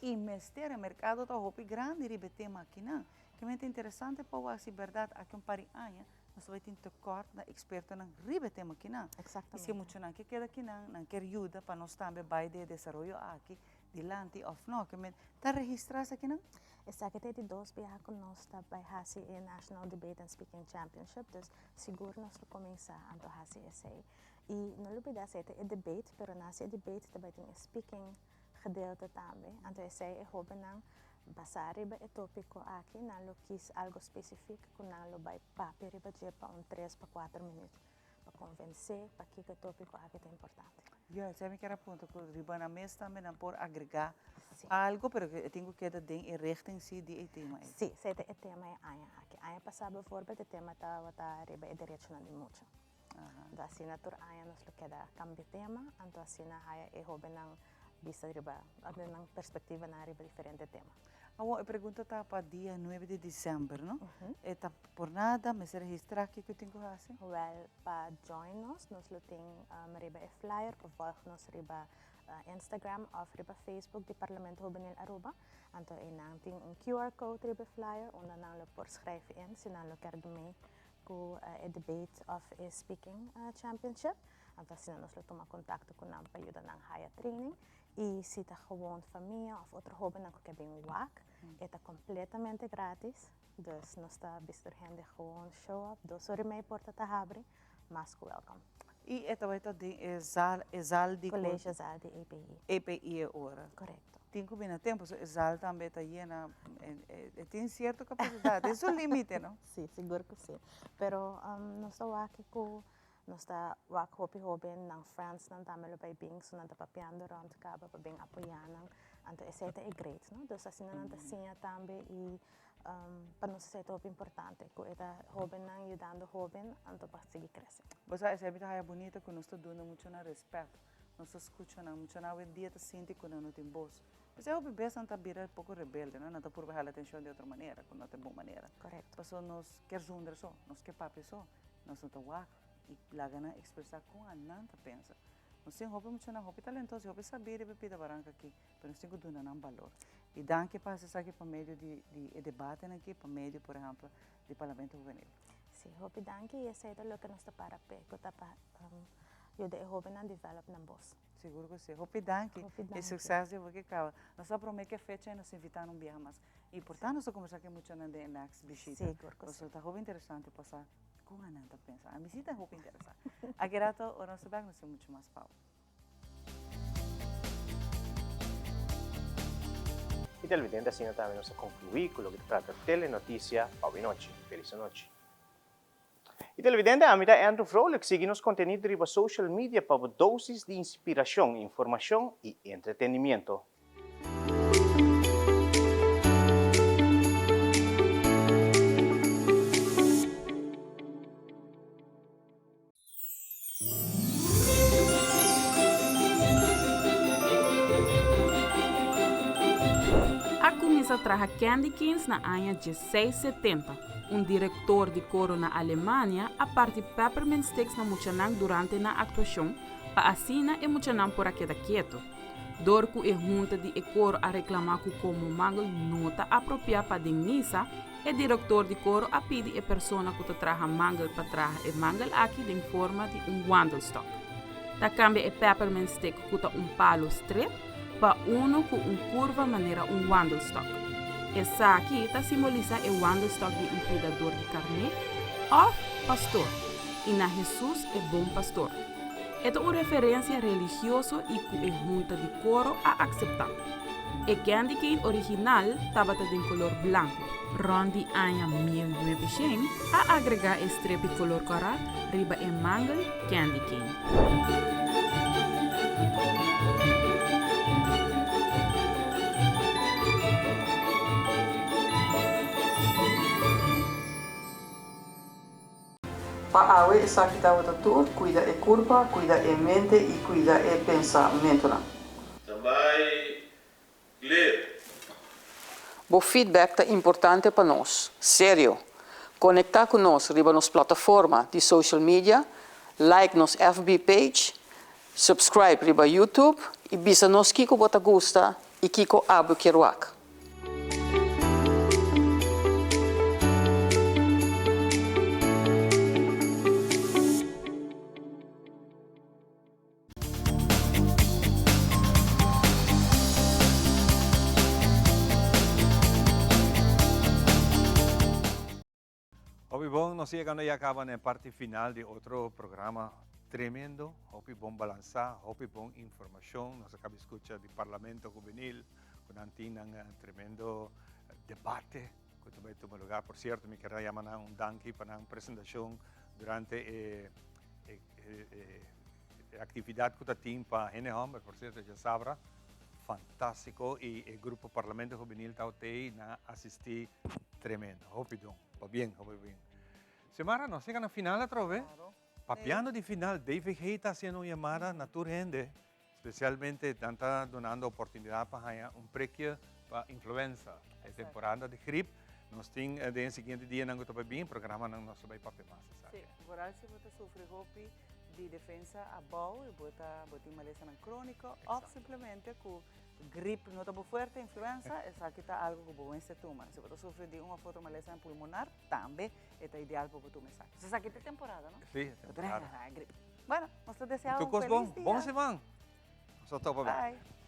E mestre mercado tá roupa grande riba tema aqui não. Que é interessante para a verdade aqui par anos. Nós vamos ter corte na experto na riba tema aqui não. Exatamente. E se muito não que queda aqui não quer ajuda para nós também vai de desenvolvimento aqui dilante of não que está registrado aqui não. Essa que tem dois viagens que nós está vai fazer o National Debate and Speaking Championship, então seguro nós vamos começar a fazer esse. E não olvidar se é debate, pero nesse debate também tem speaking gedeelte também. Então esse é o não basar riba o tópico aqui, não lo quis algo específico, que não lo vai papel riba de para 3 para 4 minutos, para convencer para que o tópico aqui é importante. Eu sei que era ponto que riba na mesa também não por agregar algo, pero eu tenho que dar em recht em si de tema. Sim, se é tema é aqui. Aí passava por o tema tá riba é direito não de muito. Da assinatura aí nós lo queda cambia tema, então assina aí é hobby não vista riba, na perspectiva na riba diferente tema. A pergunta está para dia 9 de dezembro, não? Está por nada, mas registrar aqui que eu tenho que fazer? Well, para join nós lo tem riba flyer, para nós riba Instagram ou riba Facebook do Parlamento Juvenil Aruba. Então, tem QR code riba flyer, onde não lo por schrijven in, se não lo quer me com a debate of a speaking championship. Então, se nós lo toma contato com nós para ajudar na higher training. E se está gewoon família ou outro jovem que quer bem WAC, é completamente grátis. Então, nós está visitando gewoon show up, 2 horas e meia porta está abre, mas welcome. E esta vai estar de exal de colégio exal de EPI. EPI agora. Correto. Tem que vir a tempo, exal também está llena, tem certa capacidade, é o limite, não? Sim, seguro que sim. Pero nós está aqui com nós está hobby na France não também vai bem, so não está papiando rond caba para bem apoiando, então esse é great, não? Então assim não está sim também e para nós é muito importante, que é hobby não ajudando hobby, então para seguir crescer. Você é sempre é bonita que nós está dando muito na respeito, nós escutando muito na dia está sente que não tem voz. Mas é o bebê está virar pouco rebelde, não está por baixar a atenção de outra maneira, quando não tem boa maneira. Correto. Passou nós quer juntar só, nós quer papi só, nós não está e lá gana expressar com a nanta pensa. Nós temos muito na roupa talentosa, roupa saber e bebida branca aqui, mas nós temos que dar um valor. E dá que passa aqui para meio de debate aqui, para meio, por exemplo, de parlamento juvenil. Sim, hopi danki e sei lo que nos para pe, ko tapa yo de hopi nan develop nan boss. Seguro que sim. Hopi danki. E sucesso eu vou que cava. Nós só promete que a fecha nos invitar um dia mais. E portanto nós conversar que muito na next visita. Seguro que sim. Tá hopi interessante passar com a Nanta pensar. A visita é hopi interessante. Aqui rato o nosso bag não sei muito mais pau. Y televidente, así no también nos concluir con lo que trata Telenoticia Pavinochi. Feliz noche. Y televidente, a mitad Andrew Froelich, síguenos contenido de social media para dosis de inspiración, información y entretenimiento. Traja Candy Kings na anha 1670. Diretor de coro na Alemanha a parte Peppermint Sticks na Muchanang durante na atuação, para assina e Muchanang por aqui quieto. Dorco e junta de coro a reclamar como mangal nota apropriada para Denisa, e diretor de coro a pedir a persona que traja mangal para traja e mangal aqui em forma de wandelstock. Da cambia e Peppermint Stick com palo straight para uno com curva maneira wandelstock. Essa aqui simboliza o wandelstock de cuidador de carne ou pastor, e na Jesus é bom pastor. É uma referência religiosa e que é junta de coro a aceitar. O candy cane original estava de color branco. Rondi anha 1900 a agregar estrepe color coral riba e mangal candy cane. Para awe essa que estava tudo, cuida e curva, cuida e mente e cuida e pensamento. Também ler. O feedback é importante para nós, sério. Conectar com nós riba nas plataformas de social media, like nos FB page, subscribe riba YouTube e bisa nos kiko bota gusta e kiko abu kiruak. Bom, nos llegando ya acaban en parte final de otro programa tremendo. Hopi bom balançar, hopi bom información. Nos acaba de escuchar del Parlamento Juvenil, con un tremendo debate que tuve en lugar. Por cierto, me quería llamar un danke para una presentación durante la actividad que team para Henehom, por cierto, ya sabrá. Fantástico, y el grupo Parlamento Juvenil Tautei na assistir tremendo. Hopi bien, hopi bien. Semana, nos llegan a final otra vez. Papiando de final, David Hay está haciendo una llamada a tu gente, especialmente está donando oportunidad para un precio para influenza. Es temporada de gripe. Nos tiene de siguiente día no está bien, programa no nos va a papel más. Sí, por si você sofre golpe de defensa a bom e bota maleza na crônico ou simplesmente com gripe não está forte, influenza, essa aqui está algo que bom se toma. Se você sofre de uma outra maleza pulmonar, também é ideal para você tomar. Essa aqui é temporada, não? Sim, temporada. Bueno, nós te desejamos um feliz dia. Bom semana. Só topa bem. Bye.